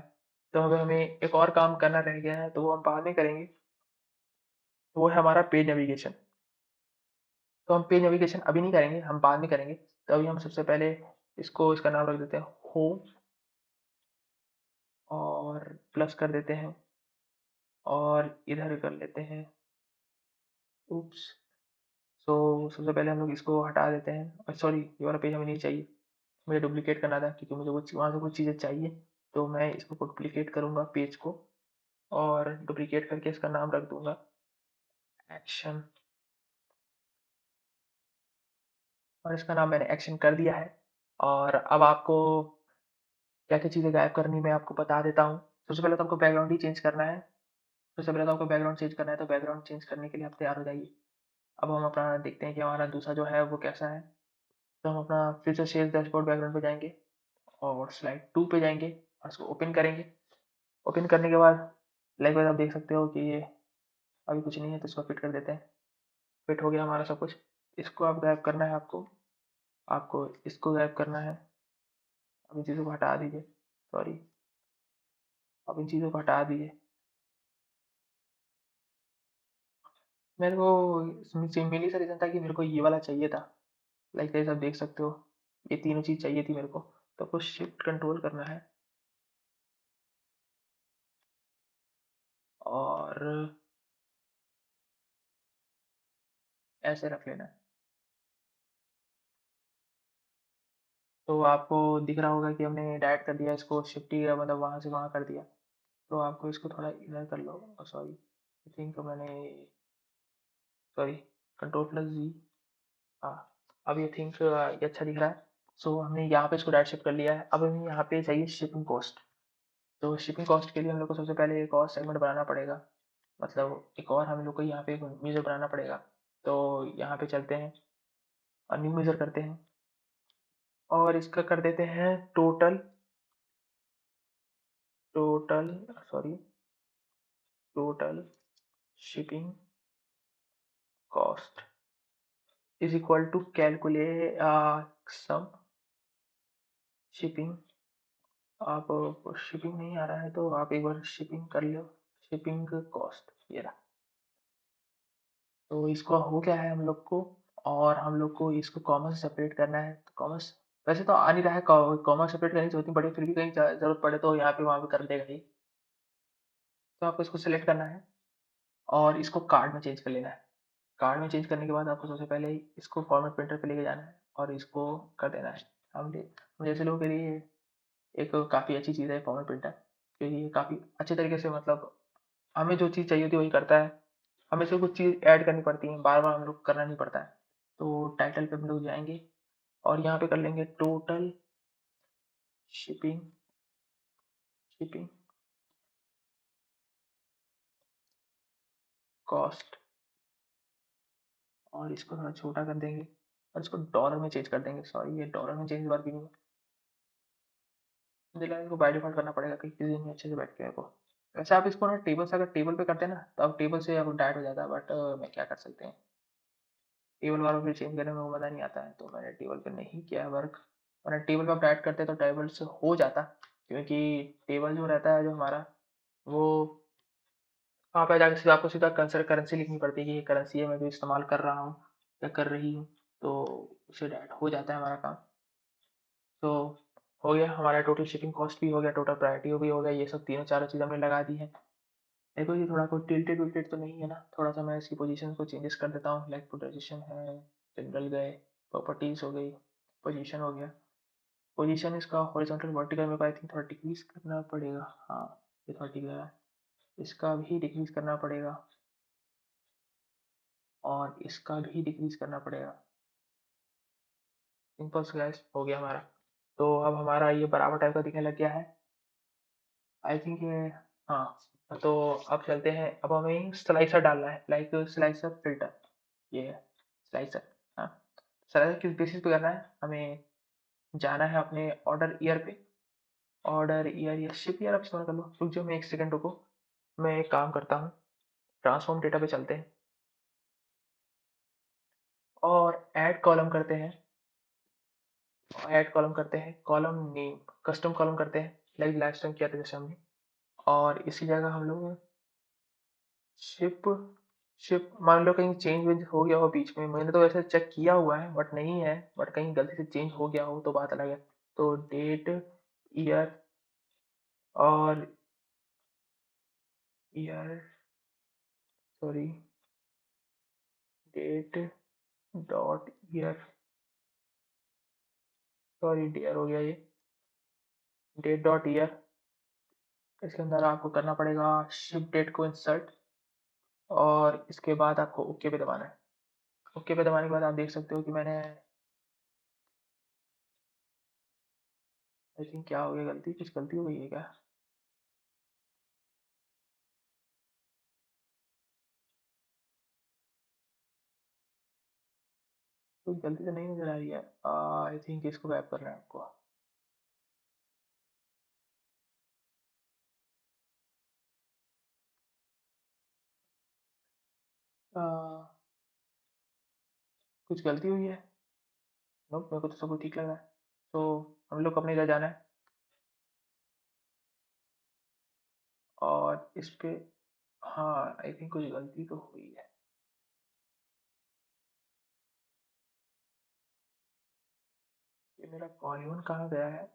तो अब हमें एक और काम करना रह गया है तो वो हम बाद में करेंगे। वो है हमारा पेज नेविगेशन। तो हम पेज नेविगेशन अभी नहीं करेंगे, हम बाद में करेंगे। तो अभी हम सबसे पहले इसका नाम रख देते हैं होम और प्लस कर देते हैं और इधर कर लेते हैं उप्स। सो सबसे पहले हम लोग इसको हटा देते हैं, सॉरी ये वाला पेज हमें नहीं चाहिए, मुझे डुप्लीकेट करना था क्योंकि मुझे कुछ वहाँ से कुछ चीज़ें चाहिए। तो मैं इसको डुप्लीकेट करूँगा पेज को, और डुप्लीकेट करके इसका नाम रख दूंगा एक्शन, और इसका नाम मैंने एक्शन कर दिया है। और अब आपको क्या क्या चीज़ें गायब करनी मैं आपको बता देता हूँ। सबसे पहले तो आपको बैकग्राउंड ही चेंज करना है। सबसे पहले तो आपको बैकग्राउंड चेंज करना है, तो बैकग्राउंड चेंज करने के लिए आप तैयार हो जाइए। अब हम अपना देखते हैं कि हमारा दूसरा जो है वो कैसा है। तो हम अपना फिर से शेयर डैशबोर्ड बैकग्राउंड पे जाएंगे और स्लाइड 2 पे जाएंगे और इसको ओपन करेंगे। ओपन करने के बाद लाइक वाइज आप देख सकते हो कि ये अभी कुछ नहीं है, तो इसको फिट कर देते हैं। फिट हो गया हमारा सब कुछ। इसको आप गायब करना है, आपको आपको इसको गायब करना है। अब इन चीज़ों को हटा दीजिए, सॉरी, अब इन चीज़ों को हटा दीजिए। मेरे को इसमें मेनली सा रीज़न था कि मेरे को ये वाला चाहिए था, लाइक गाइस आप देख सकते हो ये तीनों चीज़ चाहिए थी मेरे को। तो आपको शिफ्ट कंट्रोल करना है और ऐसे रख लेना है। तो आपको दिख रहा होगा कि हमने डायरेक्ट कर दिया इसको, शिफ्ट ही मतलब वहाँ से वहाँ कर दिया। तो आपको इसको थोड़ा इधर कर लो, सॉरी आई थिंक मैंने, सॉरी, कंट्रोल प्लस जी, हाँ अब ये थिंक ये अच्छा दिख रहा है। सो हमने यहाँ पे इसको डायरेक्ट शिफ्ट कर लिया है। अब हमें यहाँ पे चाहिए शिपिंग कॉस्ट। तो शिपिंग कॉस्ट के लिए हम लोग को सबसे पहले एक और सेगमेंट बनाना पड़ेगा, मतलब एक और हम लोग को यहाँ पे एक मेजर बनाना पड़ेगा। तो यहाँ पे चलते हैं और न्यू मेजर करते हैं और इसका कर देते हैं total, total sorry, total shipping cost is equal to calculate sum shipping. आप शिपिंग नहीं आ रहा है तो आप एक बार शिपिंग कर लो, शिपिंग कॉस्ट ये रहा। तो इसको हो गया है हम लोग को, और हम लोग को इसको कॉमा से सेपरेट करना है। तो कॉमर्स वैसे तो आ नहीं रहा है, कॉमा सेपरेट करने की जरूरत नहीं पड़े, फिर भी कहीं जरूरत पड़े तो यहाँ पे वहाँ पे कर देगा ही। तो आपको इसको सिलेक्ट करना है और इसको कार्ड में चेंज कर लेना है। कार्ड में चेंज करने के बाद आपको सबसे पहले इसको फॉर्मेट प्रिंटर पे लेके जाना है और इसको कर देना है। हम जैसे लोगों के लिए एक काफ़ी अच्छी चीज़ है फॉर्मेट प्रिंटर, क्योंकि ये काफ़ी अच्छे तरीके से मतलब हमें जो चीज़ चाहिए होती है वही करता है। हमें सिर्फ कुछ चीज़ ऐड करनी पड़ती है, बार बार हम लोग करना नहीं पड़ता है। तो टाइटल पे हम लोग जाएंगे और यहाँ पे कर लेंगे टोटल शिपिंग, शिपिंग कॉस्ट, और इसको थोड़ा छोटा कर देंगे और इसको डॉलर में चेंज कर देंगे। सॉरी ये डॉलर में चेंज बार भी नहीं है, मुझे लगा इसको बाय डिफ़ॉल्ट करना पड़ेगा कि किसी दिन अच्छे से बैठ के मेरे को। वैसे आप इसको ना टेबल से, अगर टेबल पे करते हैं ना तो आप टेबल से आप डायरेक्ट हो जाता है, बट मैं क्या कर सकते हैं, टेबल वालों पे चेंज करने में वो मज़ा नहीं आता है, तो मैंने टेबल पे नहीं किया है वर्क। वरना टेबल पे आप डायरेक्ट करते तो टेबल से हो जाता, क्योंकि टेबल जो रहता है जो हमारा, वो वहाँ पे जाके सीधा आपको सीधा करेंसी लिखनी पड़ती है कि ये करेंसी है मैं जो इस्तेमाल कर रहा हूँ या कर रही हूँ। तो उससे डायरेक्ट हो जाता है हमारा काम। तो हो गया हमारा, टोटल शिपिंग कॉस्ट भी हो गया, टोटल प्रायोरिटी भी हो गया, ये सब तीनों चारों चीज़ हमने लगा दी है। देखो ये थोड़ा कोई टिल्टेड विल्टेड तो नहीं है ना, थोड़ा सा मैं इसकी पोजीशन को चेंजेस कर देता हूँ, लाइक पोजीशन है, जनरल गए, प्रॉपर्टीज हो गई, पोजीशन हो गया। पोजीशन इसका हॉरिजॉन्टल वर्टिकल में आई थिंक थोड़ा डिक्रीज करना पड़ेगा, हाँ ये थोड़ा ठीक है, इसका भी डिक्रीज करना पड़ेगा और इसका भी डिक्रीज करना पड़ेगा। सिंपल सा गाइस हो गया हमारा। तो अब हमारा ये बराबर टाइप का दिखने लग गया है आई थिंक ये, हाँ। तो अब चलते हैं, अब हमें स्लाइसर डालना है, लाइक स्लाइसर फिल्टर, ये है स्लाइसर। हाँ, स्लाइसर किस बेसिस पे करना है, हमें जाना है अपने ऑर्डर ईयर पे, ऑर्डर ईयर या शिप ईयर आप इस्तेमाल कर लो। रुक जाओ मैं एक सेकंड रुको, मैं एक काम करता हूँ, ट्रांसफॉर्म डेटा पे चलते हैं और ऐड कॉलम करते हैं, ऐड कॉलम करते हैं, कॉलम नेम कस्टम कॉलम करते हैं, लाइक लास्ट टाइम किया था जैसे हमने। और इसी जगह हम लोग शिप शिप मान लो कहीं चेंज वेंज हो गया हो बीच में, मैंने तो वैसे चेक किया हुआ है बट नहीं है, बट कहीं गलती से चेंज हो गया हो तो बात अलग है। तो डेट, ईयर और year, sorry, date dot year, sorry year हो गया ये, डेट डॉट ईयर। इसके अंदर आपको करना पड़ेगा शिप डेट को इंसर्ट, और इसके बाद आपको ओके पे दबाना है। ओके पे दबाने के बाद आप देख सकते हो कि मैंने, आई थिंक क्या हो गया, गलती, कुछ गलती हो गई है क्या? कोई गलती तो नहीं नजर आ रही है। आई थिंक इसको गायब करना है आपको। आ, कुछ गलती हुई है? नो, मेरे को तो सब कुछ ठीक लग रहा है। तो हम लोग को अपनी जगह जाना है, और इस पे, हाँ आई थिंक कुछ गलती तो हुई है। ये मेरा कॉलम कहाँ गया है?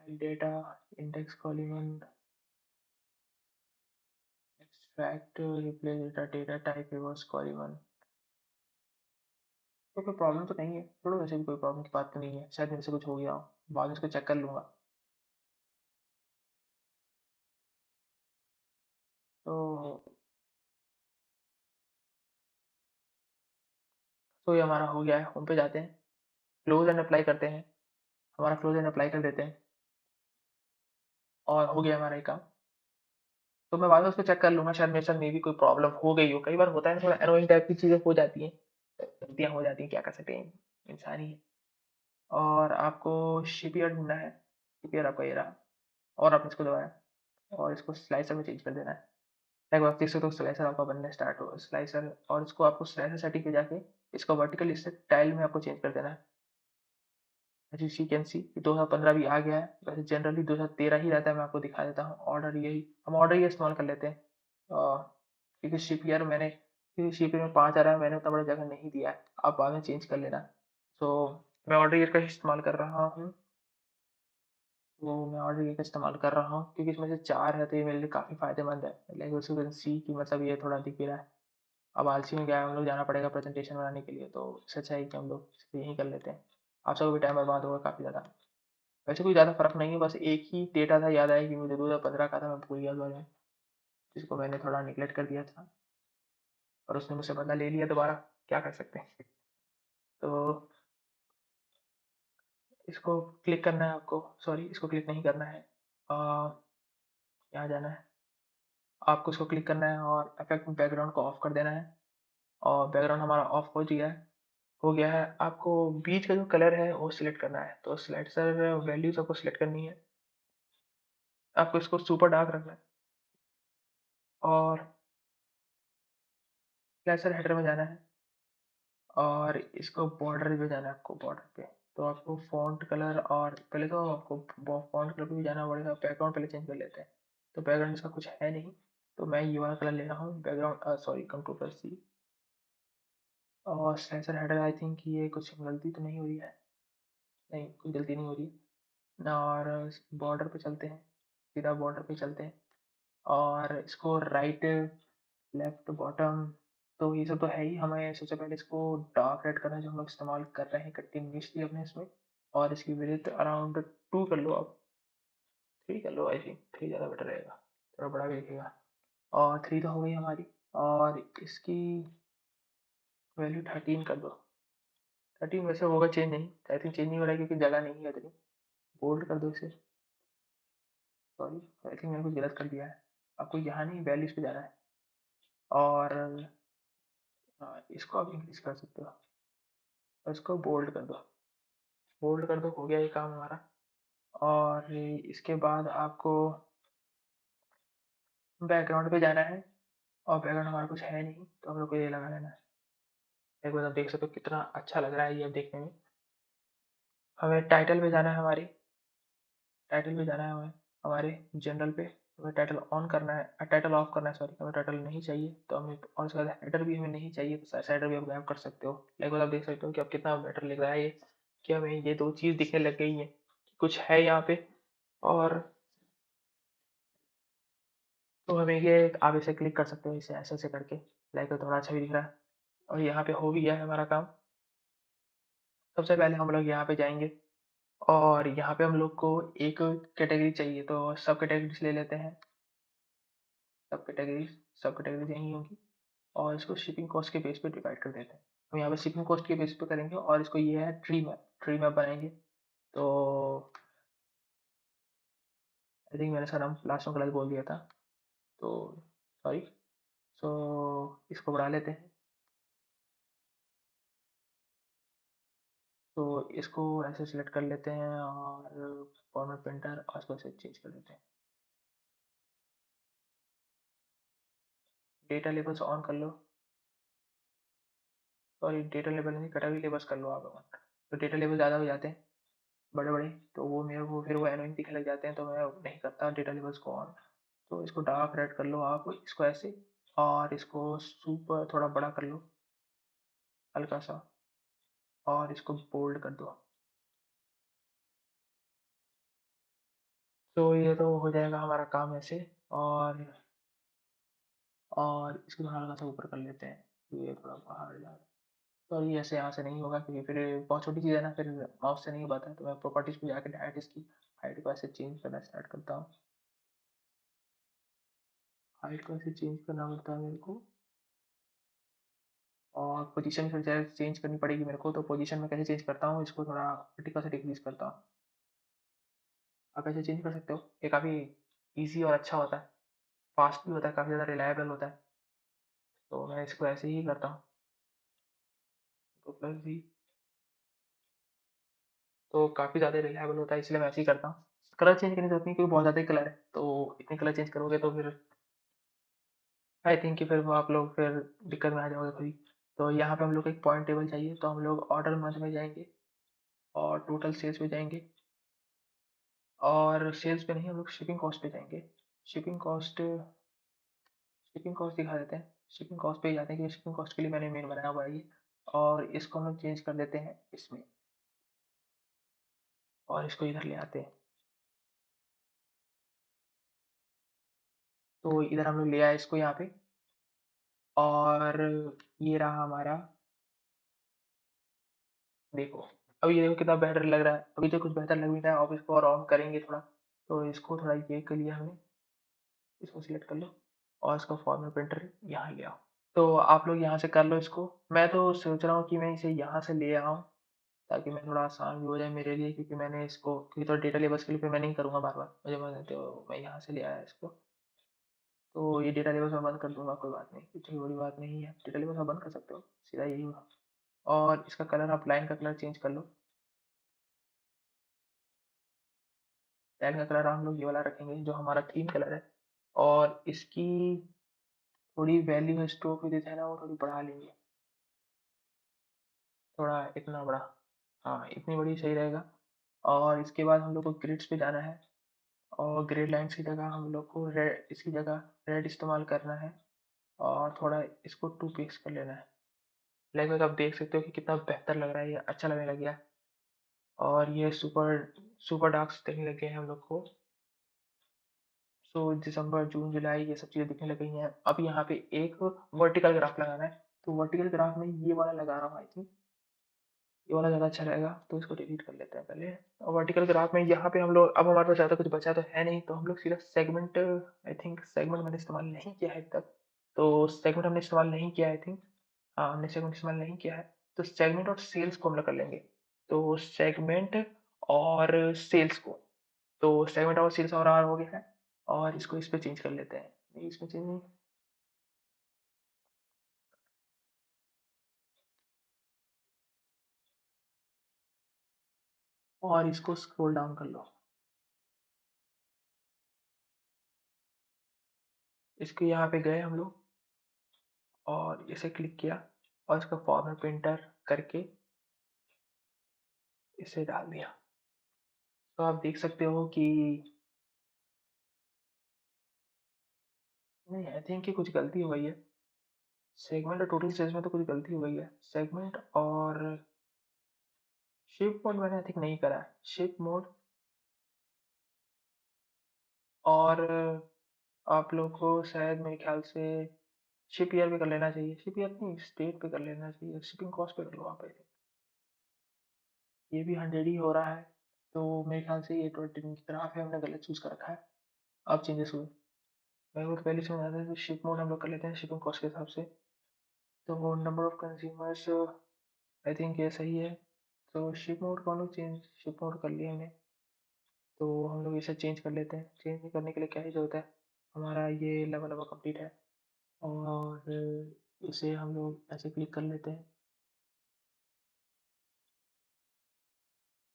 Data, index column, extract, replace data, data type reverse column. तो कोई प्रॉब्लम तो नहीं है, छोड़ो, वैसे भी कोई प्रॉब्लम की बात तो नहीं है, शायद मेरे से कुछ हो गया हो, बाद में इसको चेक कर लूंगा। तो ये हमारा हो गया है, होम पे जाते हैं, क्लोज एंड अप्लाई करते हैं, हमारा क्लोज एंड अप्लाई कर देते हैं, और हो गया हमारा ये काम। तो मैं बाद में उसको चेक कर लूंगा, शायद मेरे साथ मे भी कोई प्रॉब्लम हो गई हो, कई बार होता है ना, थोड़ा एनोइंग टाइप की चीज़ें हो जाती हैं, गलतियाँ हो जाती हैं, क्या कर सकते हैं, इंसान ही है। और आपको शिपयार्ड ढूंढना है, शिपयार्ड आपका ये रहा, और आपने इसको दबाया, और इसको स्लाइसर में चेंज कर देना है। एक बार फिर से तो स्लाइसर आपका बनना स्टार्ट हो स्लाइसर, और इसको आपको स्लाइसर सेटिंग पे जाके इसको वर्टिकल इससे टाइल में आपको चेंज कर देना है। एज यू कैन सी 2015 भी आ गया है, वैसे जनरली 2013 ही रहता है, मैं आपको दिखा देता हूँ। ऑर्डर यही, हम ऑर्डर ये इस्तेमाल कर लेते हैं, क्योंकि शिप ईयर मैंने, क्योंकि शिप ईयर में 5 आ रहा है, मैंने उतना बड़ा जगह नहीं दिया है, आप बाद में चेंज कर लेना। तो मैं ऑर्डर ईयर का ही इस्तेमाल कर रहा हूँ, तो मैं ऑर्डर ईयर का इस्तेमाल कर रहा हूँ क्योंकि इसमें से 4 है, तो ये मेरे लिए काफ़ी फ़ायदेमंद है। लाइक यू कैन सी कि मतलब ये थोड़ा दिख भी रहा है। अब आलसी में क्या है, हम लोग जाना पड़ेगा प्रेजेंटेशन बनाने के लिए, तो इससे अच्छा है कि हम लोग यहीं कर लेते हैं। आप सबको भी टाइम बर्बाद होगा काफ़ी ज़्यादा। वैसे कोई ज़्यादा फ़र्क नहीं है, बस एक ही डेटा था, याद आया कि मुझे 2015 का था, मैं भूल गया उस बारे में, जिसको मैंने थोड़ा निगलेक्ट कर दिया था, और उसने मुझसे बदला ले लिया दोबारा, क्या कर सकते हैं। तो इसको क्लिक करना है आपको, सॉरी इसको क्लिक नहीं करना है, यहाँ जाना है, आपको इसको क्लिक करना है और इफेक्ट में बैकग्राउंड को ऑफ कर देना है, और बैकग्राउंड हमारा ऑफ हो गया है, आपको बीच का जो कलर है वो सिलेक्ट करना है, तो सिलेक्टर वैल्यूज आपको सिलेक्ट करनी है, आपको इसको सुपर डार्क रखना है, और स्लाइसर हेडर में जाना है, और इसको बॉर्डर पे जाना है, आपको बॉर्डर पे, तो आपको फॉन्ट कलर, और पहले तो आपको फॉन्ट कलर पे भी जाना पड़ेगा, बैकग्राउंड पहले चेंज कर लेते हैं। तो बैकग्राउंड इसका कुछ है नहीं, तो मैं ये वाला कलर ले रहा हूँ, बैकग्राउंड, सॉरी कंट्रोल प्लस सी, और स्लाइसर हेडर, आई थिंक ये कुछ गलती तो नहीं हो रही है, नहीं कोई गलती नहीं हो रही है। और बॉर्डर पे चलते हैं, सीधा बॉर्डर पे चलते हैं, और इसको राइट, लेफ्ट, बॉटम, तो ये सब तो है ही। हमें सबसे पहले इसको डार्क रेड करना है, जो हम लोग इस्तेमाल कर रहे हैं कंटिन्यूसली अपने इसमें, और इसकी विड्थ अराउंड 2 कर लो आप, 3 कर लो, आई थिंक 3 ज़्यादा बेटर रहेगा, थोड़ा बड़ा भी दिखेगा। और 3 तो हो गई हमारी, और इसकी वैल्यू 13 कर दो। 13 वैसे होगा चेंज नहीं, आई थिंक चेंज नहीं हो रहा है क्योंकि जगह नहीं है इतनी। बोल्ड कर दो इसे, सॉरी आई थिंक मैंने कुछ गलत कर दिया है, आपको यहाँ नहीं वैल्यूज पे जाना है, और इसको आप इंक्रीज कर सकते हो, और इसको बोल्ड कर दो, बोल्ड कर दो, हो गया ये काम हमारा। और इसके बाद आपको बैकग्राउंड पे जाना है, और बैकग्राउंड हमारा कुछ है नहीं, तो हम लोग को ये लगा लेना है। एक बार आप देख सकते हो कितना अच्छा लग रहा है ये अब देखने में। हमें टाइटल पे जाना है, हमारी टाइटल पे जाना है, हमें हमारे जनरल पे, हमें टाइटल ऑन करना है, टाइटल ऑफ करना है, सॉरी, हमें टाइटल नहीं चाहिए तो हमें, और उसके बाद हेडर भी हमें नहीं चाहिए तो हेडर भी आप गायब कर सकते हो। लाइक आप देख सकते हो कि अब कितना बेटर लग रहा है ये, कि हमें ये दो चीज़ दिखने लग गई हैं कि कुछ है यहाँ पे। और तो हमें ये, आप इसे क्लिक कर सकते हो इसे ऐसे ऐसे करके, लाइक थोड़ा अच्छा भी दिख रहा है। और यहाँ पे हो भी गया है हमारा काम। सबसे पहले हम लोग यहाँ पे जाएंगे और यहाँ पे हम लोग को एक कैटेगरी चाहिए, तो सब कैटेगरीज ले लेते हैं। सब कैटेगरीज यही होंगी और इसको शिपिंग कॉस्ट के बेस पे डिवाइड कर देते हैं। हम यहाँ पे शिपिंग कॉस्ट के बेस पे करेंगे और इसको, ये है ट्री मैप बनाएंगे। तो आई थिंक मैंने सर हम लास्ट में गलत बोल दिया था, तो सॉरी। सो इसको बढ़ा लेते हैं, तो इसको ऐसे सिलेक्ट कर लेते हैं और फॉर्मेट प्रिंटर, और इसको ऐसे चेंज कर लेते हैं। डेटा लेबल्स ऑन कर लो, सॉरी डेटा लेबल नहीं, कैटेगरी लेबल्स कर लो आप ऑन। तो डेटा लेबल ज़्यादा हो जाते हैं बड़े बड़े, तो वो मेरे को फिर वो एनोइंग दिखने लग जाते हैं, तो मैं नहीं करता डेटा लेबल्स को ऑन। तो इसको डार्क रेड कर लो आप, इसको ऐसे, और इसको सुपर थोड़ा बड़ा कर लो हल्का सा, और इसको बोल्ड कर दो। तो ये तो हो जाएगा हमारा काम ऐसे। और इसको थोड़ा हल्का सा ऊपर कर लेते हैं, ये थोड़ा बाहर जा। तो ये ऐसे यहाँ से नहीं होगा क्योंकि फिर बहुत छोटी चीज़ है ना, फिर माउस से नहीं हो पाता है, तो मैं प्रॉपर्टीज पे जाकर डायरेक्ट इसकी हाइट को ऐसे चेंज करना स्टार्ट करता हूँ। हाइट को ऐसे चेंज करना पड़ता है मेरे को, और पोजीशन फिर चेंज करनी पड़ेगी मेरे को। तो पोजीशन में कैसे चेंज करता हूँ, इसको थोड़ा वर्टिकल से डिक्रीज करता हूँ। आप ऐसे चेंज कर सकते हो, ये काफ़ी ईजी और अच्छा होता है, फास्ट भी होता है, काफ़ी ज़्यादा रिलायबल होता है। तो मैं इसको ऐसे ही करता हूँ, तो प्लस भी, तो काफ़ी ज़्यादा रिलायबल होता है, इसलिए मैं ऐसे ही करता हूँ। कलर चेंज करने की जरूरत नहीं क्योंकि बहुत ज़्यादा ही कलर है, तो इतने कलर चेंज करोगे तो फिर आई थिंक कि फिर वो आप लोग फिर दिक्कत में आ जाओगे खुद ही। तो यहाँ पे हम लोग को एक पॉइंट टेबल चाहिए, तो हम लोग ऑर्डर मंथ में जाएंगे और टोटल सेल्स पे जाएंगे, और सेल्स पे नहीं, हम लोग शिपिंग कॉस्ट पे जाएंगे। शिपिंग कॉस्ट शिपिंग कॉस्ट दिखा देते हैं, शिपिंग कॉस्ट पे ही जाते हैं क्योंकि शिपिंग कॉस्ट के लिए मैंने मेन बनाया हुआ है ये। और इसको हम लोग चेंज कर देते हैं इसमें, और इसको इधर ले आते हैं। तो इधर हम लोग ले आए इसको यहाँ पे, और ये रहा हमारा, देखो अभी ये देखो कितना बेटर लग रहा है, अभी तो कुछ बेहतर लग भी रहा है। अब इसको और ऑन करेंगे थोड़ा, तो इसको थोड़ा ये के लिए हमें इसको सिलेक्ट कर लो और इसका फॉर्मेट प्रिंटर यहाँ ले आओ। तो आप लोग यहाँ से कर लो इसको। मैं तो सोच रहा हूँ कि मैं इसे यहाँ से ले आऊँ ताकि मैं थोड़ा आसान भी हो जाए मेरे लिए, क्योंकि मैंने इसको, क्योंकि थोड़ा डेटा लेबल्स के लिए फिर मैं नहीं करूँगा बार बार, मुझे मैं तो मैं यहाँ से ले आया इसको। तो ये डेटा लेबल्स मैं बंद कर दूंगा, कोई बात नहीं, इतनी बड़ी बात नहीं है, डेटा लेबल्स आप बंद कर सकते हो, सीधा यही हुआ। और इसका कलर, आप लाइन का कलर चेंज कर लो। लाइन का कलर हम लोग ये वाला रखेंगे जो हमारा थीम कलर है, और इसकी थोड़ी वैल्यू स्ट्रोक विड्थ है ना, वो थोड़ी बढ़ा लेंगे, थोड़ा इतना बड़ा, हाँ इतनी बड़ी सही रहेगा। और इसके बाद हम लोग को ग्रिड्स पे जाना है, और ग्रिड लाइन्स की जगह हम लोग को रेड, इसकी जगह रेड इस्तेमाल करना है, और थोड़ा इसको टू पिक्स कर लेना है। लगभग आप देख सकते हो कि कितना बेहतर लग रहा है, ये अच्छा लगने लग गया है। और ये सुपर सुपर डार्क्स दिखने लग गए हैं हम लोग को। सो दिसंबर जून जुलाई ये सब चीज़ें दिखने लग गई हैं। अब यहाँ पे एक वर्टिकल ग्राफ लगाना है, तो वर्टिकल ग्राफ में ये वाला लगा रहा हूँ, आई थिंक ये वाला ज़्यादा अच्छा रहेगा, तो इसको डिलीट कर लेते हैं पहले। और वर्टिकल ग्राफ में यहाँ पे हम लोग, अब हमारे पास ज़्यादा कुछ बचा तो है नहीं, तो हम लोग सीधा सेगमेंट, आई थिंक सेगमेंट मैंने इस्तेमाल नहीं किया है अब तक, तो सेगमेंट हमने इस्तेमाल नहीं किया, आई थिंक हाँ हमने सेगमेंट इस्तेमाल नहीं किया है। तो सेगमेंट और सेल्स को हम लोग कर लेंगे, तो सेगमेंट और सेल्स को, तो सेगमेंट और सेल्स और आर हो गया है, और इसको इस पे चेंज कर लेते हैं, नहीं इसमें चेंज नहीं, और इसको स्क्रॉल डाउन कर लो। इसके यहाँ पे गए हम लोग और इसे क्लिक किया, और इसका फॉर्मेट प्रिंटर करके इसे डाल दिया। तो आप देख सकते हो कि नहीं, आई थिंक कि कुछ गलती हो गई है। सेगमेंट और टोटल सेल्स में तो कुछ गलती हो गई है। सेगमेंट और शिप मोड मैंने आई थिंक नहीं करा है। शिप मोड और आप लोग को शायद मेरे ख्याल से शिप ईयर पे कर लेना चाहिए। शिप ईयर नहीं, स्टेट पे कर लेना चाहिए। शिपिंग कॉस्ट पे कर लो आप। ये भी 100 ही हो रहा है, तो मेरे ख्याल से ये 20 की तरफ है, हमने गलत चूज़ कर रखा है। अब चेंजेस हुए। मेरे को तो पहले समझ आता है तो शिप मोड हम लोग कर लेते हैं शिपिंग कॉस्ट के हिसाब से। तो number of consumers I think ये सही है। तो शिप मोड को हम लोग चेंज शिप मोड कर लिया हमने। तो हम लोग इसे चेंज कर लेते हैं। चेंज करने के लिए क्या ही ज़रूरत है, हमारा ये लेवल अब कंप्लीट है। और इसे हम लोग ऐसे क्लिक कर लेते हैं।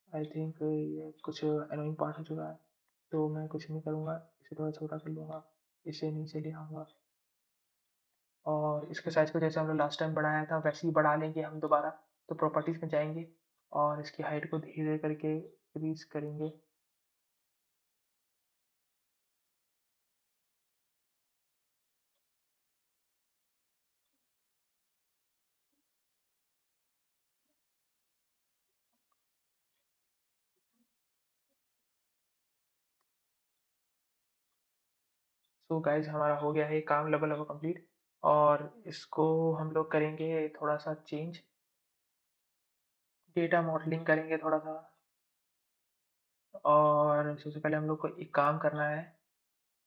आई थिंक ये कुछ अनोइंग पार्ट हो चुका है, तो मैं कुछ नहीं करूँगा, इसे थोड़ा छोटा कर लूँगा, इसे नीचे ले आऊँगा और इसके साइज़ को जैसे हम लोग लास्ट टाइम बढ़ाया था वैसे ही बढ़ा लेंगे हम दोबारा। तो प्रॉपर्टीज़ में जाएँगे और इसकी हाइट को धीरे करके इंक्रीज़ करेंगे। सो गाइज़ हमारा हो गया है ये काम लेवल अब कंप्लीट और इसको हम लोग करेंगे थोड़ा-सा चेंज। डेटा मॉडलिंग करेंगे थोड़ा-सा और सबसे पहले हम लोग को एक काम करना है,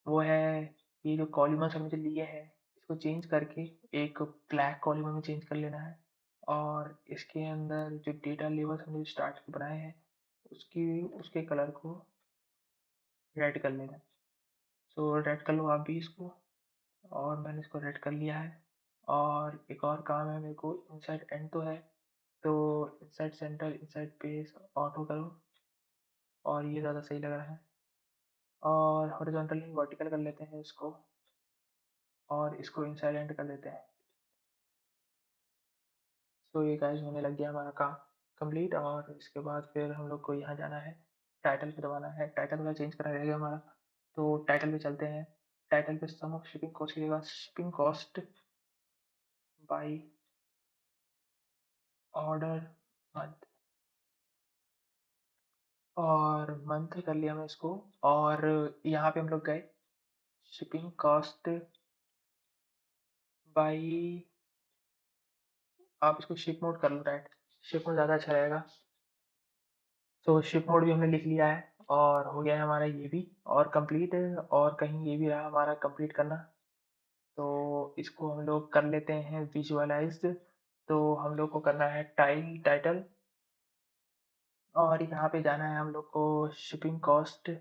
वो है ये जो कॉलम्स हमने जो लिए हैं, इसको चेंज करके एक ब्लैक कॉलम में चेंज कर लेना है और इसके अंदर जो डेटा लेबल्स हमने स्टार्ट के बनाए हैं, उसकी उसके कलर को रेड कर लेना है। सो रेड कर लो आप भी इसको और मैंने इसको रेड कर लिया है। और एक और काम है मेरे को, इनसाइड एंड तो है, तो inside centre, inside base auto करो और ये ज़्यादा सही लग रहा है। और हॉरिजॉन्टली वर्टिकल कर लेते हैं इसको और इसको इनसाइड एंड कर लेते हैं। तो ये गाइस होने लग गया हमारा काम कंप्लीट और इसके बाद फिर हम लोग को यहाँ जाना है, टाइटल पे दबाना है। टाइटल वाला चेंज करा रहेगा हमारा, तो टाइटल पे चलते हैं। टाइटल पे सम ऑफ शिपिंग कॉस्ट की जगह shipping cost by order month और मंथ कर लिया हमने इसको। और यहाँ पे हम लोग गए शिपिंग कॉस्ट बाई, आप इसको शिप मोड कर लो, राइट, शिप मोड ज़्यादा अच्छा रहेगा। तो शिप मोड भी हमने लिख लिया है और हो गया है हमारा ये भी और कंप्लीट है। और कहीं ये भी रहा हमारा कंप्लीट करना, तो इसको हम लोग कर लेते हैं विजुअलाइज्ड। तो हम लोग को करना है टाइटल और यहाँ पे जाना है हम लोग को शिपिंग कॉस्ट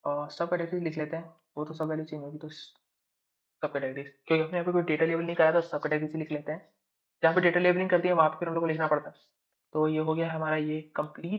और सब कैटेगरी लिख लेते हैं। वो तो सब वैल्यू चेंज होगी तो सब कैटेगरी, क्योंकि हमने यहाँ पे कोई डेटा लेबल नहीं कराया तो सब कैटेगरी से लिख लेते हैं। जहाँ पे डेटा लेबलिंग करती है वहाँ पे फिर हम लोग को लिखना पड़ता है। तो ये हो गया हमारा ये कंप्लीट।